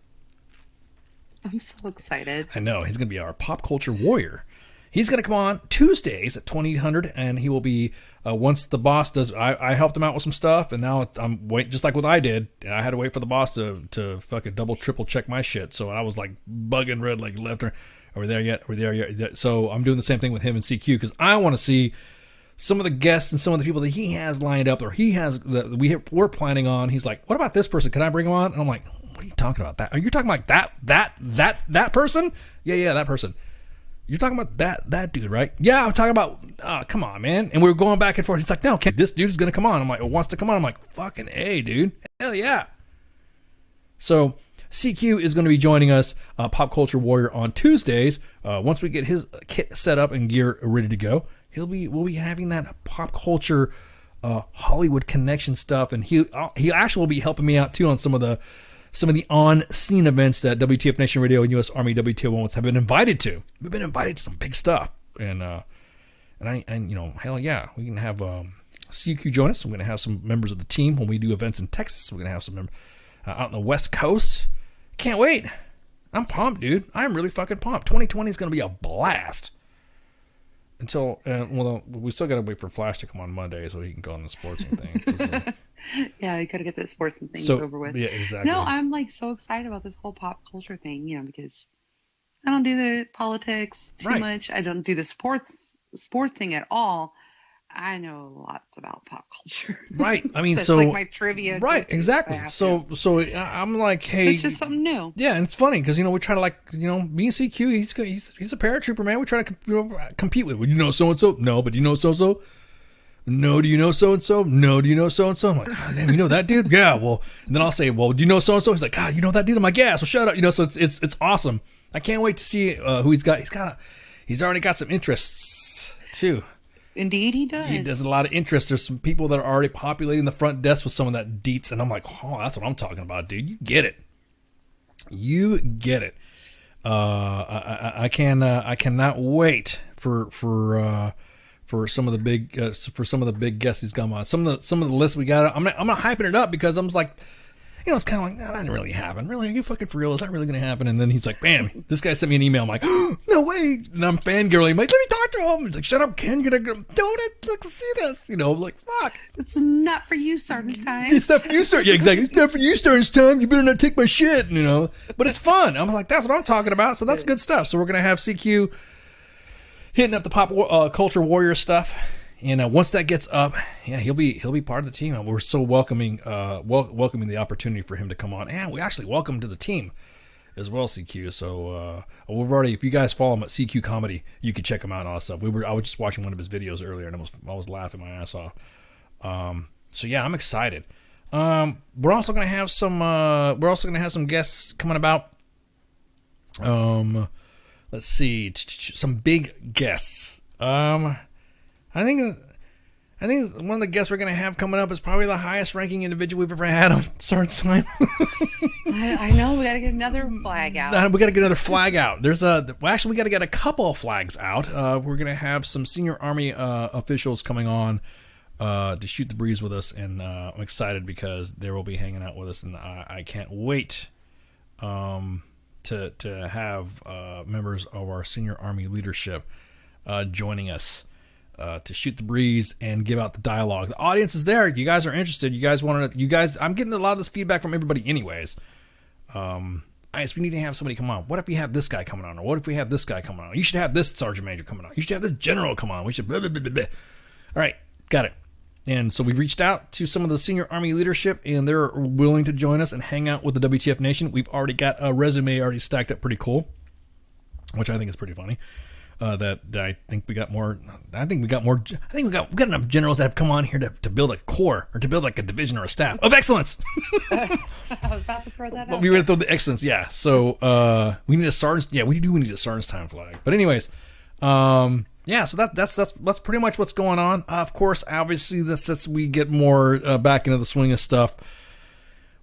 I'm so excited. I know. He's going to be our pop culture warrior. He's going to come on Tuesdays at 2000, and he will be, once the boss does, I helped him out with some stuff, and now I'm waiting, just like what I did. I had to wait for the boss to fucking double, triple check my shit. So I was like bugging red, like left or, are we there yet? Are we there yet? So I'm doing the same thing with him and CQ because I want to see some of the guests and some of the people that he has lined up or he has that we're planning on. He's like, what about this person? Can I bring him on? And I'm like, what are you talking about? That? Are you talking about that person? Yeah, that person. You're talking about that dude, right? Yeah, I'm talking about, come on, man. And we were going back and forth. He's like, no, this dude is going to come on. I'm like, wants to come on. I'm like, fucking A, dude. Hell yeah. So CQ is going to be joining us, Pop Culture Warrior, on Tuesdays. Once we get his kit set up and gear ready to go, we'll be having that pop culture Hollywood connection stuff. And he actually will be helping me out, too, on some of the on-scene events that WTF Nation Radio and U.S. Army WTO have been invited to. We've been invited to some big stuff, and hell yeah, we can have CQ join us. We're going to have some members of the team when we do events in Texas. We're going to have some members out on the West Coast. Can't wait. I'm pumped, dude. I'm really fucking pumped. 2020 is going to be a blast. Until, we still got to wait for Flash to come on Monday so he can go on the sports and thing. Yeah, you got to get the sports and things over with. Yeah, exactly. No, I'm like so excited about this whole pop culture thing, because I don't do the politics too much. I don't do the sports thing at all. I know lots about pop culture. Right. I mean, that's so like my trivia. Right. Exactly. So I'm like, hey, it's just something new. Yeah, and it's funny because we try to me and CQ. He's a paratrooper, man. We try to compete with. Well, you know so and so? No, but you know so and so. No, do you know so and so? No, do you know so and so? I'm like, oh, damn, you know that dude? Yeah. Well, and then I'll say, well, do you know so and so? He's like, God, you know that dude? I'm like, yeah. So shut up. So it's awesome. I can't wait to see who he's got. He's already got some interests too. Indeed, he does. He does a lot of interest. There's some people that are already populating the front desk with some of that deets, and I'm like, oh, that's what I'm talking about, dude. You get it. You get it. I cannot wait for some of the big guests he's come on. Some of the lists we got. I'm not hyping it up because I'm just like, it's kind of like, that didn't really happen. Really, are you fucking for real? Is that really going to happen? And then he's like, bam, this guy sent me an email. I'm like, oh, no way. And I'm fangirling. I'm like, let me talk to him. He's like, shut up, Ken. You're going to don't see this. I'm like, fuck. It's not for you, Sergeant Time. It's not for you, Sergeant. Yeah, exactly. It's not for you, Sergeant Time. You better not take my shit, But it's fun. I'm like, that's what I'm talking about. So that's good stuff. So we're going to have CQ hitting up the pop culture warrior stuff. And once that gets up, yeah, he'll be part of the team. We're so welcoming the opportunity for him to come on, and we actually welcome him to the team as well, CQ. So we've already, if you guys follow him at CQ Comedy, you can check him out and all that stuff. I was just watching one of his videos earlier, and I was laughing my ass off. So yeah, I'm excited. We're also gonna have some guests coming about. Let's Let's see. Some big guests. I think one of the guests we're going to have coming up is probably the highest ranking individual we've ever had on Sergeant's Time. I know. We got to get another flag out. We got to get another flag out. We got to get a couple of flags out. We're going to have some senior Army officials coming on to shoot the breeze with us, and I'm excited because they will be hanging out with us, and I can't wait to have members of our senior Army leadership joining us to shoot the breeze and give out the dialogue. The audience is there. You guys are interested. I'm getting a lot of this feedback from everybody anyways. We need to have somebody come on. What if we have this guy coming on? Or what if we have this guy coming on? You should have this sergeant major coming on. You should have this general come on. We should blah, blah, blah, blah, blah. All right, got it. And so we've reached out to some of the senior Army leadership, and they're willing to join us and hang out with the WTF Nation. We've already got a resume already stacked up pretty cool, which I think is pretty funny. I think we got enough generals that have come on here to build a corps or to build like a division or a staff of excellence. I was about to throw that out. We were going to throw the excellence, yeah. So we need a sergeant's. Yeah, we need a sergeant's time flag. But anyways, yeah. So that's pretty much what's going on. Of course, obviously, as we get more back into the swing of stuff,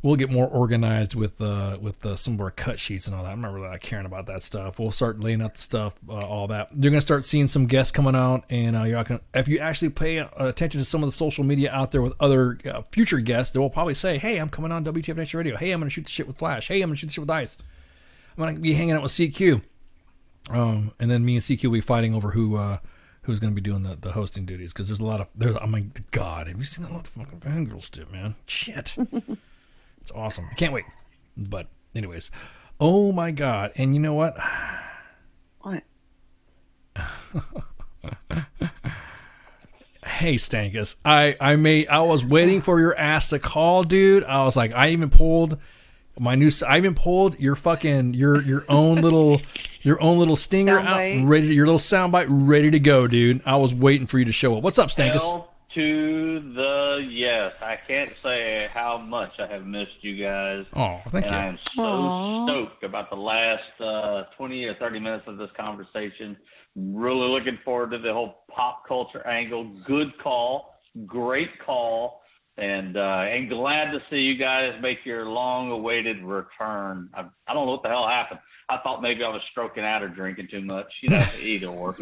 we'll get more organized with some of our cut sheets and all that. I'm not really caring about that stuff. We'll start laying out the stuff, all that. You're going to start seeing some guests coming out, and if you actually pay attention to some of the social media out there with other future guests, they will probably say, hey, I'm coming on WTF Nation Radio. Hey, I'm going to shoot the shit with Flash. Hey, I'm going to shoot the shit with Ice. I'm going to be hanging out with CQ. And then me and CQ will be fighting over who's going to be doing the hosting duties, because oh my God, have you seen that fucking Bengals did, man? Shit. It's awesome. I can't wait. But anyways, oh my God. And you know what? What? Hey, Stankus. I was waiting for your ass to call, dude. I was like, I even pulled your fucking your own little stinger out, ready, your little soundbite ready to go, dude. I was waiting for you to show up. What's up, Stankus? Hell to the yes. I can't say how much I have missed you guys. Oh, thank you. I am so stoked about the last 20 or 30 minutes of this conversation. Really looking forward to the whole pop culture angle. Good call. Great call. And glad to see you guys make your long-awaited return. I don't know what the hell happened. I thought maybe I was stroking out or drinking too much, either or,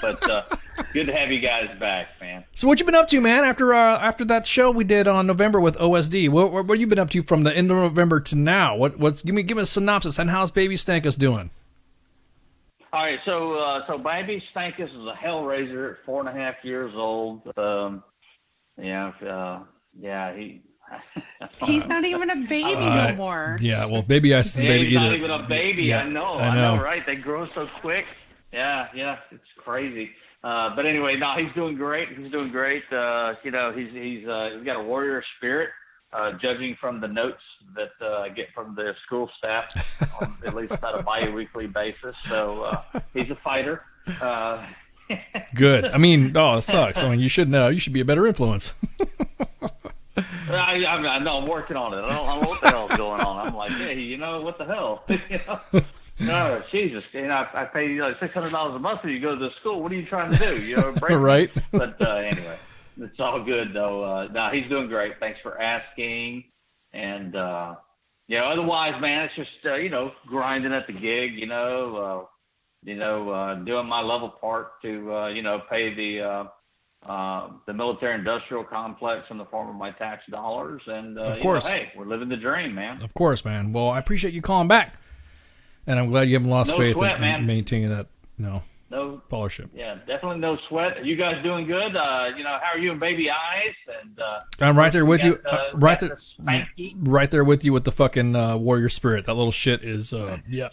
But good to have you guys back, man. So what you been up to, man? After that show we did on November with OSD, what you been up to from the end of November to now? Give me a synopsis. And how's Baby Stankus doing? All right, so Baby Stankus is a hellraiser at 4.5 years old. He's not even a baby no more. Yeah, well, Baby Ice is a baby he's either. not even a baby. Yeah, I know, right? They grow so quick. Yeah, it's crazy. But anyway, no, he's doing great. He's doing great. He's got a warrior spirit. Judging from the notes that I get from the school staff, on at least on a bi-weekly basis. So he's a fighter. Good. I mean, it sucks. I mean, you should be a better influence. I know. I'm working on it. I don't know what the hell's going on. I'm like, hey, what the hell? No, Jesus. I pay you $600 a month for you to go to the school. What are you trying to do? Break right. But anyway, it's all good though. No, he's doing great. Thanks for asking. And otherwise, man, it's just grinding at the gig. Doing my level part to pay the military-industrial complex in the form of my tax dollars, and of course, hey, we're living the dream, man. Of course, man. Well, I appreciate you calling back, and I'm glad you haven't lost faith in maintaining that, no scholarship. Yeah, definitely no sweat. You guys doing good? How are you and Baby Eyes? And I'm right there with you. Spanky. Right there with you with the fucking warrior spirit. That little shit is yeah.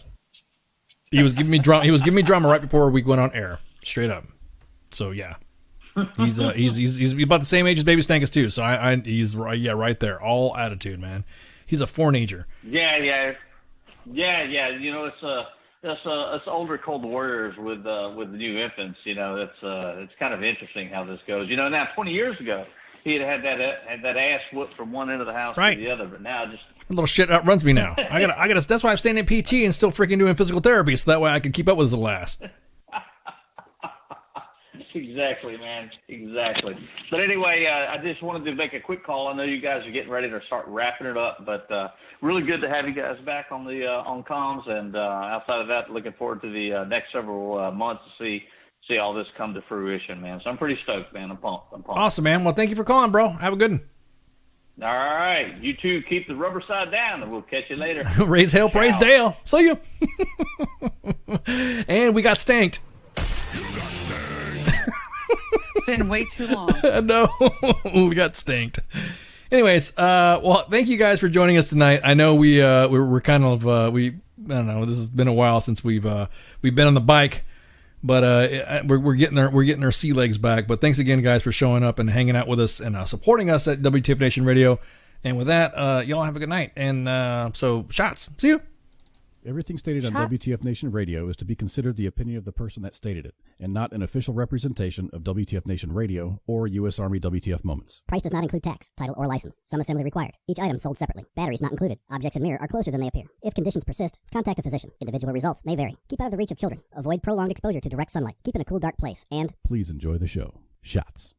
He was giving me drama right before we went on air, straight up. So yeah. He's about the same age as Baby Stankus too, so he's right there, all attitude, man. He's a 4-nager. Yeah. It's older cold warriors with the new infants. It's kind of interesting how this goes. Now 20 years ago, he'd had that ass whooped from one end of the house Right. to the other. But now just A little shit outruns me now. I gotta. That's why I'm staying in PT and still freaking doing physical therapy, so that way I can keep up with his little ass. exactly, man, exactly. But anyway, I just wanted to make a quick call. I know you guys are getting ready to start wrapping it up, but really good to have you guys back on the on comms. And outside of that, looking forward to the next several months to see all this come to fruition, man. So I'm pretty stoked, man. I'm pumped. Awesome, man. Well, thank you for calling, bro. Have a good one. All right. You two keep the rubber side down, and we'll catch you later. Raise hell, praise Dale. See you. And we got stanked. It's been way too long. No, we got stanked. Anyways, well, thank you guys for joining us tonight. I know we're kind of I don't know. This has been a while since we've been on the bike. But we're getting our sea legs back. But thanks again, guys, for showing up and hanging out with us and supporting us at WTF Nation Radio. And with that, y'all have a good night. And so, shots. See you. Everything stated on WTF Nation Radio is to be considered the opinion of the person that stated it, and not an official representation of WTF Nation Radio or U.S. Army WTF Moments. Price does not include tax, title, or license. Some assembly required. Each item sold separately. Batteries not included. Objects in mirror are closer than they appear. If conditions persist, contact a physician. Individual results may vary. Keep out of the reach of children. Avoid prolonged exposure to direct sunlight. Keep in a cool, dark place. And please enjoy the show. Shots.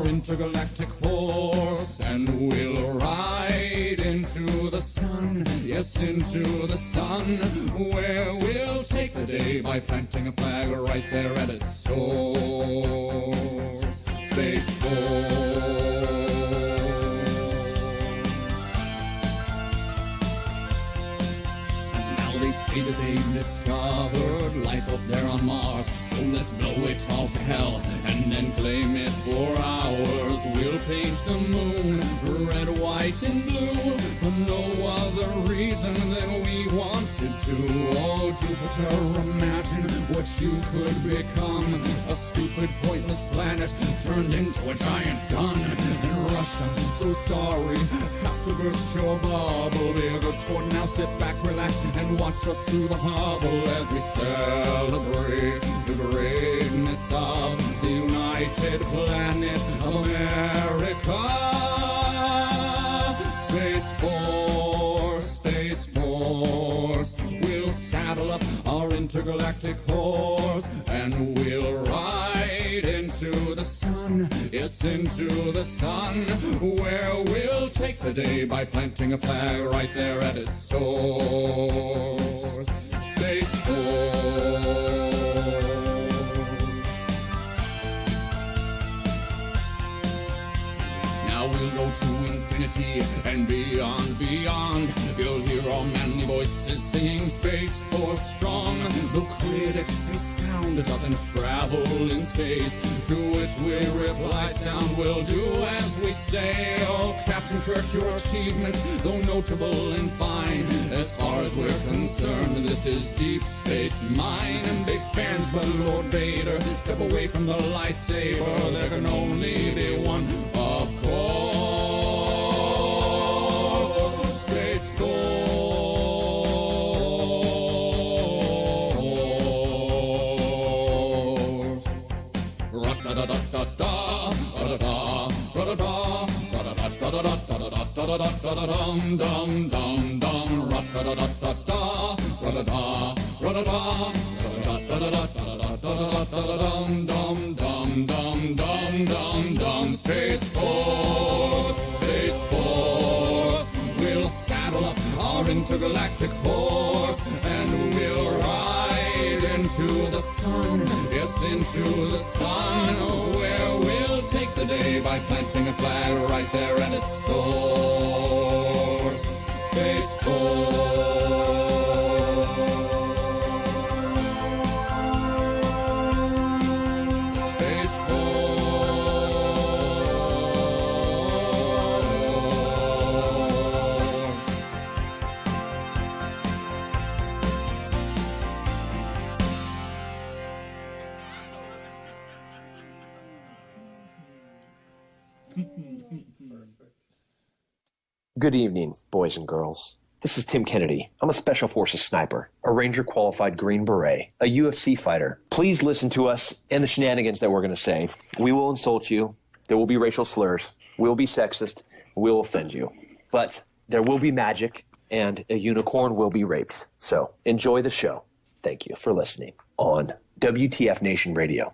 Intergalactic horse, and we'll ride into the sun, yes, into the sun, where we'll take the day by planting a flag right there at its source. Space Force. And now they say that they've discovered life up there on Mars, so let's blow it all to hell and then claim it for ours. We'll paint the moon red, white, and blue for no other reason than we wanted to. Oh, Jupiter, imagine what you could become. A stupid, pointless planet turned into a giant gun. And Russia, so sorry, have to burst your bubble. Be a good sport now, sit back, relax, and watch us through the bubble as we celebrate the greatness of the United Planets of America. Space Force, Space Force. We'll saddle up our intergalactic horse and we'll ride into the sun, yes, into the sun, where we'll take the day by planting a flag right there at its source. Space Force. We'll go to infinity and beyond, beyond. You'll hear our manly voices singing Space Force strong. The critics say sound doesn't travel in space, to which we reply sound will do as we say. Oh, Captain Kirk, your achievements, though notable and fine, as far as we're concerned, this is Deep Space Mine. And big fans, but Lord Vader, step away from the lightsaber. There can only be one, of course. Space Force. Space Force, Space Force. We'll saddle up our intergalactic horse and we'll ride into the sun. Yes, into the sun, where we'll take the day by planting a flag right there at its source. Space Force. Good evening, boys and girls. This is Tim Kennedy. I'm a Special Forces sniper, a Ranger qualified Green Beret, a UFC fighter. Please listen to us and the shenanigans that we're going to say. We will insult you. There will be racial slurs. We will be sexist. We will offend you. But there will be magic and a unicorn will be raped. So enjoy the show. Thank you for listening on WTF Nation Radio.